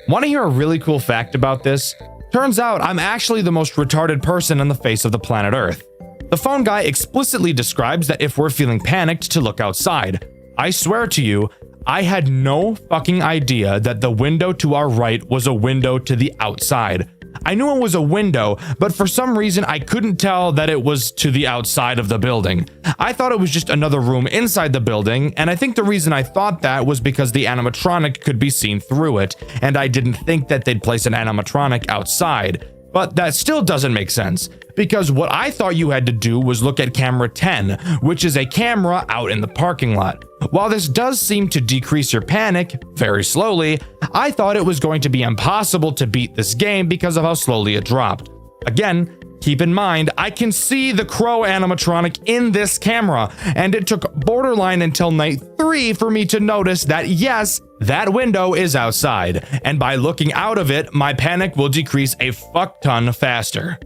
Want to hear a really cool fact about this? Turns out I'm actually the most retarded person on the face of the planet Earth. The phone guy explicitly describes that if we're feeling panicked to look outside. I swear to you, I had no fucking idea that the window to our right was a window to the outside. I knew it was a window, but for some reason I couldn't tell that it was to the outside of the building. I thought it was just another room inside the building, and I think the reason I thought that was because the animatronic could be seen through it, and I didn't think that they'd place an animatronic outside. But that still doesn't make sense, because what I thought you had to do was look at camera 10, which is a camera out in the parking lot. While this does seem to decrease your panic very slowly, I thought it was going to be impossible to beat this game because of how slowly it dropped. Again, keep in mind, I can see the crow animatronic in this camera, and it took borderline until night 3 for me to notice that yes, that window is outside, and by looking out of it, my panic will decrease a fuck ton faster.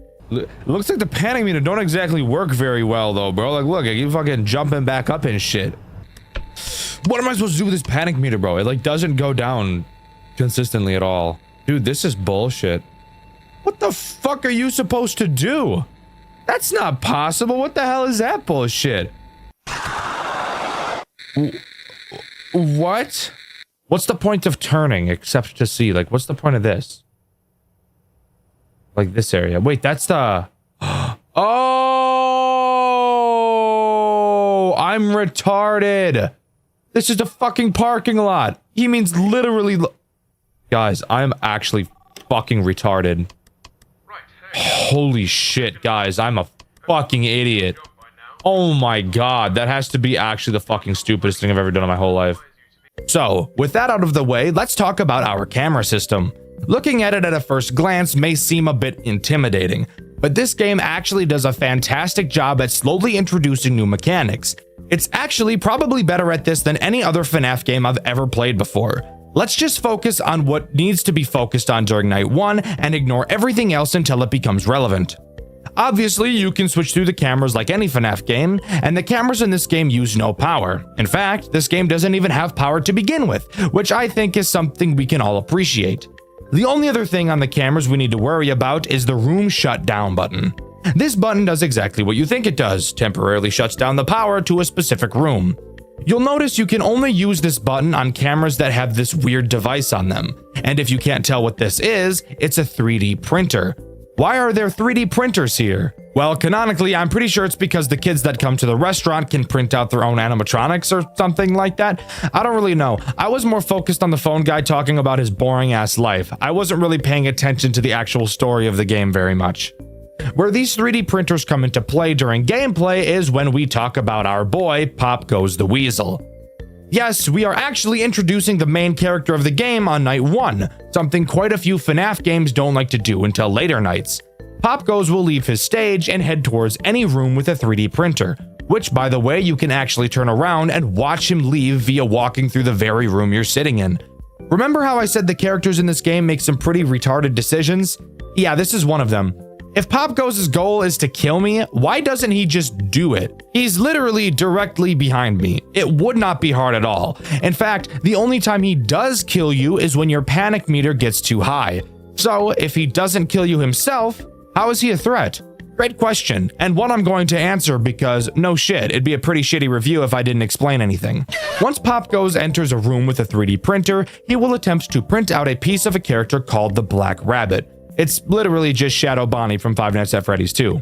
Looks like the panic meter don't exactly work very well though, bro. Like, look, I keep fucking jumping back up and shit. What am I supposed to do with this panic meter, bro? It like doesn't go down consistently at all. Dude, this is bullshit. What the fuck are you supposed to do? That's not possible. What the hell is that bullshit? What? What's the point of turning except to see? Like, what's the point of this? Like this area. Wait, that's the... Oh! I'm retarded. This is the fucking parking lot. He means literally... Guys, I'm actually fucking retarded. Holy shit, guys. I'm a fucking idiot. Oh my god. That has to be actually the fucking stupidest thing I've ever done in my whole life. So, with that out of the way, let's talk about our camera system. Looking at it at a first glance may seem a bit intimidating, but this game actually does a fantastic job at slowly introducing new mechanics. It's actually probably better at this than any other FNAF game I've ever played before. Let's just focus on what needs to be focused on during night 1 and ignore everything else until it becomes relevant. Obviously, you can switch through the cameras like any FNAF game, and the cameras in this game use no power. In fact, this game doesn't even have power to begin with, which I think is something we can all appreciate. The only other thing on the cameras we need to worry about is the room shutdown button. This button does exactly what you think it does, temporarily shuts down the power to a specific room. You'll notice you can only use this button on cameras that have this weird device on them, and if you can't tell what this is, it's a 3D printer. Why are there 3D printers here? Well, canonically, I'm pretty sure it's because the kids that come to the restaurant can print out their own animatronics or something like that. I don't really know. I was more focused on the phone guy talking about his boring ass life. I wasn't really paying attention to the actual story of the game very much. Where these 3D printers come into play during gameplay is when we talk about our boy, Pop Goes the Weasel. Yes, we are actually introducing the main character of the game on night 1, something quite a few FNAF games don't like to do until later nights. Pop Goes will leave his stage and head towards any room with a 3D printer, which by the way you can actually turn around and watch him leave via walking through the very room you're sitting in. Remember how I said the characters in this game make some pretty retarded decisions? Yeah, this is one of them. If Pop Goes' goal is to kill me, why doesn't he just do it? He's literally directly behind me. It would not be hard at all. In fact, the only time he does kill you is when your panic meter gets too high. So, if he doesn't kill you himself, how is he a threat? Great question, and one I'm going to answer because, no shit, it'd be a pretty shitty review if I didn't explain anything. Once Pop Goes enters a room with a 3D printer, he will attempt to print out a piece of a character called the Black Rabbit. It's literally just Shadow Bonnie from Five Nights at Freddy's 2.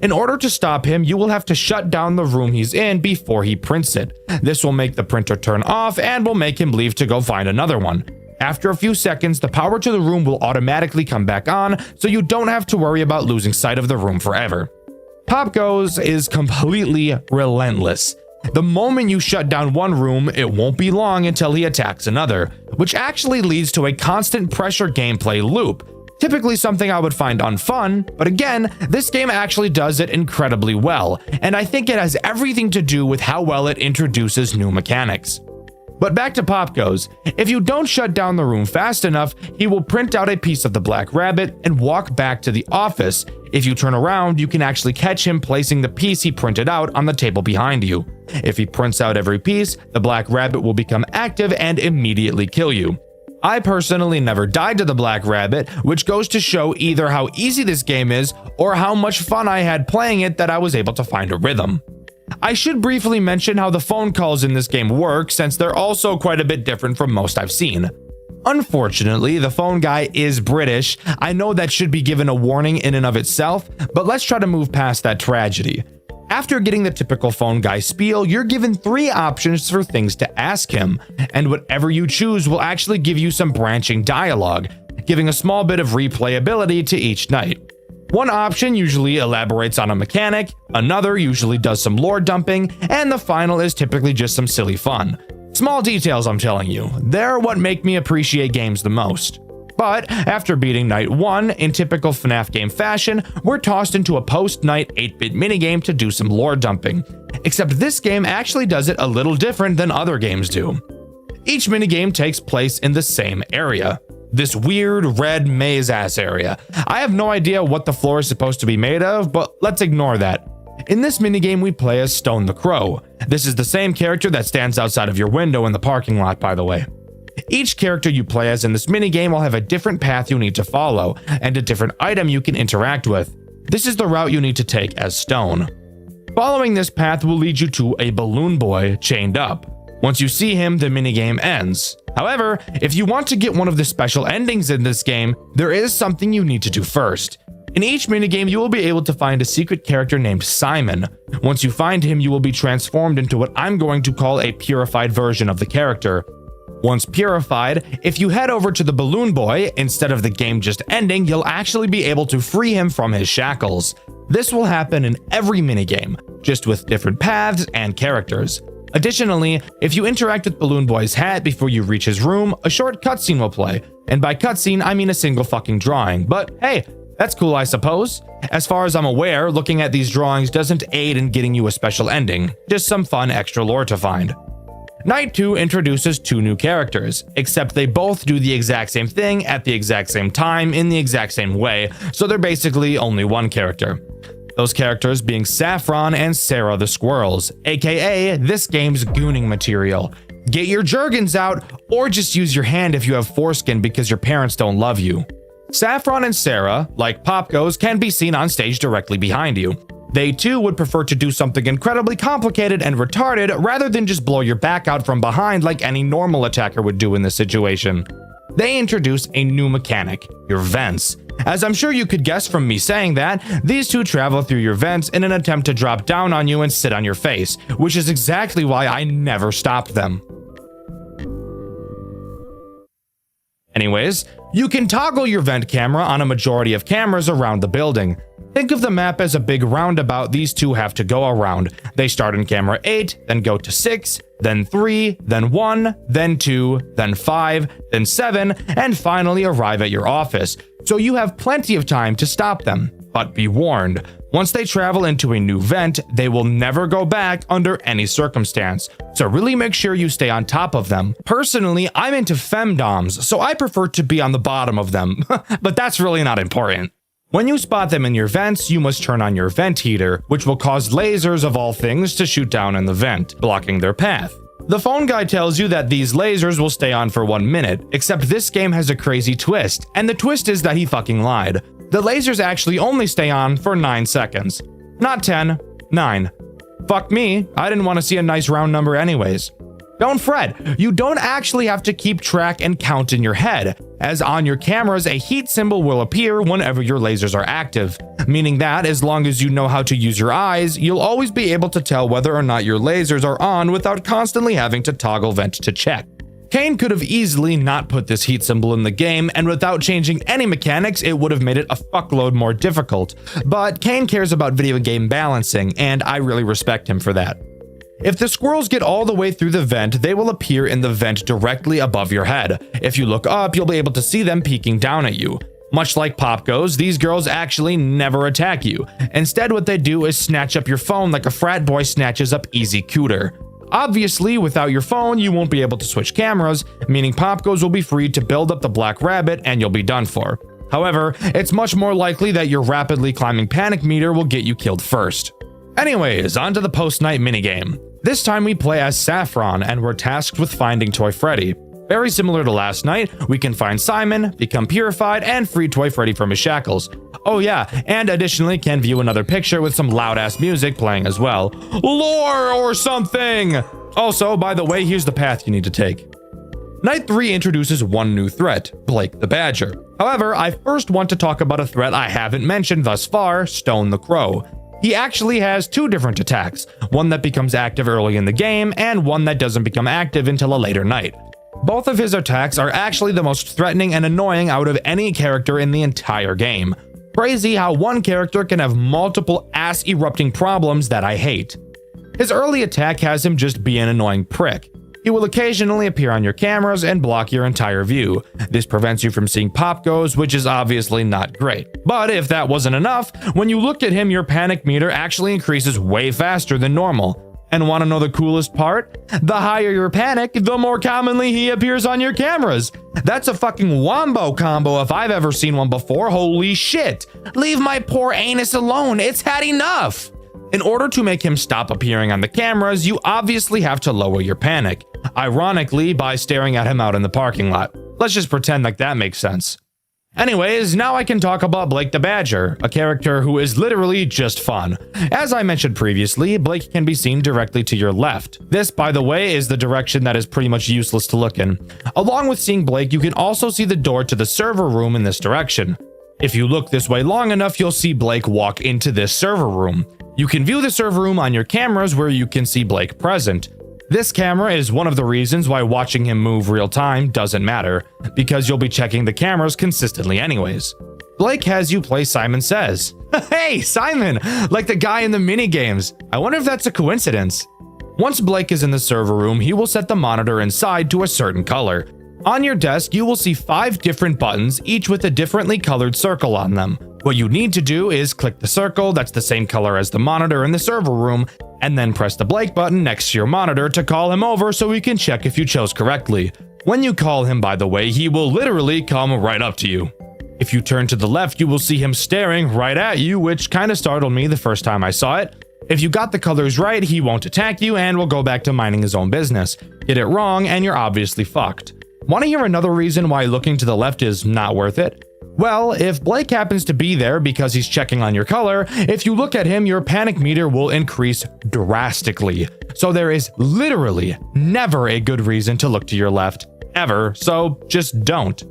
In order to stop him, you will have to shut down the room he's in before he prints it. This will make the printer turn off and will make him leave to go find another one. After a few seconds, the power to the room will automatically come back on, so you don't have to worry about losing sight of the room forever. Pop Goes is completely relentless. The moment you shut down one room, it won't be long until he attacks another, which actually leads to a constant pressure gameplay loop. Typically something I would find unfun, but again, this game actually does it incredibly well, and I think it has everything to do with how well it introduces new mechanics. But back to Pop Goes. If you don't shut down the room fast enough, he will print out a piece of the black rabbit and walk back to the office. If you turn around, you can actually catch him placing the piece he printed out on the table behind you. If he prints out every piece, the black rabbit will become active and immediately kill you. I personally never died to the black rabbit, which goes to show either how easy this game is or how much fun I had playing it that I was able to find a rhythm. I should briefly mention how the phone calls in this game work, since they're also quite a bit different from most I've seen. Unfortunately, the phone guy is British. I know that should be given a warning in and of itself, but let's try to move past that tragedy. After getting the typical phone guy spiel, you're given 3 options for things to ask him, and whatever you choose will actually give you some branching dialogue, giving a small bit of replayability to each night. One option usually elaborates on a mechanic, another usually does some lore dumping, and the final is typically just some silly fun. Small details, I'm telling you. They're what make me appreciate games the most. But after beating night 1 in typical FNAF game fashion, we're tossed into a post-night 8-bit minigame to do some lore dumping. Except this game actually does it a little different than other games do. Each minigame takes place in the same area. This weird red maze-ass area. I have no idea what the floor is supposed to be made of, but let's ignore that. In this minigame, we play as Stone the Crow. This is the same character that stands outside of your window in the parking lot, by the way. Each character you play as in this minigame will have a different path you need to follow, and a different item you can interact with. This is the route you need to take as Stone. Following this path will lead you to a balloon boy chained up. Once you see him, the minigame ends. However, if you want to get one of the special endings in this game, there is something you need to do first. In each minigame, you will be able to find a secret character named Simon. Once you find him, you will be transformed into what I'm going to call a purified version of the character. Once purified, if you head over to the balloon boy, instead of the game just ending, you'll actually be able to free him from his shackles. This will happen in every minigame, just with different paths and characters. Additionally, if you interact with Balloon Boy's hat before you reach his room, a short cutscene will play. And by cutscene, I mean a single fucking drawing. But hey, that's cool, I suppose. As far as I'm aware, looking at these drawings doesn't aid in getting you a special ending, just some fun extra lore to find. Night 2 introduces 2 new characters, except they both do the exact same thing at the exact same time in the exact same way, so they're basically only one character. Those characters being Saffron and Sarah the Squirrels, aka this game's gooning material. Get your Jergens out, or just use your hand if you have foreskin because your parents don't love you. Saffron and Sarah, like Pop Goes, can be seen on stage directly behind you. They too would prefer to do something incredibly complicated and retarded rather than just blow your back out from behind like any normal attacker would do in this situation. They introduce a new mechanic, your vents. As I'm sure you could guess from me saying that, these 2 travel through your vents in an attempt to drop down on you and sit on your face, which is exactly why I never stopped them. Anyways, you can toggle your vent camera on a majority of cameras around the building. Think of the map as a big roundabout these 2 have to go around. They start in camera 8, then go to 6, then 3, then 1, then 2, then 5, then 7, and finally arrive at your office. So you have plenty of time to stop them. But be warned, once they travel into a new vent, they will never go back under any circumstance. So really make sure you stay on top of them. Personally, I'm into femdoms, so I prefer to be on the bottom of them. But that's really not important. When you spot them in your vents, you must turn on your vent heater, which will cause lasers of all things to shoot down in the vent, blocking their path. The phone guy tells you that these lasers will stay on for 1 minute, except this game has a crazy twist, and the twist is that he fucking lied. The lasers actually only stay on for 9 seconds. Not 10, 9. Fuck me, I didn't want to see a nice round number anyways. Don't fret, you don't actually have to keep track and count in your head, as on your cameras a heat symbol will appear whenever your lasers are active, meaning that as long as you know how to use your eyes, you'll always be able to tell whether or not your lasers are on without constantly having to toggle vent to check. Kane could have easily not put this heat symbol in the game, and without changing any mechanics, it would have made it a fuckload more difficult. But Kane cares about video game balancing, and I really respect him for that. If the squirrels get all the way through the vent, they will appear in the vent directly above your head. If you look up, you'll be able to see them peeking down at you. Much like Pop goes, these girls actually never attack you. Instead, what they do is snatch up your phone like a frat boy snatches up Easy Cooter. Obviously, without your phone, you won't be able to switch cameras, meaning Pop goes will be free to build up the black rabbit and you'll be done for. However, it's much more likely that your rapidly climbing panic meter will get you killed first. Anyways, on to the post-night minigame. This time we play as Saffron and we're tasked with finding Toy Freddy. Very similar to last night, we can find Simon, become purified, and free Toy Freddy from his shackles. Oh yeah, and additionally can view another picture with some loud-ass music playing as well. Lore or something! Also, by the way, here's the path you need to take. Night 3 introduces one new threat, Blake the Badger. However, I first want to talk about a threat I haven't mentioned thus far, Stone the Crow. He actually has two different attacks, one that becomes active early in the game, and one that doesn't become active until a later night. Both of his attacks are actually the most threatening and annoying out of any character in the entire game. Crazy how one character can have multiple ass-erupting problems that I hate. His early attack has him just be an annoying prick. He will occasionally appear on your cameras and block your entire view. This prevents you from seeing Pop Goes, which is obviously not great. But if that wasn't enough, when you look at him, your panic meter actually increases way faster than normal. And want to know the coolest part? The higher your panic, the more commonly he appears on your cameras. That's a fucking wombo combo if I've ever seen one before. Holy shit. Leave my poor anus alone. It's had enough. In order to make him stop appearing on the cameras, you obviously have to lower your panic. Ironically, by staring at him out in the parking lot. Let's just pretend like that makes sense. Anyways, now I can talk about Blake the Badger, a character who is literally just fun. As I mentioned previously, Blake can be seen directly to your left. This, by the way, is the direction that is pretty much useless to look in. Along with seeing Blake, you can also see the door to the server room in this direction. If you look this way long enough, you'll see Blake walk into this server room. You can view the server room on your cameras where you can see Blake present. This camera is one of the reasons why watching him move real time doesn't matter, because you'll be checking the cameras consistently anyways. Blake has you play Simon Says. Hey, Simon! Like the guy in the minigames. I wonder if that's a coincidence. Once Blake is in the server room, he will set the monitor inside to a certain color. On your desk, you will see 5 different buttons, each with a differently colored circle on them. What you need to do is click the circle that's the same color as the monitor in the server room, and then press the Blake button next to your monitor to call him over so we can check if you chose correctly. When you call him, by the way, he will literally come right up to you. If you turn to the left, you will see him staring right at you, which kinda startled me the first time I saw it. If you got the colors right, he won't attack you and will go back to minding his own business. Get it wrong and you're obviously fucked. Want to hear another reason why looking to the left is not worth it? Well, if Blake happens to be there because he's checking on your color, if you look at him, your panic meter will increase drastically. So there is literally never a good reason to look to your left, ever, so just don't.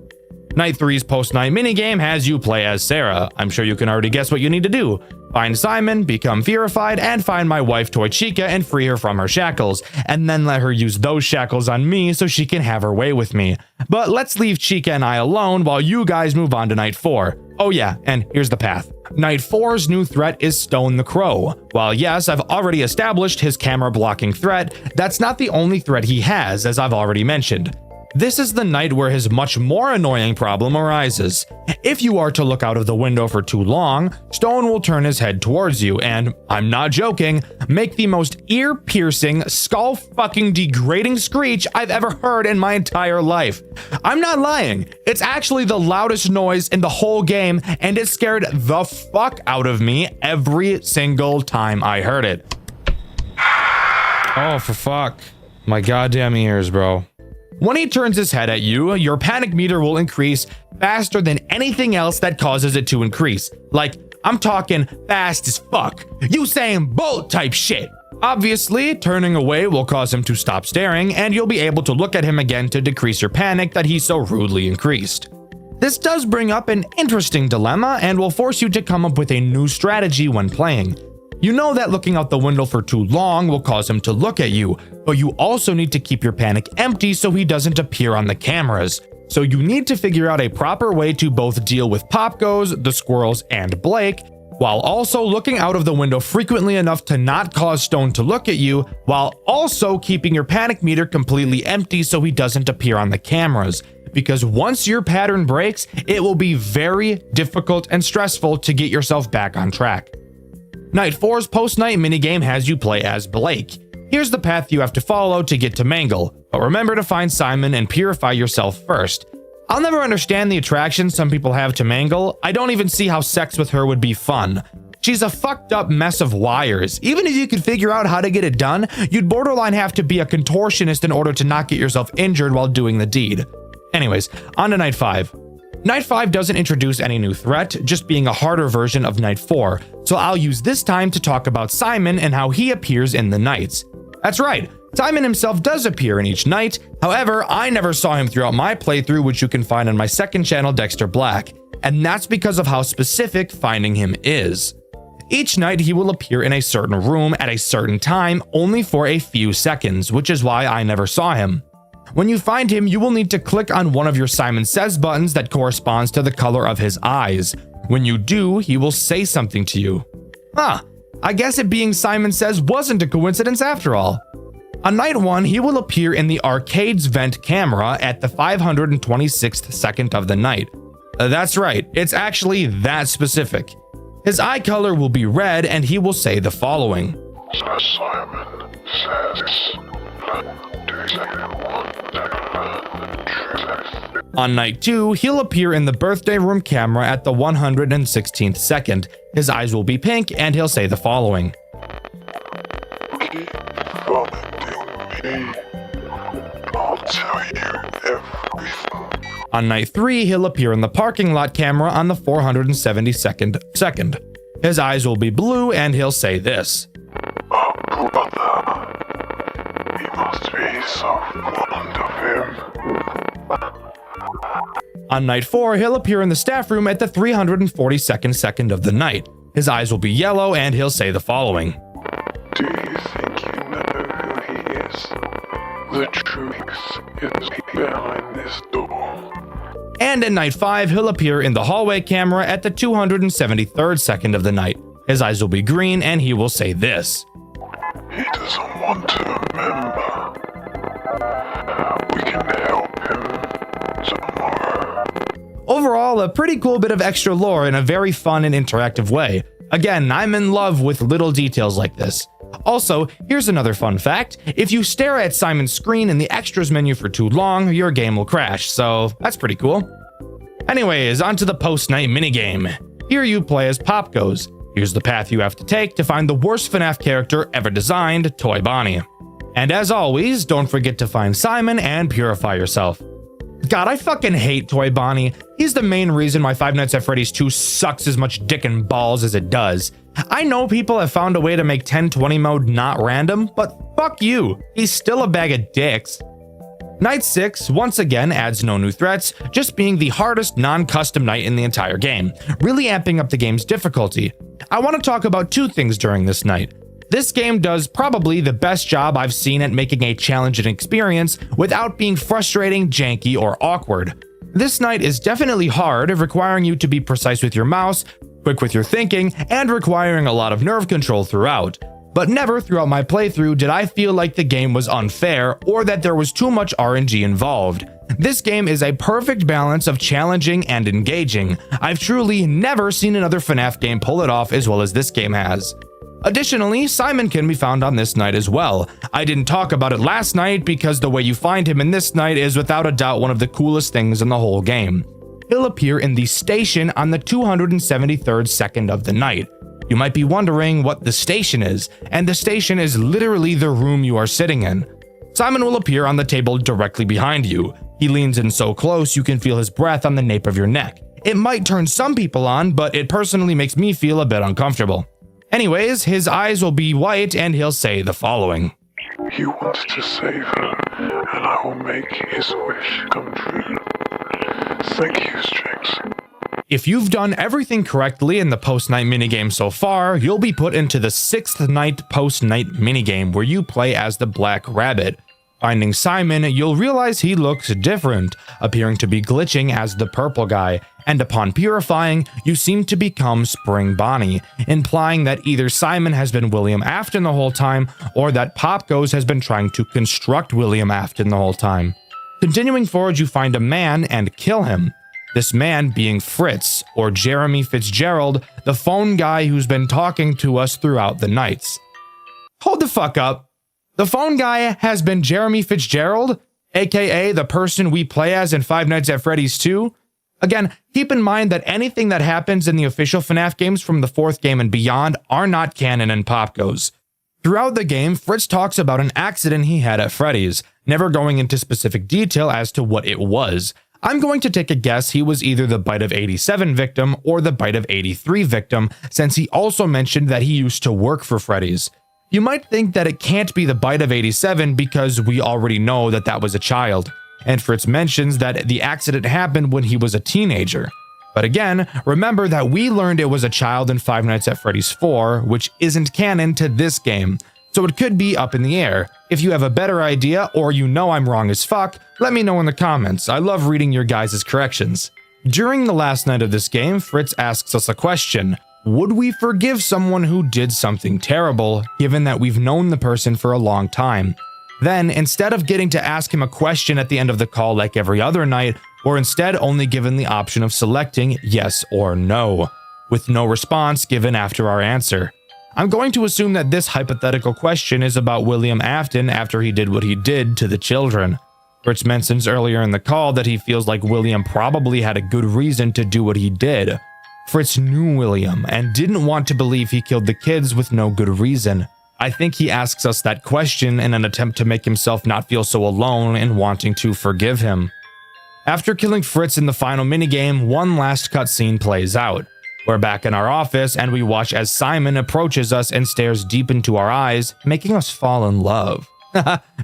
Night 3's post-night minigame has you play as Sarah. I'm sure you can already guess what you need to do. Find Simon, become purified, and find my wife Toy Chica and free her from her shackles, and then let her use those shackles on me so she can have her way with me. But let's leave Chica and I alone while you guys move on to Night 4. Oh yeah, and here's the path. Night 4's new threat is Stone the Crow. While yes, I've already established his camera blocking threat, that's not the only threat he has, as I've already mentioned. This is the night where his much more annoying problem arises. If you are to look out of the window for too long, Stone will turn his head towards you and, I'm not joking, make the most ear-piercing, skull-fucking degrading screech I've ever heard in my entire life. I'm not lying. It's actually the loudest noise in the whole game, and it scared the fuck out of me every single time I heard it. Oh, for fuck. My goddamn ears, bro. When he turns his head at you, your panic meter will increase faster than anything else that causes it to increase. Like, I'm talking fast as fuck. Usain Bolt type shit. Obviously, turning away will cause him to stop staring, and you'll be able to look at him again to decrease your panic that he so rudely increased. This does bring up an interesting dilemma and will force you to come up with a new strategy when playing. You know that looking out the window for too long will cause him to look at you, but you also need to keep your panic empty so he doesn't appear on the cameras. So you need to figure out a proper way to both deal with Popgoes, the squirrels, and Blake, while also looking out of the window frequently enough to not cause Stone to look at you, while also keeping your panic meter completely empty so he doesn't appear on the cameras. Because once your pattern breaks, it will be very difficult and stressful to get yourself back on track. Night 4's post-night minigame has you play as Blake. Here's the path you have to follow to get to Mangle, but remember to find Simon and purify yourself first. I'll never understand the attraction some people have to Mangle. I don't even see how sex with her would be fun. She's a fucked up mess of wires. Even if you could figure out how to get it done, you'd borderline have to be a contortionist in order to not get yourself injured while doing the deed. Anyways, on to Night 5. Night 5 doesn't introduce any new threat, just being a harder version of Night 4, so I'll use this time to talk about Simon and how he appears in the nights. That's right, Simon himself does appear in each night. However, I never saw him throughout my playthrough, which you can find on my second channel, Dxtr Black, and that's because of how specific finding him is. Each night he will appear in a certain room at a certain time, only for a few seconds, which is why I never saw him. When you find him, you will need to click on one of your Simon Says buttons that corresponds to the color of his eyes. When you do, he will say something to you. I guess it being Simon Says wasn't a coincidence after all. On Night 1, he will appear in the arcade's vent camera at the 526th second of the night. That's right, it's actually that specific. His eye color will be red and he will say the following. Simon Says. On Night 2, he'll appear in the birthday room camera at the 116th second. His eyes will be pink and he'll say the following. Keep finding me. I'll tell you everything. On Night 3, he'll appear in the parking lot camera on the 472nd second. His eyes will be blue and he'll say this. Oh, brother. He must be so fond of him. On Night 4, he'll appear in the staff room at the 342nd second of the night. His eyes will be yellow and he'll say the following. Do you think you know who he is? The truth is behind this door. And in Night 5, he'll appear in the hallway camera at the 273rd second of the night. His eyes will be green and he will say this. He doesn't want to remember. We can help him tomorrow. Overall, a pretty cool bit of extra lore in a very fun and interactive way. Again, I'm in love with little details like this. Also, here's another fun fact. If you stare at Simon's screen in the extras menu for too long, your game will crash, so that's pretty cool. Anyways, onto the post-night minigame. Here you play as Popgoes. Here's the path you have to take to find the worst FNAF character ever designed, Toy Bonnie. And as always, don't forget to find Simon and purify yourself. God, I fucking hate Toy Bonnie. He's the main reason why Five Nights at Freddy's 2 sucks as much dick and balls as it does. I know people have found a way to make 1020 mode not random, but fuck you. He's still a bag of dicks. Night 6 once again adds no new threats, just being the hardest non-custom night in the entire game, really amping up the game's difficulty. I want to talk about two things during this night. This game does probably the best job I've seen at making a challenging experience without being frustrating, janky, or awkward. This night is definitely hard, requiring you to be precise with your mouse, quick with your thinking, and requiring a lot of nerve control throughout. But never throughout my playthrough did I feel like the game was unfair or that there was too much RNG involved. This game is a perfect balance of challenging and engaging. I've truly never seen another FNAF game pull it off as well as this game has. Additionally, Simon can be found on this night as well. I didn't talk about it last night because the way you find him in this night is without a doubt one of the coolest things in the whole game. He'll appear in the station on the 273rd second of the night. You might be wondering what the station is, and the station is literally the room you are sitting in. Simon will appear on the table directly behind you. He leans in so close you can feel his breath on the nape of your neck. It might turn some people on, but it personally makes me feel a bit uncomfortable. Anyways, his eyes will be white and he'll say the following. He wants to save her, and I will make his wish come true. Thank you, Strix. If you've done everything correctly in the post-night minigame so far, you'll be put into the 6th night post-night minigame where you play as the Black Rabbit. Finding Simon, you'll realize he looks different, appearing to be glitching as the purple guy, and upon purifying, you seem to become Spring Bonnie, implying that either Simon has been William Afton the whole time, or that Pop Goes has been trying to construct William Afton the whole time. Continuing forward, you find a man and kill him. This man being Fritz, or Jeremy Fitzgerald, the phone guy who's been talking to us throughout the nights. Hold the fuck up. The phone guy has been Jeremy Fitzgerald, aka the person we play as in Five Nights at Freddy's 2? Again, keep in mind that anything that happens in the official FNAF games from the 4th game and beyond are not canon in Pop Goes. Throughout the game, Fritz talks about an accident he had at Freddy's, never going into specific detail as to what it was. I'm going to take a guess he was either the Bite of 87 victim or the Bite of 83 victim, since he also mentioned that he used to work for Freddy's. You might think that it can't be the Bite of 87 because we already know that that was a child, and Fritz mentions that the accident happened when he was a teenager. But again, remember that we learned it was a child in Five Nights at Freddy's 4, which isn't canon to this game, so it could be up in the air. If you have a better idea, or you know I'm wrong as fuck, let me know in the comments. I love reading your guys' corrections. During the last night of this game, Fritz asks us a question. Would we forgive someone who did something terrible, given that we've known the person for a long time? Then, instead of getting to ask him a question at the end of the call like every other night, we're instead only given the option of selecting yes or no, with no response given after our answer. I'm going to assume that this hypothetical question is about William Afton after he did what he did to the children. Fritz mentions earlier in the call that he feels like William probably had a good reason to do what he did. Fritz knew William and didn't want to believe he killed the kids with no good reason. I think he asks us that question in an attempt to make himself not feel so alone in wanting to forgive him. After killing Fritz in the final minigame, one last cutscene plays out. We're back in our office and we watch as Simon approaches us and stares deep into our eyes, making us fall in love.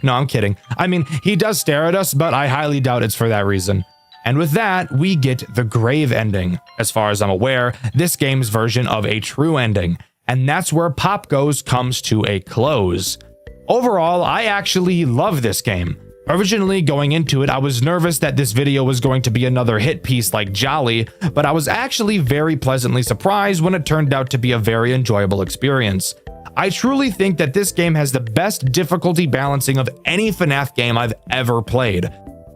No, I'm kidding. I mean, he does stare at us, but I highly doubt it's for that reason. And with that, we get the grave ending. As far as I'm aware, this game's version of a true ending. And that's where Pop Goes comes to a close. Overall, I actually love this game. Originally, going into it, I was nervous that this video was going to be another hit piece like Jolly, but I was actually very pleasantly surprised when it turned out to be a very enjoyable experience. I truly think that this game has the best difficulty balancing of any FNAF game I've ever played.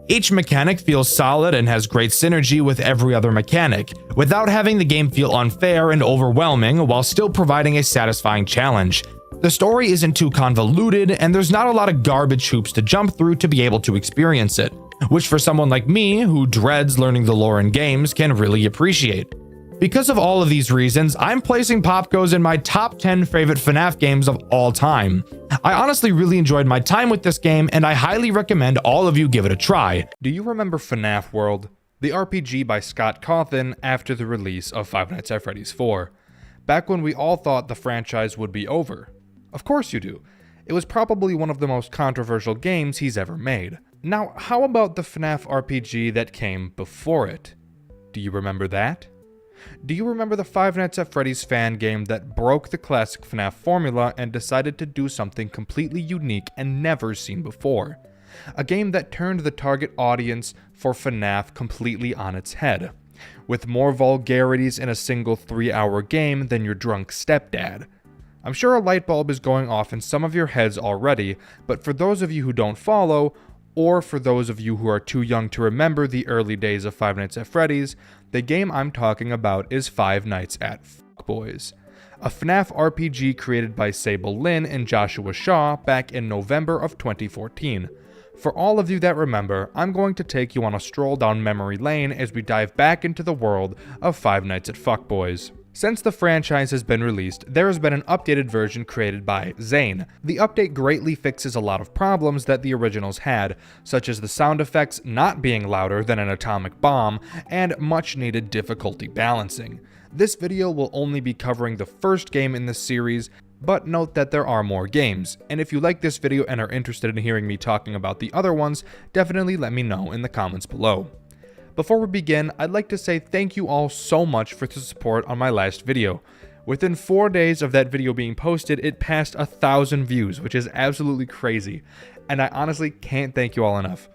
Each mechanic feels solid and has great synergy with every other mechanic, without having the game feel unfair and overwhelming while still providing a satisfying challenge. The story isn't too convoluted, and there's not a lot of garbage hoops to jump through to be able to experience it, which for someone like me, who dreads learning the lore in games, can really appreciate. Because of all of these reasons, I'm placing Pop Goes in my top 10 favorite FNAF games of all time. I honestly really enjoyed my time with this game, and I highly recommend all of you give it a try. Do you remember FNAF World, the RPG by Scott Cawthon after the release of Five Nights at Freddy's 4? Back when we all thought the franchise would be over. Of course you do. It was probably one of the most controversial games he's ever made. Now, how about the FNAF RPG that came before it? Do you remember that? Do you remember the Five Nights at Freddy's fan game that broke the classic FNAF formula and decided to do something completely unique and never seen before? A game that turned the target audience for FNAF completely on its head, with more vulgarities in a single 3-hour game than your drunk stepdad. I'm sure a light bulb is going off in some of your heads already, but for those of you who don't follow, or for those of you who are too young to remember the early days of Five Nights at Freddy's, the game I'm talking about is Five Nights at Boys, a FNAF RPG created by Sable Lynn and Joshua Shaw back in November of 2014. For all of you that remember, I'm going to take you on a stroll down memory lane as we dive back into the world of Five Nights at Fuckboys. Since the franchise has been released, there has been an updated version created by Zane. The update greatly fixes a lot of problems that the originals had, such as the sound effects not being louder than an atomic bomb, and much needed difficulty balancing. This video will only be covering the first game in this series, but note that there are more games, and if you like this video and are interested in hearing me talking about the other ones, definitely let me know in the comments below. Before we begin, I'd like to say thank you all so much for the support on my last video. Within 4 days of that video being posted, it passed 1,000 views, which is absolutely crazy, and I honestly can't thank you all enough.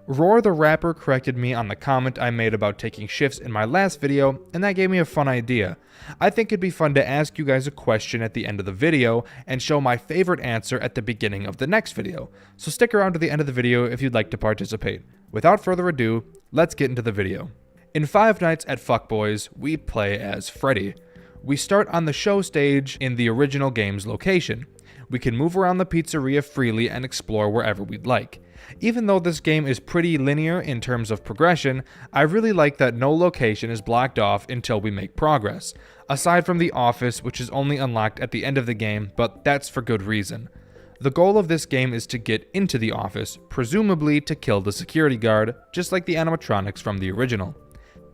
Roar the Rapper corrected me on the comment I made about taking shifts in my last video, and that gave me a fun idea. I think it'd be fun to ask you guys a question at the end of the video, and show my favorite answer at the beginning of the next video, so stick around to the end of the video if you'd like to participate. Without further ado, let's get into the video. In Five Nights at Fuckboys, we play as Freddy. We start on the show stage in the original game's location. We can move around the pizzeria freely and explore wherever we'd like. Even though this game is pretty linear in terms of progression, I really like that no location is blocked off until we make progress, aside from the office, which is only unlocked at the end of the game, but that's for good reason. The goal of this game is to get into the office, presumably to kill the security guard, just like the animatronics from the original.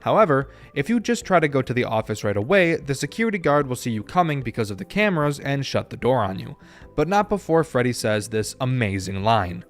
However, if you just try to go to the office right away, the security guard will see you coming because of the cameras and shut the door on you, but not before Freddy says this amazing line.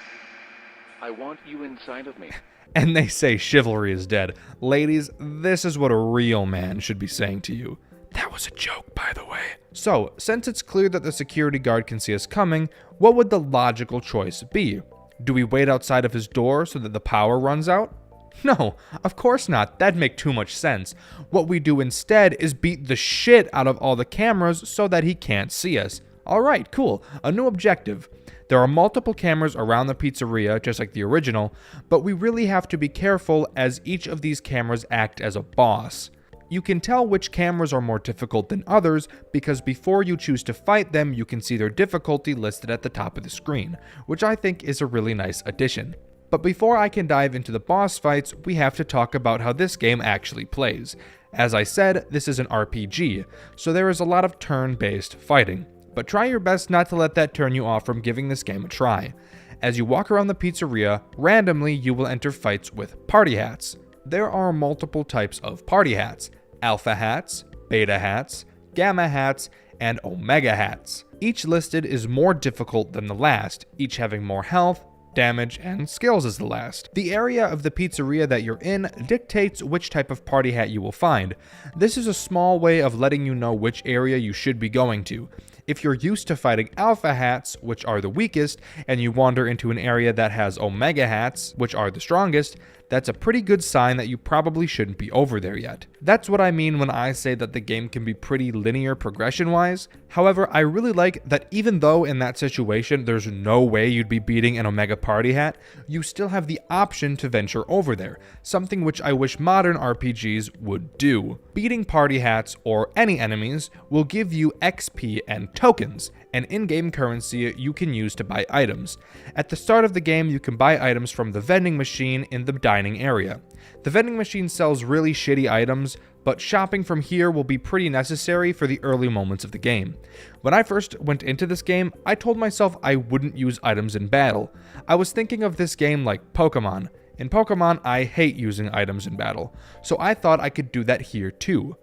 I want you inside of me. And they say chivalry is dead. Ladies, this is what a real man should be saying to you. That was a joke, by the way. So, since it's clear that the security guard can see us coming, what would the logical choice be? Do we wait outside of his door so that the power runs out? No, of course not. That'd make too much sense. What we do instead is beat the shit out of all the cameras so that he can't see us. Alright, cool. A new objective. There are multiple cameras around the pizzeria, just like the original, but we really have to be careful as each of these cameras act as a boss. You can tell which cameras are more difficult than others because before you choose to fight them, you can see their difficulty listed at the top of the screen, which I think is a really nice addition. But before I can dive into the boss fights, we have to talk about how this game actually plays. As I said, this is an RPG, so there is a lot of turn-based fighting. But try your best not to let that turn you off from giving this game a try. As you walk around the pizzeria, randomly you will enter fights with party hats. There are multiple types of party hats: alpha hats, beta hats, gamma hats, and omega hats. Each listed is more difficult than the last, each having more health, damage, and skills as the last. The area of the pizzeria that you're in dictates which type of party hat you will find. This is a small way of letting you know which area you should be going to. If you're used to fighting alpha hats, which are the weakest, and you wander into an area that has omega hats, which are the strongest, that's a pretty good sign that you probably shouldn't be over there yet. That's what I mean when I say that the game can be pretty linear progression-wise. However, I really like that even though in that situation there's no way you'd be beating an Omega Party Hat, you still have the option to venture over there, something which I wish modern RPGs would do. Beating Party Hats, or any enemies, will give you XP and tokens, an in-game currency you can use to buy items. At the start of the game, you can buy items from the vending machine in the dining area. The vending machine sells really shitty items, but shopping from here will be pretty necessary for the early moments of the game. When I first went into this game, I told myself I wouldn't use items in battle. I was thinking of this game like Pokemon. In Pokemon, I hate using items in battle, so I thought I could do that here too.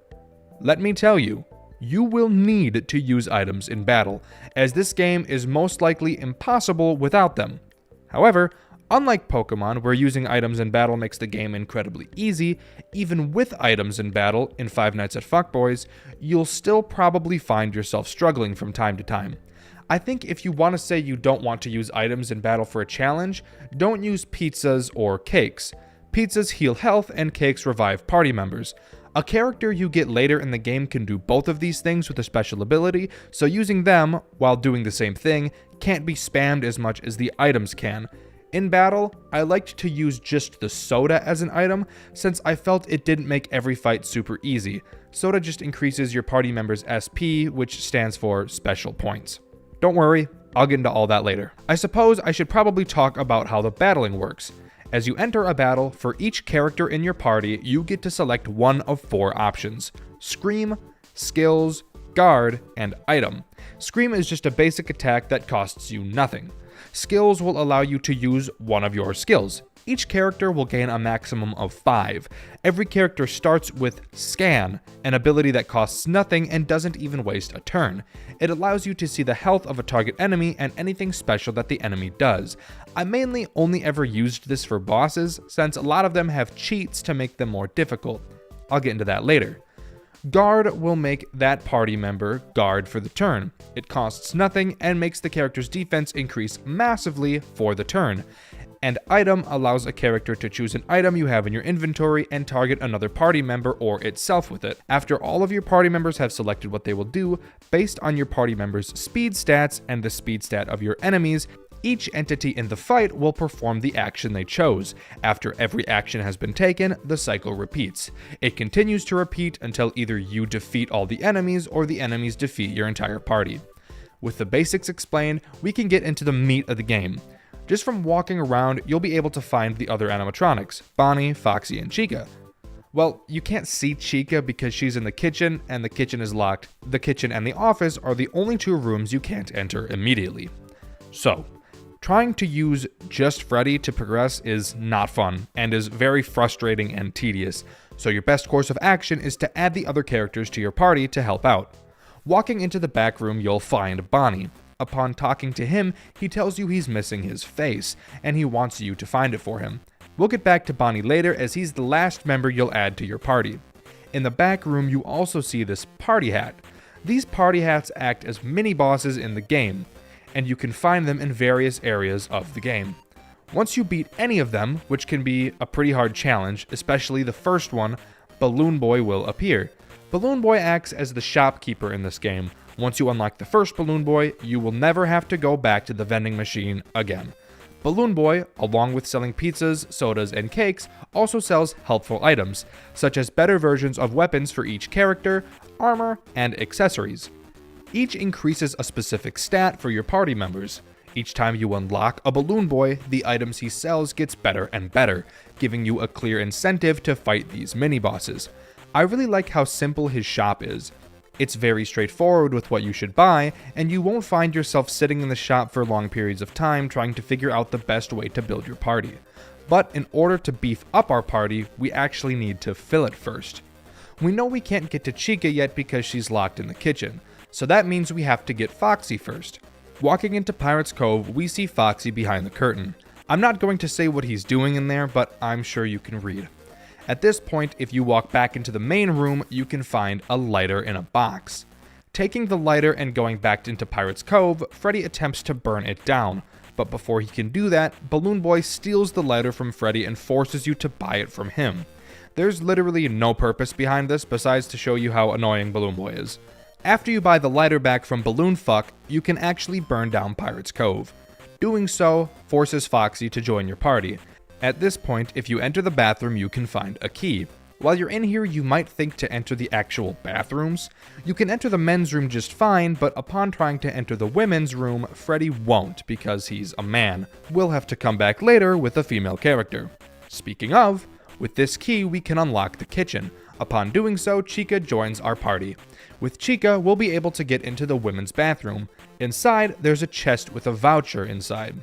Let me tell you, you will need to use items in battle, as this game is most likely impossible without them. However, unlike Pokemon, where using items in battle makes the game incredibly easy, even with items in battle in Five Nights at Fuckboys, you'll still probably find yourself struggling from time to time. I think if you want to say you don't want to use items in battle for a challenge, don't use pizzas or cakes. Pizzas heal health and cakes revive party members. A character you get later in the game can do both of these things with a special ability, so using them, while doing the same thing, can't be spammed as much as the items can. In battle, I liked to use just the soda as an item, since I felt it didn't make every fight super easy. Soda just increases your party member's SP, which stands for special points. Don't worry, I'll get into all that later. I suppose I should probably talk about how the battling works. As you enter a battle, for each character in your party, you get to select one of 4 options: Scream, Skills, Guard, and Item. Scream is just a basic attack that costs you nothing. Skills will allow you to use one of your skills. Each character will gain a maximum of 5. Every character starts with Scan, an ability that costs nothing and doesn't even waste a turn. It allows you to see the health of a target enemy and anything special that the enemy does. I mainly only ever used this for bosses, since a lot of them have cheats to make them more difficult. I'll get into that later. Guard will make that party member guard for the turn. It costs nothing and makes the character's defense increase massively for the turn. And Item allows a character to choose an item you have in your inventory and target another party member or itself with it. After all of your party members have selected what they will do, based on your party members' speed stats and the speed stat of your enemies, each entity in the fight will perform the action they chose. After every action has been taken, the cycle repeats. It continues to repeat until either you defeat all the enemies or the enemies defeat your entire party. With the basics explained, we can get into the meat of the game. Just from walking around, you'll be able to find the other animatronics, Bonnie, Foxy, and Chica. Well, you can't see Chica because she's in the kitchen and the kitchen is locked. The kitchen and the office are the only 2 rooms you can't enter immediately. So, trying to use just Freddy to progress is not fun and is very frustrating and tedious, so your best course of action is to add the other characters to your party to help out. Walking into the back room, you'll find Bonnie. Upon talking to him, he tells you he's missing his face, and he wants you to find it for him. We'll get back to Bonnie later, as he's the last member you'll add to your party. In the back room, you also see this party hat. These party hats act as mini-bosses in the game, and you can find them in various areas of the game. Once you beat any of them, which can be a pretty hard challenge, especially the first one, Balloon Boy will appear. Balloon Boy acts as the shopkeeper in this game. Once you unlock the first Balloon Boy, you will never have to go back to the vending machine again. Balloon Boy, along with selling pizzas, sodas, and cakes, also sells helpful items, such as better versions of weapons for each character, armor, and accessories. Each increases a specific stat for your party members. Each time you unlock a Balloon Boy, the items he sells gets better and better, giving you a clear incentive to fight these mini-bosses. I really like how simple his shop is. It's very straightforward with what you should buy, and you won't find yourself sitting in the shop for long periods of time trying to figure out the best way to build your party. But in order to beef up our party, we actually need to fill it first. We know we can't get to Chica yet because she's locked in the kitchen, so that means we have to get Foxy first. Walking into Pirate's Cove, we see Foxy behind the curtain. I'm not going to say what he's doing in there, but I'm sure you can read. At this point, if you walk back into the main room, you can find a lighter in a box. Taking the lighter and going back into Pirate's Cove, Freddy attempts to burn it down, but before he can do that, Balloon Boy steals the lighter from Freddy and forces you to buy it from him. There's literally no purpose behind this besides to show you how annoying Balloon Boy is. After you buy the lighter back from Balloon Fuck, you can actually burn down Pirate's Cove. Doing so forces Foxy to join your party. At this point, if you enter the bathroom, you can find a key. While you're in here, you might think to enter the actual bathrooms. You can enter the men's room just fine, but upon trying to enter the women's room, Freddy won't because he's a man. We'll have to come back later with a female character. Speaking of, with this key, we can unlock the kitchen. Upon doing so, Chica joins our party. With Chica, we'll be able to get into the women's bathroom. Inside, there's a chest with a voucher inside.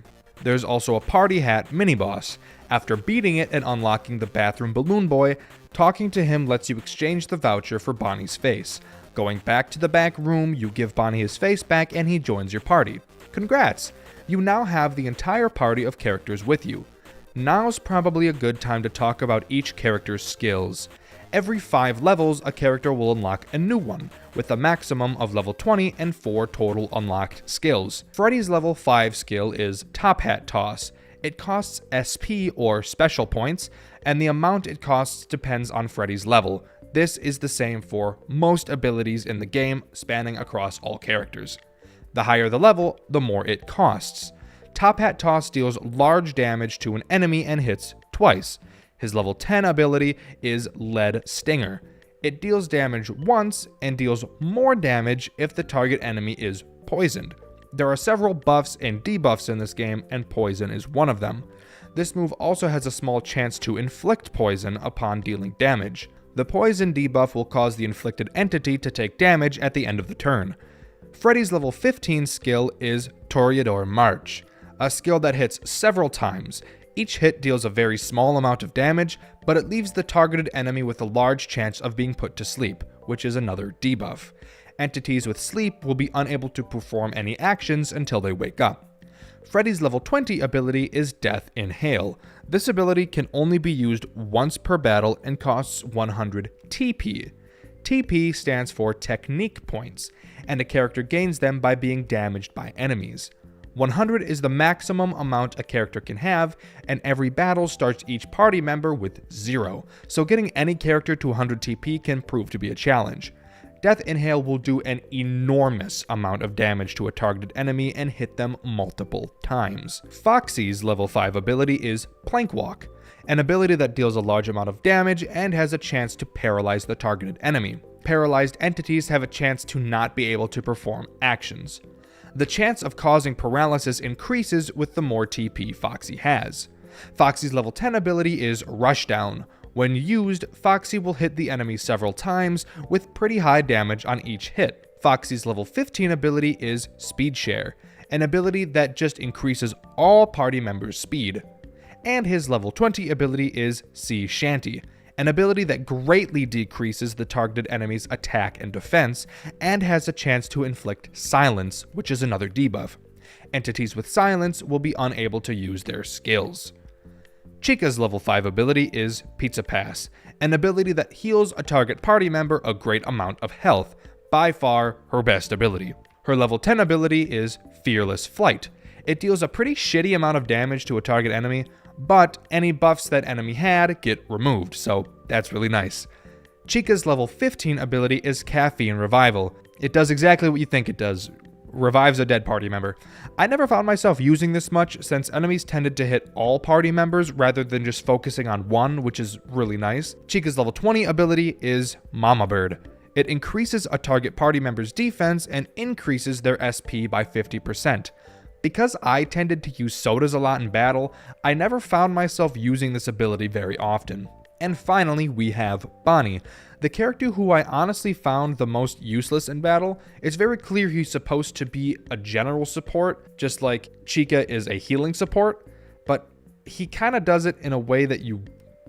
There's also a party hat mini-boss. After beating it and unlocking the bathroom Balloon Boy, talking to him lets you exchange the voucher for Bonnie's face. Going back to the back room, you give Bonnie his face back and he joins your party. Congrats! You now have the entire party of characters with you. Now's probably a good time to talk about each character's skills. Every 5 levels, a character will unlock a new one, with a maximum of level 20 and 4 total unlocked skills. Freddy's level 5 skill is Top Hat Toss. It costs SP or special points, and the amount it costs depends on Freddy's level. This is the same for most abilities in the game, spanning across all characters. The higher the level, the more it costs. Top Hat Toss deals large damage to an enemy and hits twice. His level 10 ability is Lead Stinger. It deals damage once and deals more damage if the target enemy is poisoned. There are several buffs and debuffs in this game, and poison is one of them. This move also has a small chance to inflict poison upon dealing damage. The poison debuff will cause the inflicted entity to take damage at the end of the turn. Freddy's level 15 skill is Toreador March, a skill that hits several times. Each hit deals a very small amount of damage, but it leaves the targeted enemy with a large chance of being put to sleep, which is another debuff. Entities with sleep will be unable to perform any actions until they wake up. Freddy's level 20 ability is Death Inhale. This ability can only be used once per battle and costs 100 TP. TP stands for Technique Points, and a character gains them by being damaged by enemies. 100 is the maximum amount a character can have, and every battle starts each party member with 0, so getting any character to 100 TP can prove to be a challenge. Death Inhale will do an enormous amount of damage to a targeted enemy and hit them multiple times. Foxy's level 5 ability is Plank Walk, an ability that deals a large amount of damage and has a chance to paralyze the targeted enemy. Paralyzed entities have a chance to not be able to perform actions. The chance of causing paralysis increases with the more TP Foxy has. Foxy's level 10 ability is Rushdown. When used, Foxy will hit the enemy several times with pretty high damage on each hit. Foxy's level 15 ability is Speed Share, an ability that just increases all party members' speed. And his level 20 ability is Sea Shanty, an ability that greatly decreases the targeted enemy's attack and defense, and has a chance to inflict silence, which is another debuff. Entities with silence will be unable to use their skills. Chica's level 5 ability is Pizza Pass, an ability that heals a target party member a great amount of health, by far her best ability. Her level 10 ability is Fearless Flight. It deals a pretty shitty amount of damage to a target enemy, but any buffs that enemy had get removed, so that's really nice. Chica's level 15 ability is Caffeine Revival. It does exactly what you think it does. Revives a dead party member. I never found myself using this much since enemies tended to hit all party members rather than just focusing on one, which is really nice. Chica's level 20 ability is Mama Bird. It increases a target party member's defense and increases their SP by 50%. Because I tended to use sodas a lot in battle, I never found myself using this ability very often. And finally, we have Bonnie, the character who I honestly found the most useless in battle. It's very clear he's supposed to be a general support, just like Chica is a healing support, but he kind of does it in a way that you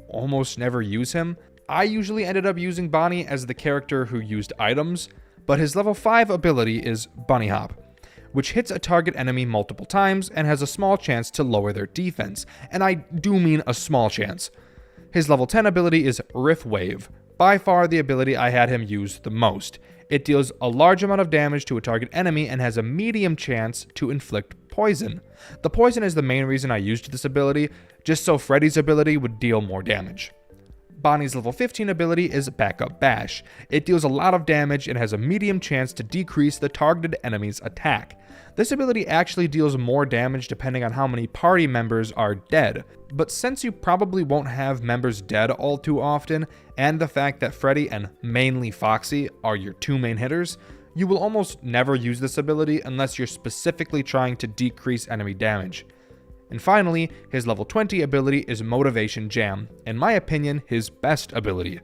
almost never use him. I usually ended up using Bonnie as the character who used items, but his level 5 ability is Bunny Hop, which hits a target enemy multiple times and has a small chance to lower their defense, and I do mean a small chance. His level 10 ability is Riff Wave, by far the ability I had him use the most. It deals a large amount of damage to a target enemy and has a medium chance to inflict poison. The poison is the main reason I used this ability, just so Freddy's ability would deal more damage. Bonnie's level 15 ability is Backup Bash. It deals a lot of damage and has a medium chance to decrease the targeted enemy's attack. This ability actually deals more damage depending on how many party members are dead, but since you probably won't have members dead all too often, and the fact that Freddy and mainly Foxy are your two main hitters, you will almost never use this ability unless you're specifically trying to decrease enemy damage. And finally, his level 20 ability is Motivation Jam, in my opinion, his best ability.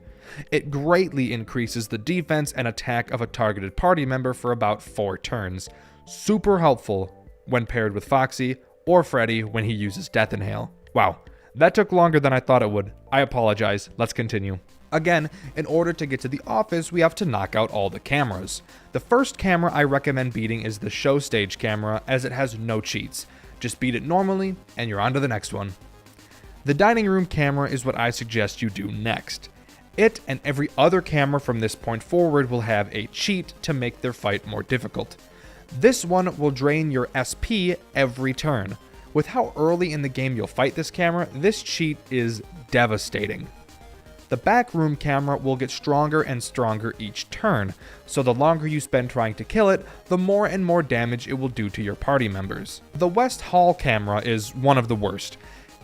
It greatly increases the defense and attack of a targeted party member for about 4 turns. Super helpful when paired with Foxy or Freddy when he uses Death Inhale. Wow, that took longer than I thought it would. I apologize, let's continue. Again, in order to get to the office, we have to knock out all the cameras. The first camera I recommend beating is the show stage camera, as it has no cheats. Just beat it normally, and you're on to the next one. The dining room camera is what I suggest you do next. It and every other camera from this point forward will have a cheat to make their fight more difficult. This one will drain your SP every turn. With how early in the game you'll fight this camera, this cheat is devastating. The back room camera will get stronger and stronger each turn, so the longer you spend trying to kill it, the more and more damage it will do to your party members. The West Hall camera is one of the worst.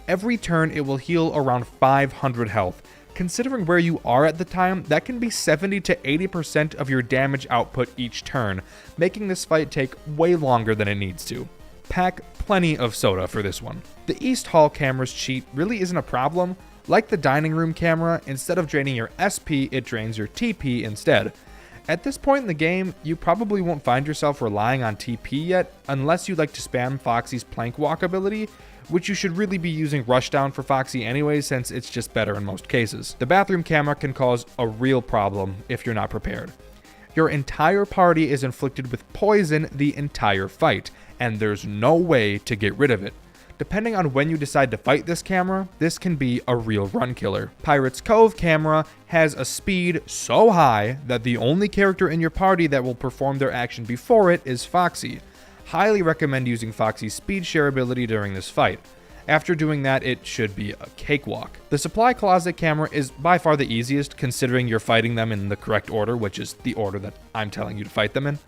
Every turn it will heal around 500 health. Considering where you are at the time, that can be 70 to 80% of your damage output each turn, making this fight take way longer than it needs to. Pack plenty of soda for this one. The East Hall camera's cheat really isn't a problem. Like the dining room camera, instead of draining your SP, it drains your TP instead. At this point in the game, you probably won't find yourself relying on TP yet, unless you like to spam Foxy's Plank Walk ability, which you should really be using Rushdown for Foxy anyway, since it's just better in most cases. The bathroom camera can cause a real problem if you're not prepared. Your entire party is inflicted with poison the entire fight, and there's no way to get rid of it. Depending on when you decide to fight this camera, this can be a real run killer. Pirate's Cove camera has a speed so high that the only character in your party that will perform their action before it is Foxy. Highly recommend using Foxy's speed share ability during this fight. After doing that, it should be a cakewalk. The supply closet camera is by far the easiest, considering you're fighting them in the correct order, which is the order that I'm telling you to fight them in.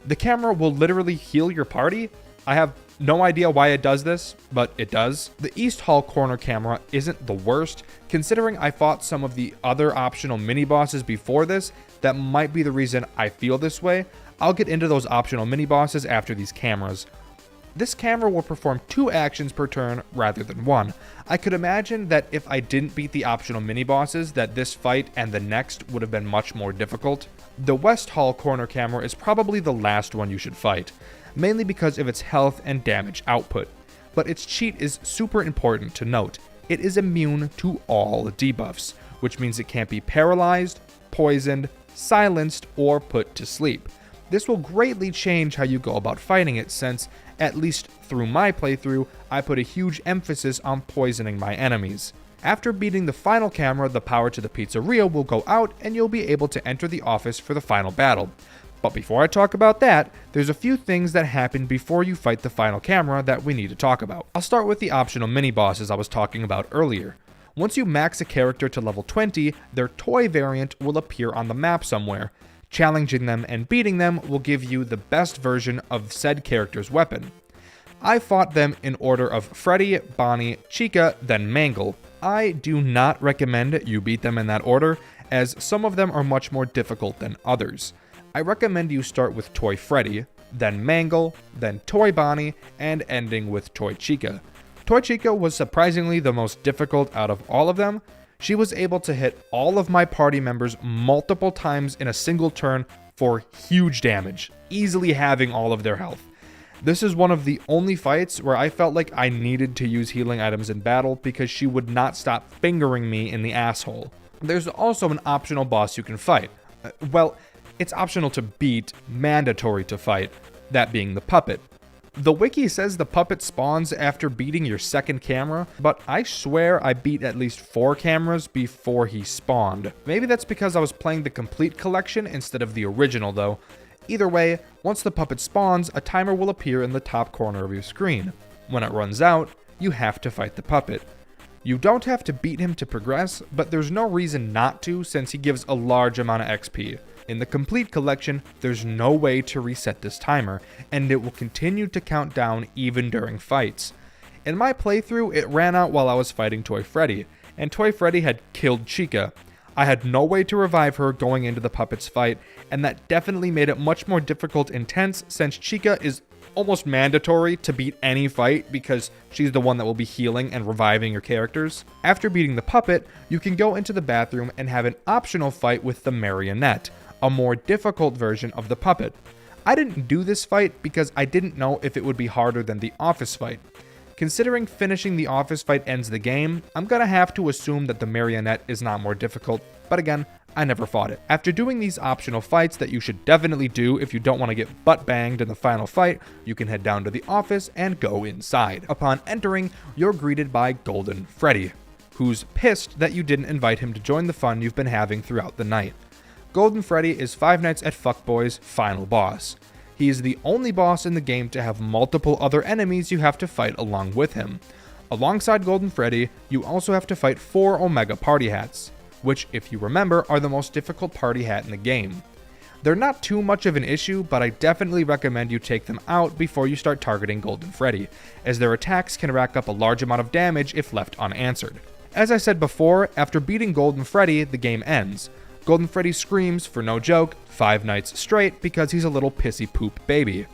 The camera will literally heal your party. I have no idea why it does this, but it does. The East Hall corner camera isn't the worst, considering I fought some of the other optional mini-bosses before this. That might be the reason I feel this way. I'll get into those optional mini-bosses after these cameras. This camera will perform 2 actions per turn rather than 1. I could imagine that if I didn't beat the optional mini-bosses, that this fight and the next would have been much more difficult. The West Hall corner camera is probably the last one you should fight, mainly because of its health and damage output. But its cheat is super important to note. It is immune to all debuffs, which means it can't be paralyzed, poisoned, silenced, or put to sleep. This will greatly change how you go about fighting it, since, at least through my playthrough, I put a huge emphasis on poisoning my enemies. After beating the final camera, the power to the pizzeria will go out and you'll be able to enter the office for the final battle. But before I talk about that, there's a few things that happen before you fight the final camera that we need to talk about. I'll start with the optional mini-bosses I was talking about earlier. Once you max a character to level 20, their toy variant will appear on the map somewhere. Challenging them and beating them will give you the best version of said character's weapon. I fought them in order of Freddy, Bonnie, Chica, then Mangle. I do not recommend you beat them in that order, as some of them are much more difficult than others. I recommend you start with Toy Freddy, then Mangle, then Toy Bonnie, and ending with Toy Chica. Toy Chica was surprisingly the most difficult out of all of them. She was able to hit all of my party members multiple times in a single turn for huge damage, easily having all of their health. This is one of the only fights where I felt like I needed to use healing items in battle because she would not stop fingering me in the asshole. There's also an optional boss you can fight. Well, it's optional to beat, mandatory to fight, that being the puppet. The wiki says the puppet spawns after beating your second camera, but I swear I beat at least 4 cameras before he spawned. Maybe that's because I was playing the complete collection instead of the original though. Either way, once the puppet spawns, a timer will appear in the top corner of your screen. When it runs out, you have to fight the puppet. You don't have to beat him to progress, but there's no reason not to since he gives a large amount of XP. In the complete collection, there's no way to reset this timer, and it will continue to count down even during fights. In my playthrough, it ran out while I was fighting Toy Freddy, and Toy Freddy had killed Chica. I had no way to revive her going into the puppet's fight, and that definitely made it much more difficult and tense since Chica is almost mandatory to beat any fight because she's the one that will be healing and reviving your characters. After beating the puppet, you can go into the bathroom and have an optional fight with the marionette, a more difficult version of the puppet. I didn't do this fight because I didn't know if it would be harder than the office fight. Considering finishing the office fight ends the game, I'm gonna have to assume that the marionette is not more difficult, but again, I never fought it. After doing these optional fights that you should definitely do if you don't want to get butt banged in the final fight, you can head down to the office and go inside. Upon entering, you're greeted by Golden Freddy, who's pissed that you didn't invite him to join the fun you've been having throughout the night. Golden Freddy is Five Nights at Fuckboy's final boss. He is the only boss in the game to have multiple other enemies you have to fight along with him. Alongside Golden Freddy, you also have to fight 4 Omega Party Hats, which, if you remember, are the most difficult party hat in the game. They're not too much of an issue, but I definitely recommend you take them out before you start targeting Golden Freddy, as their attacks can rack up a large amount of damage if left unanswered. As I said before, after beating Golden Freddy, the game ends. Golden Freddy screams, for no joke, 5 nights straight because he's a little pissy poop baby.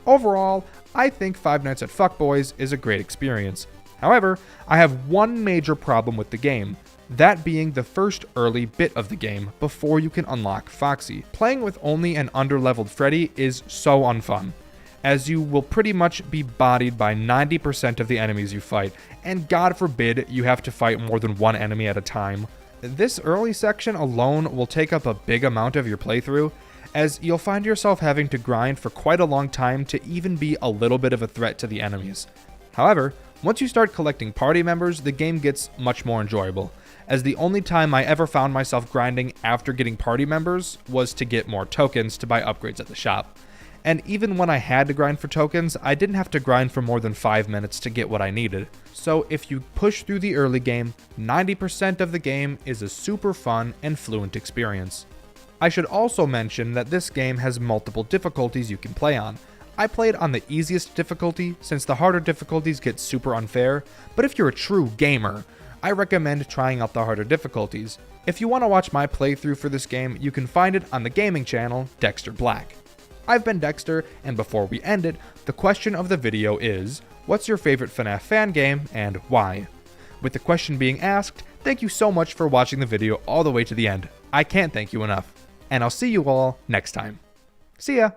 Overall, I think Five Nights at Fuckboys is a great experience. However, I have one major problem with the game, that being the first early bit of the game before you can unlock Foxy. Playing with only an underleveled Freddy is so unfun. as you will pretty much be bodied by 90% of the enemies you fight, and God forbid you have to fight more than one enemy at a time. This early section alone will take up a big amount of your playthrough, as you'll find yourself having to grind for quite a long time to even be a little bit of a threat to the enemies. However, once you start collecting party members, the game gets much more enjoyable, as the only time I ever found myself grinding after getting party members was to get more tokens to buy upgrades at the shop. And even when I had to grind for tokens, I didn't have to grind for more than 5 minutes to get what I needed. So if you push through the early game, 90% of the game is a super fun and fluent experience. I should also mention that this game has multiple difficulties you can play on. I played on the easiest difficulty since the harder difficulties get super unfair, but if you're a true gamer, I recommend trying out the harder difficulties. If you want to watch my playthrough for this game, you can find it on the gaming channel Dxtr Black. I've been Dxtr, and before we end it, the question of the video is, what's your favorite FNAF fan game and why? With the question being asked, thank you so much for watching the video all the way to the end. I can't thank you enough. And I'll see you all next time. See ya!